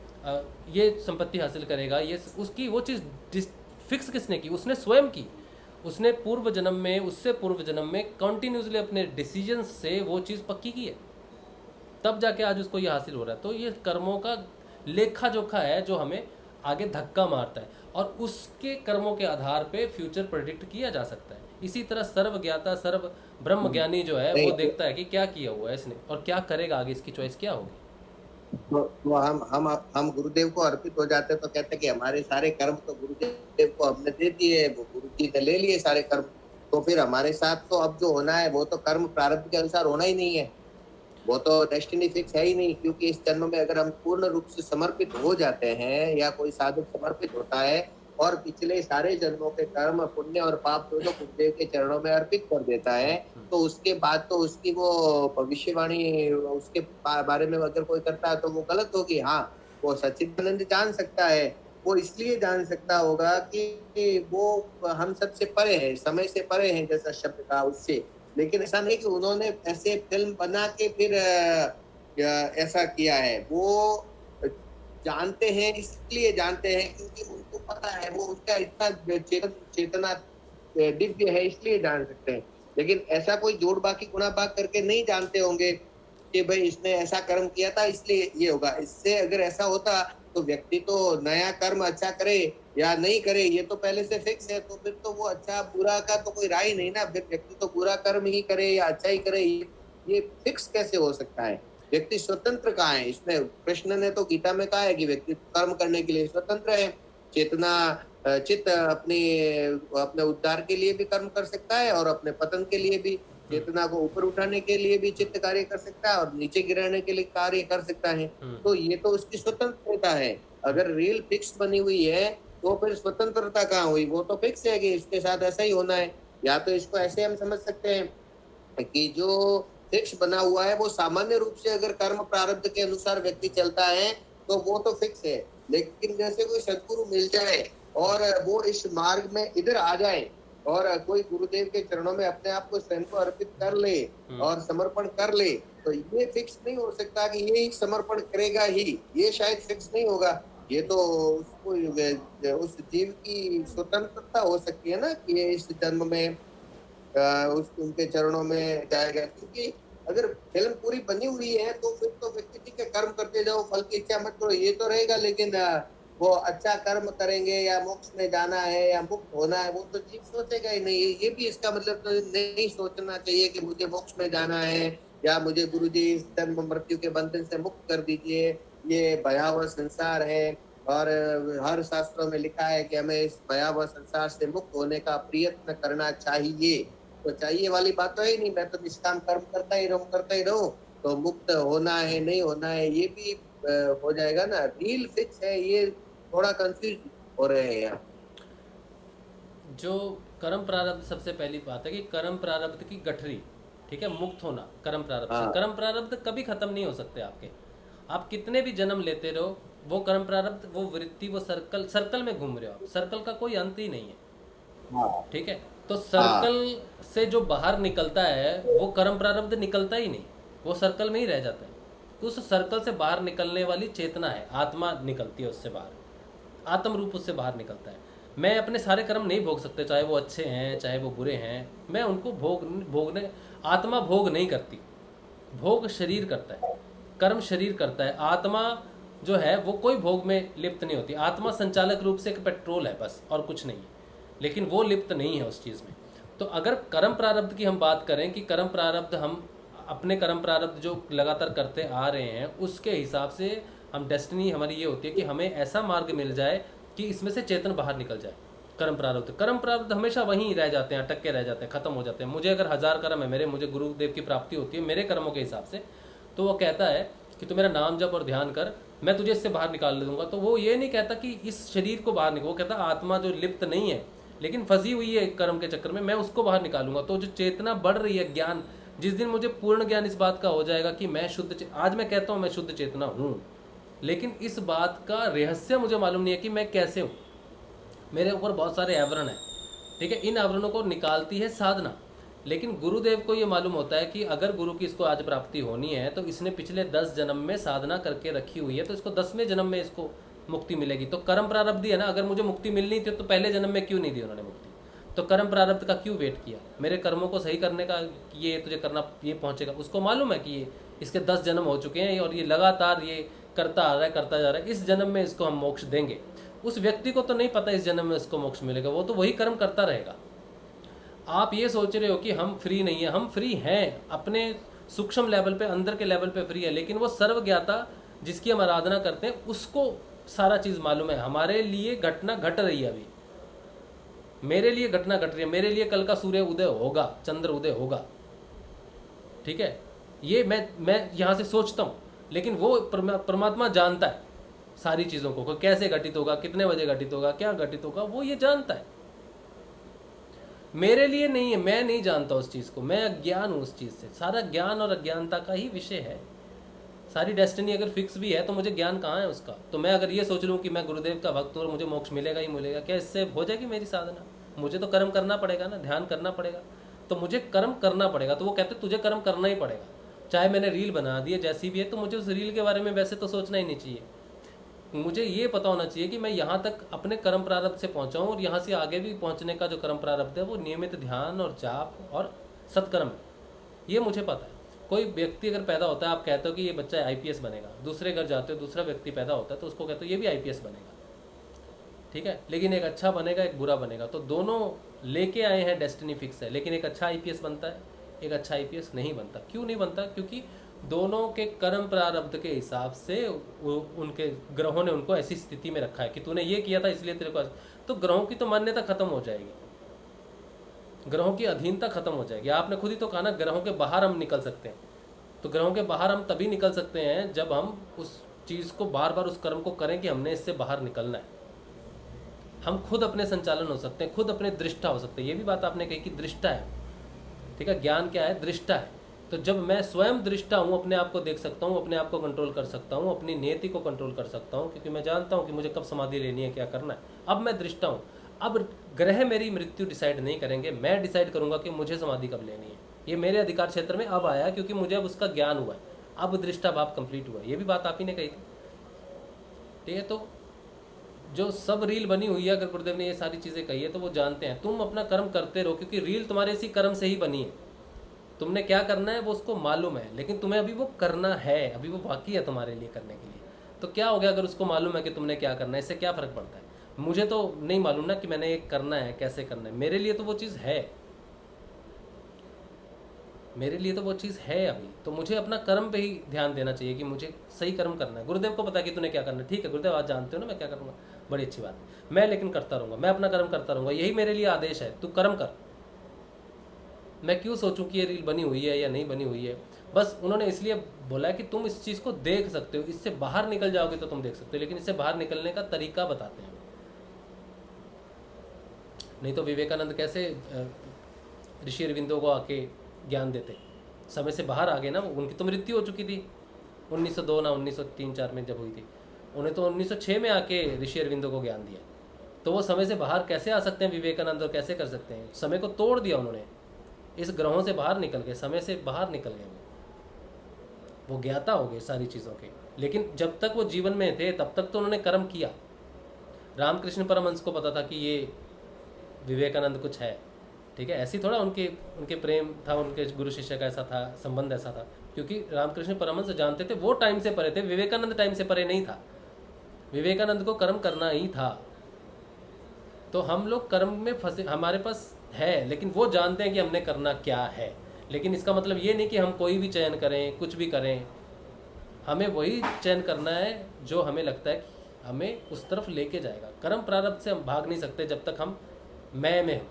ये संपत्ति हासिल करेगा, ये उसकी वो चीज़ फिक्स किसने की? उसने स्वयं की। उसने पूर्व जन्म में, उससे पूर्व जन्म में कंटिन्यूसली अपने डिसीजन से वो चीज़ पक्की की है, तब जाके आज उसको ये हासिल हो रहा है। तो ये कर्मों का लेखा जोखा है जो हमें आगे धक्का मारता है, और उसके कर्मों के आधार पे फ्यूचर प्रेडिक्ट किया जा सकता है। इसी तरह सर्वज्ञाता सर्व ब्रह्म ज्ञानी जो है वो देखता है कि क्या किया हुआ है इसने और क्या करेगा आगे, इसकी चॉइस क्या होगी। तो हम गुरुदेव को अर्पित हो जाते तो कहते कि हमारे सारे कर्म तो गुरुदेव को हमने दे दिए, वो गुरु जी ने ले लिए सारे कर्म, तो फिर हमारे साथ तो अब जो होना है वो तो कर्म प्रारब्ध के अनुसार होना ही नहीं है, वो तो डेस्टिनी फिक्स है ही नहीं। क्योंकि इस जन्म में अगर हम पूर्ण रूप से समर्पित हो जाते हैं या कोई साधक समर्पित होता है और पिछले सारे जन्मों के कर्म पुण्य और पाप दोनों गुरुदेव के चरणों में अर्पित कर देता है, तो उसके बाद तो उसकी वो भविष्यवाणी उसके बारे में अगर कोई करता है तो वो गलत होगी। हाँ, वो सच्चिदानंद जान सकता है, वो इसलिए जान सकता होगा कि वो हम सबसे परे है, समय से परे है, जैसा शब्द कहा उससे। लेकिन ऐसा नहीं कि उन्होंने ऐसे फिल्म बना के फिर ऐसा किया है, वो जानते हैं, इसलिए जानते हैं क्योंकि उनको पता है, वो उसका इतना चेतना दिव्य है, इसलिए जान सकते हैं। लेकिन ऐसा कोई जोड़ बाकी गुणा भाग करके नहीं जानते होंगे कि भाई इसने ऐसा कर्म किया था इसलिए ये होगा। इससे अगर ऐसा होता तो व्यक्ति तो नया कर्म अच्छा करे या नहीं करे ये तो पहले से फिक्स है, तो फिर तो वो अच्छा बुरा का तो कोई राय नहीं ना, फिर व्यक्ति तो बुरा कर्म ही करे या अच्छा ही करे, ये फिक्स कैसे हो सकता है? व्यक्ति स्वतंत्र कहाँ है? इसमें कृष्ण ने तो गीता में कहा है कि व्यक्ति कर्म करने के लिए स्वतंत्र है, चेतना चित्त अपने उद्धार के लिए भी कर्म कर सकता है और अपने पतन के लिए भी, चेतना को ऊपर उठाने के लिए भी चित्त कार्य कर सकता है और नीचे गिराने के लिए कार्य कर सकता है। तो ये तो उसकी स्वतंत्रता है। अगर रील फिक्स बनी हुई है तो फिर स्वतंत्रता कहाँ हुई? वो तो फिक्स है कि इसके साथ ऐसा ही होना है। या तो इसको ऐसे हम समझ सकते हैं कि जो फिक्स बना हुआ है वो सामान्य रूप से अगर कर्म प्रारब्ध के अनुसार व्यक्ति चलता है तो वो तो फिक्स है। लेकिन जैसे कोई सदगुरु मिल जाए और वो इस मार्ग में इधर आ जाए और कोई गुरुदेव के चरणों में अपने आप को स्वयं को अर्पित कर ले और समर्पण कर ले, तो ये फिक्स नहीं हो सकता कि ये ही समर्पण करेगा ही, ये शायद फिक्स नहीं होगा। ये तो उसको उस जीव की स्वतंत्रता हो सकती है ना कि ये इस जन्म में उनके चरणों में जाएगा। क्योंकि अगर फिल्म पूरी बनी हुई है तो फिर तो व्यक्ति ठीक है कर्म करते जाओ, फल की इच्छा मत करो, ये तो रहेगा। लेकिन वो अच्छा कर्म करेंगे या मोक्ष में जाना है या मुक्त होना है वो तो जीव सोचेगा ही नहीं। ये भी इसका मतलब तो नहीं सोचना चाहिए कि मुझे मोक्ष में जाना है या मुझे गुरुजी इस जन्म मृत्यु के बंधन से मुक्त कर दीजिए, ये भयावह संसार है। और हर शास्त्रों में लिखा है कि हमें इस भयावह संसार से मुक्त होने का प्रयत्न करना चाहिए। तो चाहिए वाली बात तो है ही नहीं, मैं तो निष्काम कर्म करता ही रहूं तो मुक्त होना है नहीं होना है ये भी हो जाएगा ना। रील फिक्स है, ये थोड़ा कंफ्यूज हो रहे हैं यार। जो कर्म प्रारब्ध, सबसे पहली बात है कि कर्म प्रारब्ध की गठरी, ठीक है, मुक्त होना कर्म प्रारब्ध से। कर्म प्रारब्ध कभी खत्म नहीं हो सकते आपके, आप कितने भी जन्म लेते रहो वो कर्म प्रारब्ध, वो वृत्ति, वो सर्कल में घूम रहे हो आप, सर्कल का कोई अंत ही नहीं है, ठीक है। तो सर्कल से जो बाहर निकलता है वो कर्म प्रारब्ध निकलता ही नहीं, वो सर्कल में ही रह जाता है। उस सर्कल से बाहर निकलने वाली चेतना है, आत्मा निकलती है उससे बाहर, आत्म रूप उससे बाहर निकलता है। मैं अपने सारे कर्म नहीं भोग सकते, चाहे वो अच्छे हैं चाहे वो बुरे हैं, मैं उनको भोगने आत्मा भोग नहीं करती, भोग शरीर करता है, कर्म शरीर करता है। आत्मा जो है वो कोई भोग में लिप्त नहीं होती, आत्मा संचालक रूप से एक पेट्रोल है बस, और कुछ नहीं है, लेकिन वो लिप्त नहीं है उस चीज़ में। तो अगर कर्म प्रारब्ध की हम बात करें कि कर्म प्रारब्ध हम अपने कर्म प्रारब्ध जो लगातार करते आ रहे हैं उसके हिसाब से हम, डेस्टिनी हमारी ये होती है कि हमें ऐसा मार्ग मिल जाए कि इसमें से चेतन बाहर निकल जाए। कर्म प्रारब्ध हमेशा वहीं रह जाते हैं, अटक के रह जाते हैं, खत्म हो जाते हैं। मुझे अगर 1000 कर्म है मेरे, मुझे गुरुदेव की प्राप्ति होती है मेरे कर्मों के हिसाब से, तो वो कहता है कि तू मेरा नाम जप और ध्यान कर, मैं तुझे इससे बाहर निकाल दूंगा। तो वो ये नहीं कहता कि इस शरीर को बाहर निकाल, वो कहता आत्मा जो लिप्त नहीं है लेकिन फंसी हुई है कर्म के चक्कर में, मैं उसको बाहर निकालूंगा। तो जो चेतना बढ़ रही है, ज्ञान जिस दिन मुझे पूर्ण ज्ञान इस बात का हो जाएगा कि मैं आज मैं कहता हूँ मैं शुद्ध चेतना हूँ, लेकिन इस बात का रहस्य मुझे मालूम नहीं है कि मैं कैसे हूँ। मेरे ऊपर बहुत सारे आवरण हैं, ठीक है, इन आवरणों को निकालती है साधना। लेकिन गुरुदेव को ये मालूम होता है कि अगर गुरु की इसको आज प्राप्ति होनी है तो इसने पिछले 10 जन्म में साधना करके रखी हुई है, तो इसको 10वें जन्म में इसको मुक्ति मिलेगी। तो कर्म प्रारब्ध है ना, अगर मुझे मुक्ति मिलनी थी तो पहले जन्म में क्यों नहीं दी उन्होंने मुक्ति? तो कर्म प्रारब्ध का क्यों वेट किया? मेरे कर्मों को सही करने का, ये तुझे करना, ये पहुंचेगा। उसको मालूम है कि ये इसके 10 जन्म हो चुके हैं और ये लगातार ये करता आ रहा है, करता जा रहा है, इस जन्म में इसको हम मोक्ष देंगे। उस व्यक्ति को तो नहीं पता इस जन्म में इसको मोक्ष मिलेगा, वो तो वही कर्म करता रहेगा। आप ये सोच रहे हो कि हम फ्री नहीं है, हम फ्री हैं, अपने सूक्ष्म लेवल पे, अंदर के लेवल पे फ्री है, लेकिन वो सर्वज्ञाता जिसकी हम आराधना करते हैं उसको सारा चीज मालूम है। हमारे लिए घटना घट रही है, अभी मेरे लिए घटना घट रही है, मेरे लिए कल का सूर्य उदय होगा, चंद्र उदय होगा, ठीक है, ये मैं यहाँ से सोचता हूँ, लेकिन वो परमात्मा जानता है सारी चीजों को, कैसे घटित होगा, कितने बजे घटित होगा, क्या घटित होगा, वो ये जानता है। मेरे लिए नहीं है, मैं नहीं जानता उस चीज को, मैं अज्ञान हूं उस चीज से। सारा ज्ञान और अज्ञानता का ही विषय है। सारी डेस्टिनी अगर फिक्स भी है तो मुझे ज्ञान कहाँ है उसका? तो मैं अगर ये सोच लूँ कि मैं गुरुदेव का भक्त हूँ और मुझे मोक्ष मिलेगा ही मिलेगा, क्या इससे हो जाएगी मेरी साधना? मुझे तो कर्म करना पड़ेगा ना, ध्यान करना पड़ेगा, तो मुझे कर्म करना पड़ेगा। तो वो कहते तुझे कर्म करना ही पड़ेगा, चाहे मैंने रील बना दी है जैसी भी है, तो मुझे उस रील के बारे में वैसे तो सोचना ही नहीं चाहिए। मुझे ये पता होना चाहिए कि मैं यहाँ तक अपने कर्म प्रारब्ध से पहुँचा हूँ और यहाँ से आगे भी पहुँचने का जो कर्म प्रारब्ध है वो नियमित ध्यान और जाप और सत्कर्म है, ये मुझे पता है। कोई व्यक्ति अगर पैदा होता है, आप कहते हो कि ये बच्चा आईपीएस बनेगा, दूसरे घर जाते हो दूसरा व्यक्ति पैदा होता है तो उसको कहते हो ये भी आईपीएस बनेगा, ठीक है, लेकिन एक अच्छा बनेगा एक बुरा बनेगा, तो दोनों लेके आए हैं, डेस्टिनी फिक्स है, लेकिन एक अच्छा आईपीएस बनता है, एक अच्छा आईपीएस नहीं बनता। क्यों नहीं बनता? क्योंकि दोनों के कर्म प्रारब्ध के हिसाब से उनके ग्रहों ने उनको ऐसी स्थिति में रखा है कि तूने ये किया था इसलिए तेरे को, तो ग्रहों की तो मान्यता खत्म हो जाएगी, ग्रहों की अधीनता खत्म हो जाएगी। आपने खुद ही तो कहा ना, ग्रहों के बाहर हम निकल सकते हैं। तो ग्रहों के बाहर हम तभी निकल सकते हैं जब हम उस चीज़ को बार बार, उस कर्म को करें कि हमने इससे बाहर निकलना है। हम खुद अपने संचालन हो सकते हैं, खुद अपने दृष्टा हो सकते हैं। ये भी बात आपने कही कि दृष्टा है, ठीक है, ज्ञान क्या है? दृष्टा है। तो जब मैं स्वयं दृष्टा हूँ, अपने आप को देख सकता हूँ, अपने आप को कंट्रोल कर सकता हूँ, अपनी नियति को कंट्रोल कर सकता हूँ, क्योंकि मैं जानता हूँ कि मुझे कब समाधि लेनी है, क्या करना है। अब मैं दृष्टा हूँ। अब ग्रह मेरी मृत्यु डिसाइड नहीं करेंगे, मैं डिसाइड करूंगा कि मुझे समाधि कब लेनी है। ये मेरे अधिकार क्षेत्र में अब आया क्योंकि मुझे अब उसका ज्ञान हुआ है, अब दृष्टा भाव कंप्लीट हुआ है। ये भी बात आप ही ने कही थी, ठीक है। तो जो सब रील बनी हुई है, अगर गुरुदेव ने ये सारी चीज़ें कही है तो वो जानते हैं। तुम अपना कर्म करते रहो, क्योंकि रील तुम्हारे इसी कर्म से ही बनी है। तुमने क्या करना है वो उसको मालूम है, लेकिन तुम्हें अभी वो करना है, अभी वो बाकी है तुम्हारे लिए करने के लिए। तो क्या हो गया अगर उसको मालूम है कि तुमने क्या करना है? इससे क्या फ़र्क पड़ता है? मुझे तो नहीं मालूम ना कि मैंने ये करना है, कैसे करना है। मेरे लिए तो वो चीज़ है, मेरे लिए तो वो चीज़ है अभी। तो मुझे अपना कर्म पे ही ध्यान देना चाहिए कि मुझे सही कर्म करना है। गुरुदेव को पता है कि तूने क्या करना है, ठीक है गुरुदेव आज जानते हो ना मैं क्या करूँगा, बड़ी अच्छी बात है, मैं लेकिन करता रहूँगा, मैं अपना कर्म करता रहूँगा, यही मेरे लिए आदेश है, तू कर्म कर। मैं क्यों सोचूं कि ये रील बनी हुई है या नहीं बनी हुई है? बस उन्होंने इसलिए बोला है कि तुम इस चीज़ को देख सकते हो, इससे बाहर निकल जाओगे तो तुम देख सकते हो, लेकिन इससे बाहर निकलने का तरीका बताते हैं। नहीं तो विवेकानंद कैसे ऋषि अरविंदों को आके ज्ञान देते? समय से बाहर आ गए ना, उनकी तो मृत्यु हो चुकी थी 1902 ना 1903-4 में जब हुई थी। उन्हें तो 1906 में आके ऋषि अरविंदों को ज्ञान दिया। तो वो समय से बाहर कैसे आ सकते हैं विवेकानंद, और कैसे कर सकते हैं? समय को तोड़ दिया उन्होंने, इस ग्रहों से बाहर निकल गए, समय से बाहर निकल गए, वो ज्ञाता हो गए सारी चीज़ों के। लेकिन जब तक वो जीवन में थे तब तक तो उन्होंने कर्म किया। रामकृष्ण परमहंस को पता था कि ये विवेकानंद कुछ है, ठीक है। ऐसी थोड़ा उनके प्रेम था, उनके गुरु शिष्य का ऐसा था, संबंध ऐसा था, क्योंकि रामकृष्ण परमहंस जानते थे, वो टाइम से परे थे, विवेकानंद टाइम से परे नहीं था। विवेकानंद को कर्म करना ही था। तो हम लोग कर्म में फंसे, हमारे पास है, लेकिन वो जानते हैं कि हमने करना क्या है। लेकिन इसका मतलब ये नहीं कि हम कोई भी चयन करें, कुछ भी करें। हमें वही चयन करना है जो हमें लगता है कि हमें उस तरफ लेके जाएगा। कर्म प्रारब्ध से हम भाग नहीं सकते जब तक हम मैं में हो,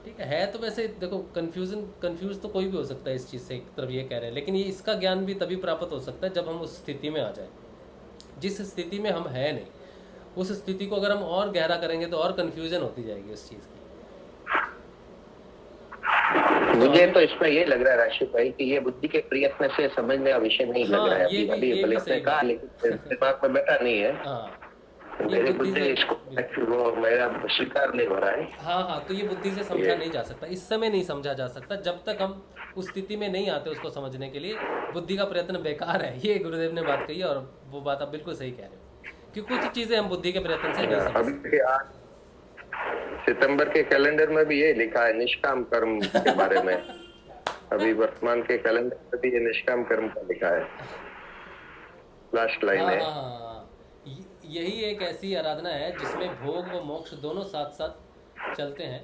ठीक है। तो वैसे देखो कंफ्यूज तो कोई भी हो सकता है इस चीज़ से, एक तरफ ये कह रहे हैं, लेकिन ये इसका ज्ञान भी तभी प्राप्त हो सकता है जब हम उस स्थिति में आ जाए जिस स्थिति में हम है नहीं। उस स्थिति को अगर हम और गहरा करेंगे तो और कन्फ्यूजन होती जाएगी उस चीज़ की। मुझे तो इसमें ये लग रहा है राशि भाई कि ये बुद्धि के प्रयत्न से समझने का विषय नहीं लग रहा है। अभी भले उसने कहा लेकिन दिमाग में बैठा नहीं है। मेरी बुद्धि इसको वो मेरा स्वीकार नहीं हो रहा है। हाँ, तो ये बुद्धि से समझा नहीं जा सकता, इस समय नहीं समझा जा सकता। जब तक हम उस स्थिति में नहीं आते उसको समझने के लिए, बुद्धि का प्रयत्न बेकार है। ये गुरुदेव ने बात कही है और वो बात आप बिल्कुल सही कह रहे हो कि कुछ चीजें हम बुद्धि के प्रयत्न से नहीं समझ सकते। सितंबर के कैलेंडर में भी ये लिखा है निष्काम कर्म के बारे में। अभी वर्तमान के कैलेंडर में भी ये निष्काम कर्म का लिखा है, लास्ट लाइन है। यही एक ऐसी आराधना है जिसमें भोग व मोक्ष दोनों साथ साथ चलते हैं।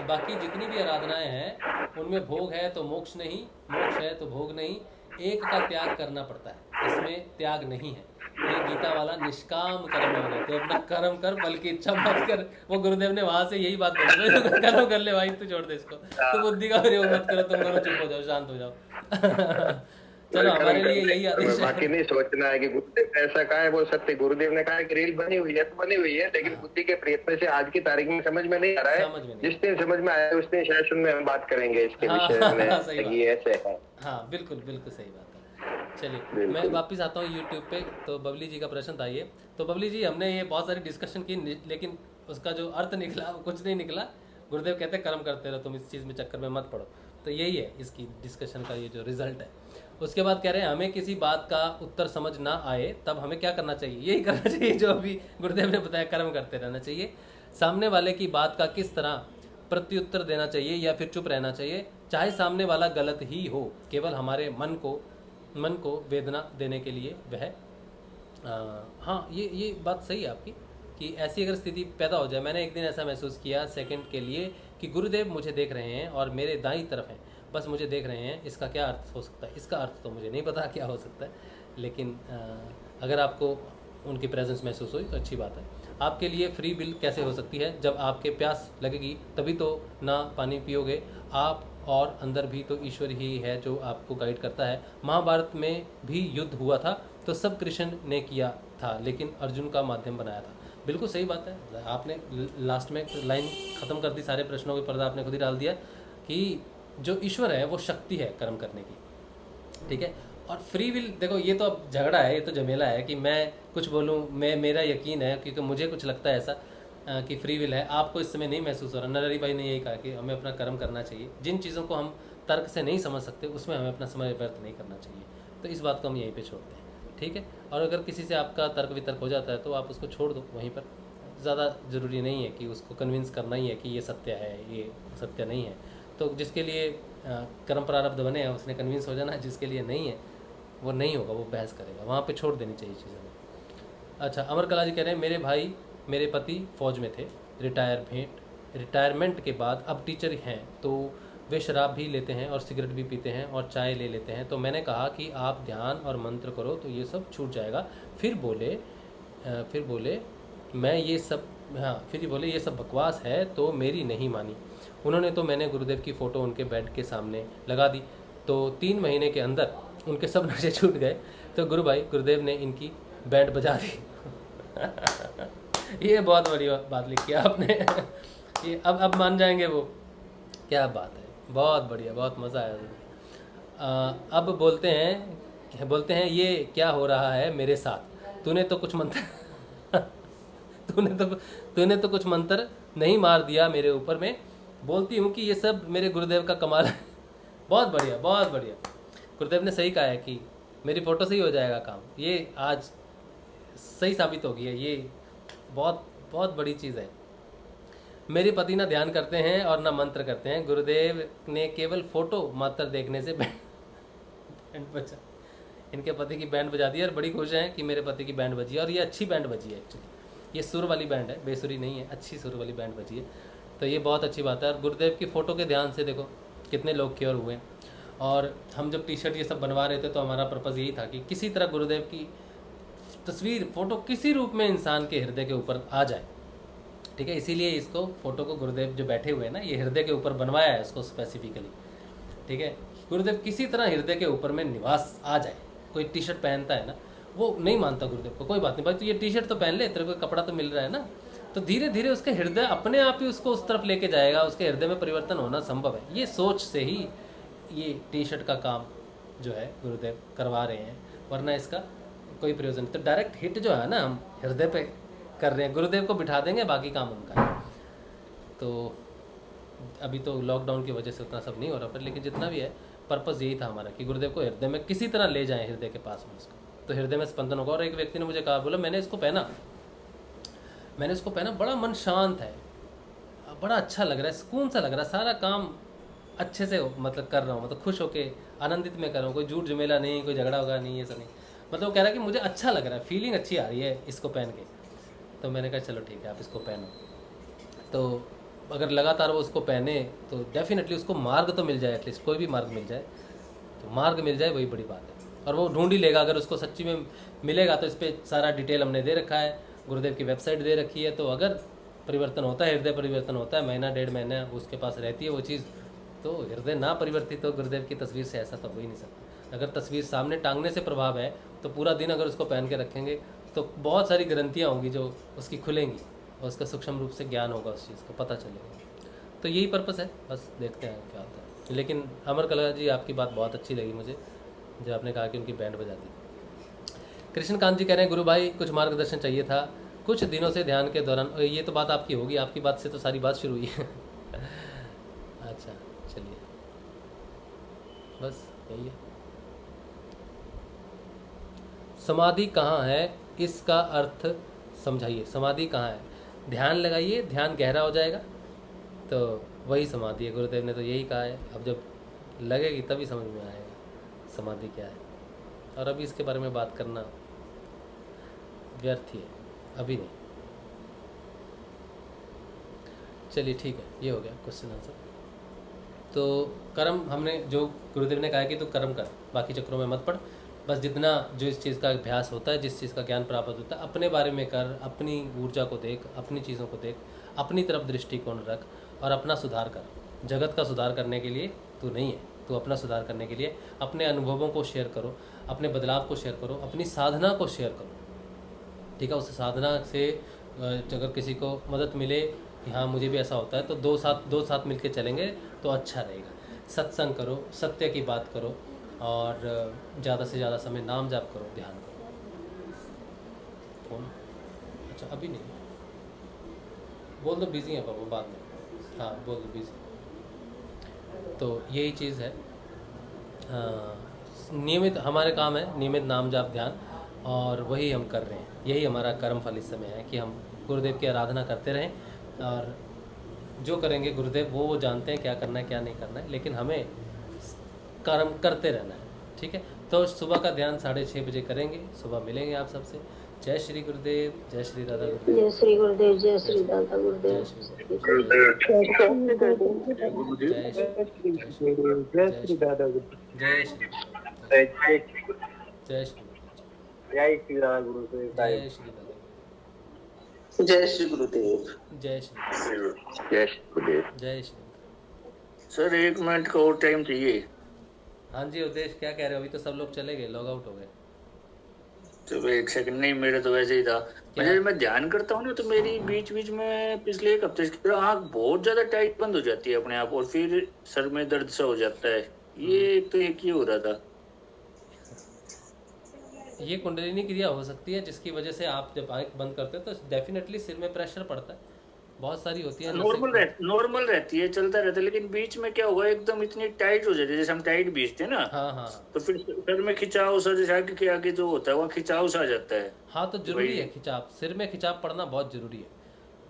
बाकी जितनी भी आराधनाएं हैं उनमें भोग है तो मोक्ष नहीं, मोक्ष है तो भोग नहीं, एक का त्याग करना पड़ता है, इसमें त्याग नहीं है। ये गीता वाला निष्काम कर्म है, तो अपना कर्म कर बल्कि इच्छा मत कर। वो गुरुदेव ने वहां से यही बात बोली, कर्म कर ले भाई, तू छोड़ दे इसको, तो बुद्धि का प्रयोग मत करो, तुम दोनों चुप हो जाओ, शांत हो जाओ। चलो हमारे लिए यही आदेश है। बाकी नहीं सोचना है कि गुरुदेव ऐसा कहा है वो सत्य। गुरुदेव ने कहा है कि रील बनी हुई है तो बनी हुई है, लेकिन बुद्धि के प्रयत्न से आज की तारीख में समझ में नहीं आ रहा है। जिस दिन समझ में आया उस दिन शायद में हम बात करेंगे इसके विषय में। ये ऐसे है। हाँ बिल्कुल सही बात है। चलिए मैं वापस आता हूँ यूट्यूब पे। तो बबली जी का प्रश्न था ये। तो बबली जी, हमने ये बहुत सारी डिस्कशन की, लेकिन उसका जो अर्थ निकला वो कुछ नहीं निकला। गुरुदेव कहते हैं कर्म करते रहो, तुम इस चीज़ में चक्कर में मत पड़ो। तो यही है इसकी डिस्कशन का ये जो रिजल्ट है। उसके बाद कह रहे हैं हमें किसी बात का उत्तर समझ ना आए तब हमें क्या करना चाहिए? यही करना चाहिए जो अभी गुरुदेव ने बताया, कर्म करते रहना चाहिए। सामने वाले की बात का किस तरह प्रत्युत्तर देना चाहिए या फिर चुप रहना चाहिए, चाहे सामने वाला गलत ही हो, केवल हमारे मन को वेदना देने के लिए वह हाँ ये बात सही है आपकी कि ऐसी अगर स्थिति पैदा हो जाए। मैंने एक दिन ऐसा महसूस किया सेकंड के लिए कि गुरुदेव मुझे देख रहे हैं और मेरे दाईं तरफ हैं, बस मुझे देख रहे हैं। इसका क्या अर्थ हो सकता है? इसका अर्थ तो मुझे नहीं पता क्या हो सकता है, लेकिन अगर आपको उनकी प्रेजेंस महसूस हुई तो अच्छी बात है। आपके लिए फ्री विल कैसे हो सकती है? जब आपके प्यास लगेगी तभी तो ना पानी पियोगे आप, और अंदर भी तो ईश्वर ही है जो आपको गाइड करता है। महाभारत में भी युद्ध हुआ था तो सब कृष्ण ने किया था, लेकिन अर्जुन का माध्यम बनाया था। बिल्कुल सही बात है। आपने लास्ट में लाइन ख़त्म कर दी, सारे प्रश्नों के पर्दा आपने खुद ही डाल दिया कि जो ईश्वर है वो शक्ति है कर्म करने की, ठीक है। और फ्री विल, देखो ये तो अब झगड़ा है, ये तो झमेला है कि मैं कुछ बोलूँ, मेरा यकीन है क्योंकि मुझे कुछ लगता है ऐसा कि फ्री विल है। आपको इस समय नहीं महसूस हो रहा। नरहरि भाई ने यही कहा कि हमें अपना कर्म करना चाहिए। जिन चीज़ों को हम तर्क से नहीं समझ सकते उसमें हमें अपना समय व्यर्थ नहीं करना चाहिए। तो इस बात को हम यहीं पे छोड़ते हैं, ठीक है। और अगर किसी से आपका तर्क वितर्क हो जाता है तो आप उसको छोड़ दो वहीं पर। ज़्यादा ज़रूरी नहीं है कि उसको कन्विंस करना ही है कि ये सत्य है, ये सत्य नहीं है। तो जिसके लिए कर्म प्रारब्ध बने हैं उसने कन्विंस हो जाना है, जिसके लिए नहीं है वो नहीं होगा, वो बहस करेगा। वहाँ पे छोड़ देनी चाहिए चीज़ें। अच्छा, अमर कला जी कह रहे हैं मेरे पति फ़ौज में थे, रिटायरमेंट के बाद अब टीचर हैं, तो वे शराब भी लेते हैं और सिगरेट भी पीते हैं और चाय ले लेते हैं। तो मैंने कहा कि आप ध्यान और मंत्र करो तो ये सब छूट जाएगा। फिर बोले मैं ये सब बकवास है, तो मेरी नहीं मानी उन्होंने। तो मैंने गुरुदेव की फ़ोटो उनके बेड के सामने लगा दी, तो 3 महीने के अंदर उनके सब नशे छूट गए। तो गुरुदेव ने इनकी बैंड बजा दी। ये बहुत बड़ी बात लिखी है आपने। ये अब मान जाएंगे वो, क्या बात है, बहुत बढ़िया, बहुत मज़ा आया। अब बोलते हैं ये क्या हो रहा है मेरे साथ? तूने तो कुछ मंत्र नहीं मार दिया मेरे ऊपर। मैं बोलती हूँ कि ये सब मेरे गुरुदेव का कमाल है। बहुत बढ़िया, बहुत बढ़िया। गुरुदेव ने सही कहा है कि मेरी फ़ोटो से ही हो जाएगा काम। ये आज सही साबित हो गई है। ये बहुत बहुत बड़ी चीज़ है। मेरे पति ना ध्यान करते हैं और ना मंत्र करते हैं। गुरुदेव ने केवल फ़ोटो मात्र देखने से बैंड बजा, इनके पति की बैंड बजा दी और बड़ी खुश हैं कि मेरे पति की बैंड बजी है। और ये अच्छी बैंड बजी है एक्चुअली, ये सुर वाली बैंड है, बेसुरी नहीं है, अच्छी सुर वाली बैंड बजी है। तो ये बहुत अच्छी बात है। और गुरुदेव की फ़ोटो के ध्यान से देखो कितने लोग क्योर हुए हैं। और हम जब टी-शर्ट ये सब बनवा रहे थे तो हमारा पर्पज़ यही था कि किसी तरह गुरुदेव की तस्वीर, फ़ोटो किसी रूप में इंसान के हृदय के ऊपर आ जाए, ठीक है। इसीलिए इसको फ़ोटो को गुरुदेव जो बैठे हुए हैं ना, ये हृदय के ऊपर बनवाया है इसको स्पेसिफिकली, ठीक है। गुरुदेव किसी तरह हृदय के ऊपर में निवास आ जाए। कोई टी-शर्ट पहनता है ना, वो नहीं मानता गुरुदेव को, कोई बात नहीं भाई, तो ये टी-शर्ट तो पहन ले, तेरे को कपड़ा तो मिल रहा है ना, तो धीरे धीरे उसके हृदय अपने आप ही उसको उस तरफ लेके जाएगा, उसके हृदय में परिवर्तन होना संभव है। ये सोच से ही ये टी शर्ट का काम जो है गुरुदेव करवा रहे हैं, वरना इसका कोई प्रयोजन नहीं। तो डायरेक्ट हिट जो है ना हम हृदय पे कर रहे हैं, गुरुदेव को बिठा देंगे, बाकी काम उनका है। तो अभी तो लॉकडाउन की वजह से उतना सब नहीं हो रहा, पर लेकिन जितना भी है पर्पज़ यही था हमारा कि गुरुदेव को हृदय में किसी तरह ले जाएं, हृदय के पास में उसको, तो हृदय में स्पंदन होगा। और एक व्यक्ति ने मुझे कहा, बोला मैंने इसको पहना, बड़ा मन शांत है, बड़ा अच्छा लग रहा है, सुकून सा लग रहा है, सारा काम अच्छे से मतलब कर रहा हूँ, मतलब खुश होके आनंदित में कर रहा हूँ, कोई झूठ झमेला नहीं, कोई झगड़ा होगा नहीं, ये सब नहीं। मतलब वो कह रहा है कि मुझे अच्छा लग रहा है, फीलिंग अच्छी आ रही है इसको पहन के। तो मैंने कहा चलो ठीक है, आप इसको पहनो। तो अगर लगातार वो उसको पहने तो डेफिनेटली उसको मार्ग तो मिल जाए, एटलीस्ट कोई भी मार्ग मिल जाए, तो मार्ग मिल जाए वही बड़ी बात है। और वो ढूंढ ही लेगा, अगर उसको सच्ची में मिलेगा तो इस पर सारा डिटेल हमने दे रखा है, गुरुदेव की वेबसाइट दे रखी है। तो अगर परिवर्तन होता है, हृदय परिवर्तन होता है, महीना 1.5 महीना उसके पास रहती है वो चीज़, तो हृदय ना परिवर्तित तो गुरुदेव की तस्वीर से ऐसा तो हो ही नहीं सकता। अगर तस्वीर सामने टांगने से प्रभाव है तो पूरा दिन अगर उसको पहन के रखेंगे तो बहुत सारी ग्रंथियाँ होंगी जो उसकी खुलेंगी और उसका सूक्ष्म रूप से ज्ञान होगा, उस चीज़ को पता चलेगा। तो यही पर्पस है, बस देखते हैं क्या होता है। लेकिन अमर कला जी आपकी बात बहुत अच्छी लगी मुझे, जब आपने कहा कि उनकी बैंड बजाती। कृष्णकांत जी कह रहे हैं, गुरु भाई कुछ मार्गदर्शन चाहिए था, कुछ दिनों से ध्यान के दौरान। ये तो बात आपकी होगी, आपकी बात से तो सारी बात शुरू हुई है। अच्छा चलिए, बस यही है। समाधि कहाँ है, इसका अर्थ समझाइए। समाधि कहाँ है? ध्यान लगाइए, ध्यान गहरा हो जाएगा तो वही समाधि है। गुरुदेव ने तो यही कहा है। अब जब लगेगी तभी समझ में आएगा समाधि क्या है। और अभी इसके बारे में बात करना व्यर्थ ही है, अभी नहीं। चलिए ठीक है, ये हो गया क्वेश्चन आंसर। तो कर्म, हमने जो गुरुदेव ने कहा कि तू कर्म कर, बाकी चक्रों में मत पड़। बस जितना जो इस चीज़ का अभ्यास होता है, जिस चीज़ का ज्ञान प्राप्त होता है, अपने बारे में कर, अपनी ऊर्जा को देख, अपनी चीज़ों को देख, अपनी तरफ दृष्टिकोण रख और अपना सुधार कर। जगत का सुधार करने के लिए तू नहीं है, तू अपना सुधार करने के लिए अपने अनुभवों को शेयर करो, अपने बदलाव को शेयर करो, अपनी साधना को शेयर करो। ठीक है, उस साधना से अगर किसी को मदद मिले कि हाँ मुझे भी ऐसा होता है, तो दो साथ मिलके चलेंगे तो अच्छा रहेगा। सत्संग करो, सत्य की बात करो और ज़्यादा से ज़्यादा समय नाम जाप करो, ध्यान करो। फोन अच्छा अभी नहीं, बोल दो बिज़ी है पापा, बाद में। हाँ बोल दो बिज़ी। तो यही चीज़ है, नियमित हमारे काम है, नियमित नाम जाप ध्यान, और वही हम कर रहे हैं। यही हमारा कर्म फल इस समय है कि हम गुरुदेव की आराधना करते रहें, और जो करेंगे गुरुदेव वो जानते हैं क्या करना है क्या नहीं करना है, लेकिन हमें कर्म करते रहना है। ठीक है, तो सुबह का ध्यान 6:30 बजे करेंगे, सुबह मिलेंगे आप सबसे। जय श्री गुरुदेव, जय श्री दादा गुरुदेव, जय श्री गुरुदेव, जय श्री दादा गुरुदेव, जय श्री जय श्री दादा गुरुदेव, जय श्री जय श्री दादा गुरुदेव, जय श्री जय जय श्री जय श्री दादा गुरुदेव, जय श्री दादा, जय श्री गुरुदेव, जय श्री जय श्री गुरुदेव। जय श्री। सर 1 मिनट का और टाइम चाहिए। हाँ जी उद्देश्य, क्या कह रहे हो? अभी तो सब लोग चले गए, लॉग आउट हो गए। तो 1 सेकंड, नहीं मेरे तो वैसे ही था। जब मैं ध्यान करता हूँ ना तो मेरी बीच बीच में पिछले 1 हफ्ते से आँख बहुत ज्यादा टाइट बंद हो जाती है अपने आप, और फिर सर में दर्द सा हो जाता है। ये तो एक ही हो रहा था। ये कुंडलिनी क्रिया हो सकती है, जिसकी वजह से आप जब आँख बंद करते हो तो डेफिनेटली सिर में प्रेशर पड़ता है। बहुत सारी होती है, नॉर्मल रहती है, चलता रहता है, लेकिन बीच में क्या हुआ एकदम इतनी टाइट हो जाती है, जैसे हम टाइट बीचते हैं ना। हाँ हाँ, तो फिर सर में खिंचाव सा, जैसे आगे के आगे जो होता है वहाँ खिंचाव सा आ जाता है। हाँ तो जरूरी है खिंचाव, सिर में खिंचाव पड़ना बहुत जरूरी है।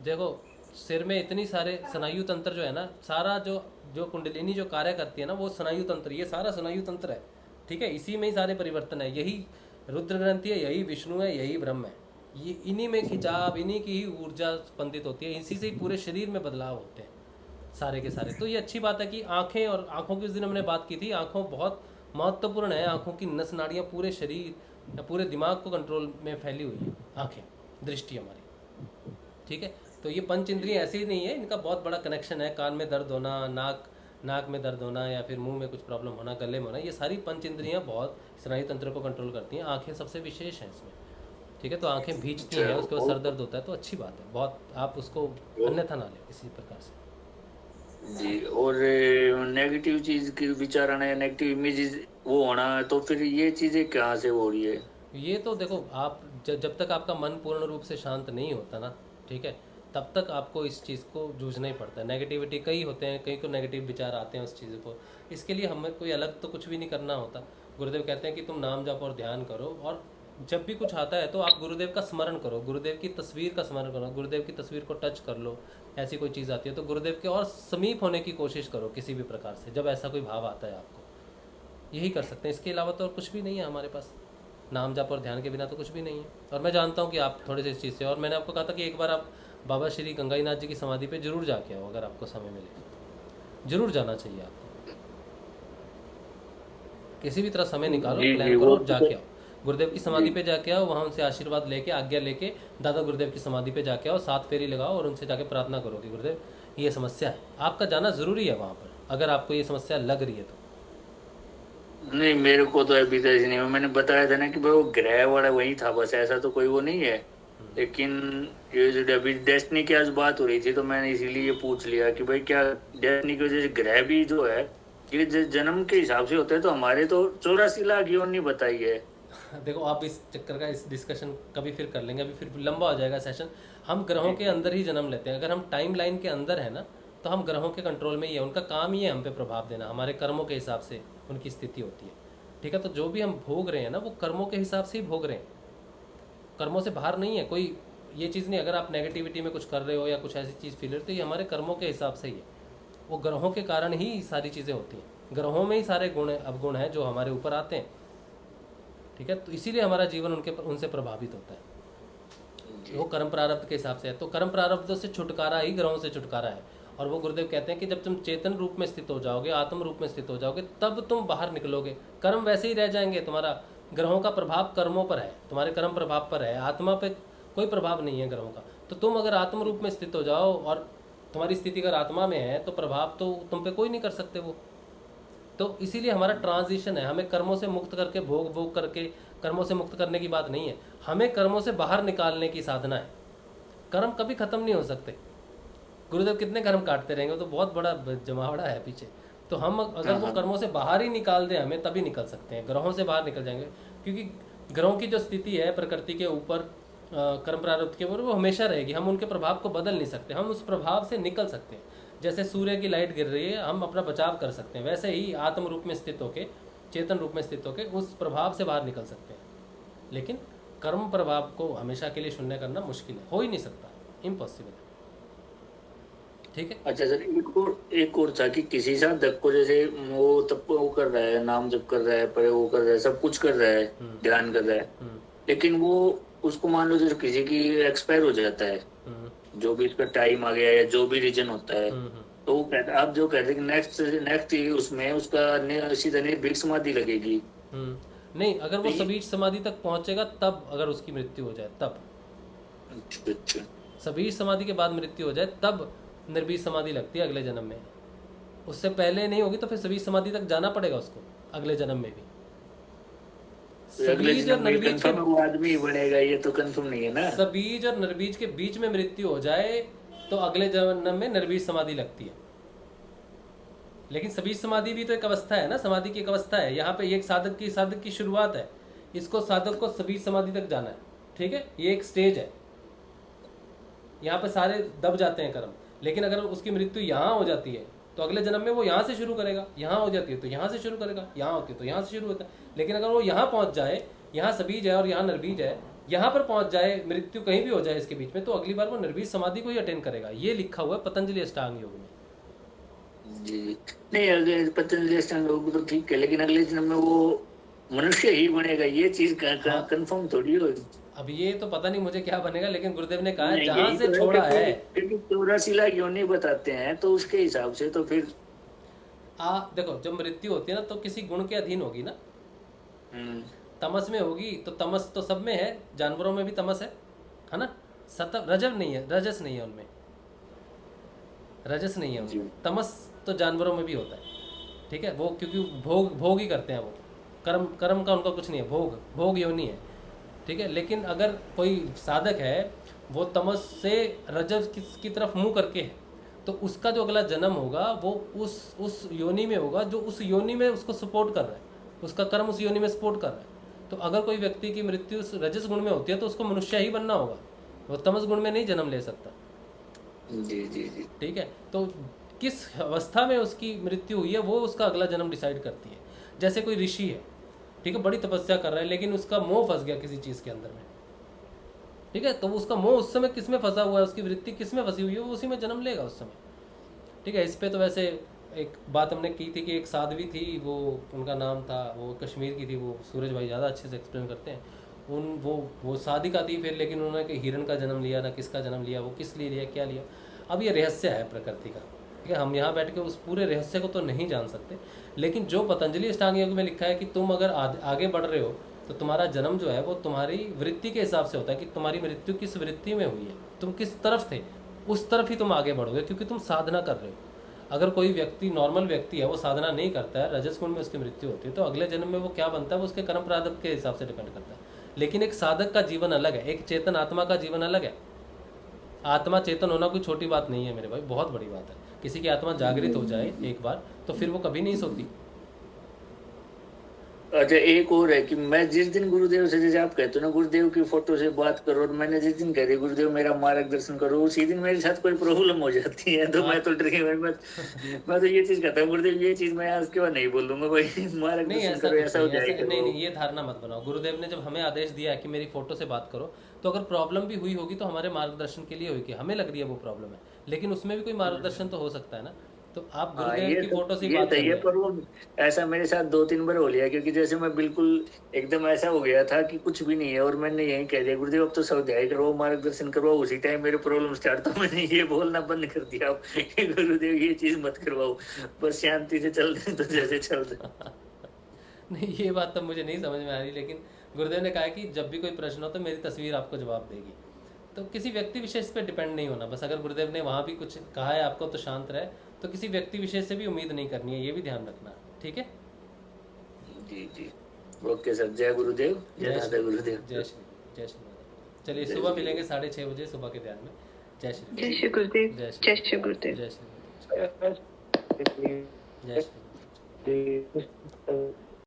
देखो सिर में इतनी सारे स्नायु तंत्र जो है ना, सारा जो कुंडलिनी जो कार्य करती है ना, वो स्नायु तंत्र, ये सारा स्नायु तंत्र है। ठीक है, इसी में ही सारे परिवर्तन है। यही रुद्र ग्रंथि है, यही विष्णु है, यही ब्रह्म है। ये इन्हीं में खिंचाव, इन्हीं की ही ऊर्जा स्पंदित होती है, इसी से ही पूरे शरीर में बदलाव होते हैं सारे के सारे। तो ये अच्छी बात है कि आँखें, और आँखों की उस दिन हमने बात की थी, आँखों बहुत महत्वपूर्ण है। आँखों की नस नाड़ियाँ पूरे शरीर या पूरे दिमाग को कंट्रोल में फैली हुई है, आँखें, दृष्टि हमारी। ठीक है, तो ये पंच इंद्रियाँ ऐसे ही नहीं है, इनका बहुत बड़ा कनेक्शन है। कान में दर्द होना, नाक में दर्द होना, या फिर मुंह में कुछ प्रॉब्लम होना, गले में होना, ये सारी पंच इंद्रियाँ बहुत स्नायु तंत्र को कंट्रोल करती हैं। आँखें सबसे विशेष हैं इसमें। ठीक है, तो आंखें भींचती हैं, उसके बाद सर दर्द होता है, तो अच्छी बात है बहुत, आप उसको अन्यथा ना लें किसी प्रकार से जी। और नेगेटिव चीज की विचार आना या नेगेटिव इमेजेस वो होना, तो फिर ये चीजें कहाँ से हो रही है? ये तो देखो, आप जब तक आपका मन पूर्ण रूप से शांत नहीं होता ना, ठीक है, तब तक आपको इस चीज़ को जूझना ही पड़ता है। नेगेटिविटी कई होते हैं, कई को नेगेटिव विचार आते हैं उस चीज़ को, इसके लिए हमें कोई अलग तो कुछ भी नहीं करना होता। गुरुदेव कहते हैं कि तुम नाम जप और ध्यान करो, और जब भी कुछ आता है तो आप गुरुदेव का स्मरण करो, गुरुदेव की तस्वीर का स्मरण करो, गुरुदेव की तस्वीर को टच कर लो। ऐसी कोई चीज़ आती है तो गुरुदेव के और समीप होने की कोशिश करो किसी भी प्रकार से, जब ऐसा कोई भाव आता है आपको, यही कर सकते हैं। इसके अलावा तो और कुछ भी नहीं है हमारे पास, नाम जप और ध्यान के बिना तो कुछ भी नहीं है। और मैं जानता हूँ कि आप थोड़े से इस चीज़ से, और मैंने आपको कहा था कि एक बार आप बाबा श्री गंगाईनाथ जी की समाधि पे जरूर जाके आओ, अगर आपको समय मिले जरूर जाना चाहिए आपको, किसी भी तरह समय निकालो, प्लान करो, जाके आओ गुरुदेव की समाधि पे जाके आओ, वहाँ उनसे आशीर्वाद लेके, आज्ञा लेके दादा गुरुदेव की समाधि पे जाके आओ, 7 फेरी लगाओ और उनसे जाके प्रार्थना करो कि गुरुदेव ये समस्या है, आपका जाना ज़रूरी है वहाँ पर, अगर आपको ये समस्या लग रही है तो। नहीं, मेरे को तो अभी तक नहीं, मैंने बताया था ना कि भाई वो ग्रह वाला वही था बस, ऐसा तो कोई वो नहीं है। लेकिन ये जो अभी डेस्टिनी की आज बात हो रही थी तो मैंने इसीलिए ये पूछ लिया कि भाई क्या डेस्टिनी की वजह से ग्रह भी जो है ये जन्म के हिसाब से होते हैं, तो हमारे तो 84 लाख योनि बताई है। देखो, आप इस चक्कर का इस डिस्कशन कभी फिर कर लेंगे, अभी फिर लंबा हो जाएगा सेशन। हम ग्रहों के अंदर ही जन्म लेते हैं, अगर हम टाइम लाइन के अंदर है ना तो हम ग्रहों के कंट्रोल में ही है, उनका काम ही है हम पे प्रभाव देना, हमारे कर्मों के हिसाब से उनकी स्थिति होती है, ठीक है। तो जो भी हम भोग रहे हैं ना वो कर्मों के हिसाब से ही भोग रहे हैं, कर्मों से बाहर नहीं है कोई ये चीज़ नहीं। अगर आप नेगेटिविटी में कुछ कर रहे हो या कुछ ऐसी चीज़ फील तो ये हमारे कर्मों के हिसाब से ही है, वो ग्रहों के कारण ही सारी चीज़ें होती हैं, ग्रहों में ही सारे गुण अवगुण हैं जो हमारे ऊपर आते हैं, ठीक है। तो इसीलिए हमारा जीवन उनसे प्रभावित होता है, वो कर्म प्रारब्ध के हिसाब से है। तो कर्म प्रारब्ध से छुटकारा ही ग्रहों से छुटकारा है। और वो गुरुदेव कहते हैं कि जब तुम चेतन रूप में स्थित हो जाओगे, आत्म रूप में स्थित हो जाओगे, तब तुम बाहर निकलोगे, कर्म वैसे ही रह जाएंगे। तुम्हारा ग्रहों का प्रभाव कर्मों पर है, तुम्हारे कर्म प्रभाव पर है, आत्मा पे कोई प्रभाव नहीं है ग्रहों का। तो तुम अगर आत्म रूप में स्थित हो जाओ और तुम्हारी स्थिति अगर आत्मा में है तो प्रभाव तो तुम पे कोई नहीं कर सकते वो। तो इसीलिए हमारा ट्रांजिशन है, हमें कर्मों से मुक्त करके भोग करके कर्मों से मुक्त करने की बात नहीं है, हमें कर्मों से बाहर निकालने की साधना है। कर्म कभी खत्म नहीं हो सकते, गुरुदेव कितने कर्म काटते रहेंगे, तो बहुत बड़ा जमावड़ा है पीछे। तो हम अगर वो कर्मों से बाहर ही निकाल दें हमें, तभी निकल सकते हैं, ग्रहों से बाहर निकल जाएंगे। क्योंकि ग्रहों की जो स्थिति है प्रकृति के ऊपर, कर्म प्रारब्ध के ऊपर, वो हमेशा रहेगी, हम उनके प्रभाव को बदल नहीं सकते, हम उस प्रभाव से निकल सकते हैं। जैसे सूर्य की लाइट गिर रही है, हम अपना बचाव कर सकते हैं, वैसे ही आत्म रूप में स्थित होके, चेतन रूप में स्थित होके उस प्रभाव से बाहर निकल सकते हैं। लेकिन कर्म प्रभाव को हमेशा के लिए शून्य करना मुश्किल है, हो ही नहीं सकता, इम्पॉसिबल है, ठीक है। अच्छा सर, एक और था कि किसी साधक को जैसे वो तब वो कर रहा है, नाम जप कर रहा है, पर वो कर रहा है, सब कुछ कर रहा है, ध्यान कर रहा है, लेकिन वो उसको मान लो जैसे किसी की एक्सपायर हो जाता है, जो भी इसका टाइम आ गया या जो भी रीजन होता है, तो वो कहता है, आप जो कहते हैं नेक्स्ट उसमें उसका सीधा निर्भीक समाधि लगेगी। नहीं, अगर वो सबीज समाधि तक पहुंचेगा तब, अगर उसकी मृत्यु हो जाए तब, अच्छा, सबीज समाधि के बाद मृत्यु हो जाए तब निर्बीज समाधि लगती है अगले जन्म में। उससे पहले नहीं होगी तो फिर सबीज समाधि तक जाना पड़ेगा उसको अगले जन्म में भी। सबीज और निर्बीज के आदमी बनेगा, ये तो कंफर्म नहीं है ना। सबीज और निर्बीज के बीच में मृत्यु हो जाए तो अगले जन्म में निर्बीज समाधि लगती है। लेकिन सबीज समाधि भी तो एक अवस्था है ना, समाधि की एक अवस्था है। यहाँ पे एक साधक की शुरुआत है, इसको साधक को सबीज समाधि तक जाना है, ठीक है, ये एक स्टेज है। यहाँ पे सारे दब जाते हैं कर्म, लेकिन अगर उसकी मृत्यु यहाँ हो जाती है तो अगले जन्म में वो यहाँ से शुरू करेगा, यहाँ हो जाती है तो यहाँ से शुरू करेगा, यहाँ होती है तो यहाँ से शुरू होता है। लेकिन अगर वो यहाँ पहुँच जाए, यहाँ सबीज है और यहाँ निर्बीज है, यहाँ पर पहुँच जाए, मृत्यु कहीं भी हो जाए इसके बीच में, तो अगली बार वो निर्बीज समाधि को ही अटेंड करेगा। ये लिखा हुआ है पतंजलि अष्टांग योग में। जी नहीं, अगर पतंजलि अष्टांग योग तो ठीक है, लेकिन अगले जन्म में वो मनुष्य ही बनेगा, ये चीज कंफर्म थोड़ी होगी। अब ये तो पता नहीं मुझे क्या बनेगा, लेकिन गुरुदेव ने कहा जहां से छोड़ा है, 84 लाख योनि बताते हैं, तो उसके हिसाब से तो फिर देखो, जब मृत्यु होती है ना तो किसी गुण के अधीन होगी ना। तमस में होगी तो तमस तो सब में है, जानवरों में भी तमस है ना। रजस नहीं है उनमें, रजस नहीं है उनमें, तमस तो जानवरों में भी होता है, ठीक है। वो क्योंकि भोग ही करते हैं, वो कर्म का उनका कुछ नहीं है, भोग योनि है, ठीक है। लेकिन अगर कोई साधक है वो तमस से रजस की तरफ मुंह करके है, तो उसका जो अगला जन्म होगा वो उस योनि में होगा जो उस योनि में उसको सपोर्ट कर रहा है, उसका कर्म उस योनि में सपोर्ट कर रहा है। तो अगर कोई व्यक्ति की मृत्यु रजस गुण में होती है तो उसको मनुष्य ही बनना होगा, वो तमस गुण में नहीं जन्म ले सकता। जी जी जी। ठीक है। तो किस अवस्था में उसकी मृत्यु हुई है वो उसका अगला जन्म डिसाइड करती है। जैसे कोई ऋषि है, ठीक है, बड़ी तपस्या कर रहा है, लेकिन उसका मोह फंस गया किसी चीज़ के अंदर में, ठीक है, तो उसका मोह उस समय किस में फंसा हुआ है, उसकी वृत्ति किस में फंसी हुई है, वो उसी में जन्म लेगा उस समय। ठीक है। इस पे तो वैसे एक बात हमने की थी कि एक साध्वी थी, वो उनका नाम था, वो कश्मीर की थी, वो सूरज भाई ज़्यादा अच्छे से एक्सप्लेन करते हैं। वो साधिका थी फिर, लेकिन उन्होंने हिरण का जन्म लिया ना किसका जन्म लिया, वो किस लिए लिया, क्या लिया, अब ये रहस्य है प्रकृति का। ठीक है। हम यहाँ बैठ के उस पूरे रहस्य को तो नहीं जान सकते, लेकिन जो पतंजलि अष्टांग योग में लिखा है कि तुम अगर आगे बढ़ रहे हो तो तुम्हारा जन्म जो है वो तुम्हारी वृत्ति के हिसाब से होता है कि तुम्हारी मृत्यु किस वृत्ति में हुई है, तुम किस तरफ थे, उस तरफ ही तुम आगे बढ़ोगे, क्योंकि तुम साधना कर रहे हो। अगर कोई व्यक्ति नॉर्मल व्यक्ति है, वो साधना नहीं करता है, रजस गुण में उसकी मृत्यु होती है, तो अगले जन्म में वो क्या बनता है वो उसके कर्म प्रारब्ध के हिसाब से डिपेंड करता है। लेकिन एक साधक का जीवन अलग है, एक चेतन आत्मा का जीवन अलग है। आत्मा चेतन होना कोई छोटी बात नहीं है मेरे भाई, बहुत बड़ी बात है। किसी की आत्मा जागृत हो जाए एक बार तो फिर वो कभी नहीं सोती। अच्छा, एक और है कि मैं जिस दिन गुरुदेव से, जैसे आप कहते हो ना गुरुदेव की फोटो से बात करो, और मैंने जिस दिन कह रही गुरुदेव मेरा मार्गदर्शन करो, उसी दिन मेरे साथ कोई प्रॉब्लम हो जाती है, तो मैं तो मैं तो ये चीज कहता हूँ गुरुदेव ये चीज मैं आज के बाद नहीं बोल दूंगा भाई, मार्गदर्शन करो, ऐसा हो जाएगा। नहीं, ये धारणा मत बनाओ। गुरुदेव ने जब हमें आदेश दिया है कि मेरी फोटो से बात करो, तो अगर प्रॉब्लम भी हुई होगी तो हमारे मार्गदर्शन के लिए होगी, हमें लग रही है वो प्रॉब्लम है, लेकिन उसमें भी कोई मार्गदर्शन तो हो सकता है ना। तो आप गुरुदेव की फोटो से बात करिए। पर वो ऐसा मेरे साथ 2-3 बार हो लिया, क्योंकि जैसे मैं बिल्कुल एकदम ऐसा हो गया था कि कुछ भी नहीं है, और मैंने यही कह दिया गुरुदेव अब तो स्वाध्याय करो, मार्गदर्शन करो, उसी टाइम मेरे प्रॉब्लम स्टार्ट, तो मैंने ये बोलना बंद कर दिया गुरुदेव ये चीज मत करवाओ, बस शांति से चल रहे तो जैसे चल रहे। नहीं, ये बात तो मुझे नहीं समझ में आ रही, लेकिन गुरुदेव ने कहा कि जब भी कोई प्रश्न हो तो मेरी तस्वीर आपको जवाब देगी। तो किसी व्यक्ति विशेष पे डिपेंड नहीं होना बस। अगर गुरुदेव ने वहाँ भी कुछ कहा है आपको तो शांत रहे, तो किसी व्यक्ति विशेष से भी उम्मीद नहीं करनी है, ये भी ध्यान रखना। ठीक है जी जी, ओके सर, जय गुरुदेव, जय दादा गुरुदेव, जय श्री, जय श्री। चलिए सुबह मिलेंगे 6:30 बजे सुबह के ध्यान में। जय श्री, जय श्री गुरुदेव, जय श्री गुरुदेव, जय श्री, जय श्री।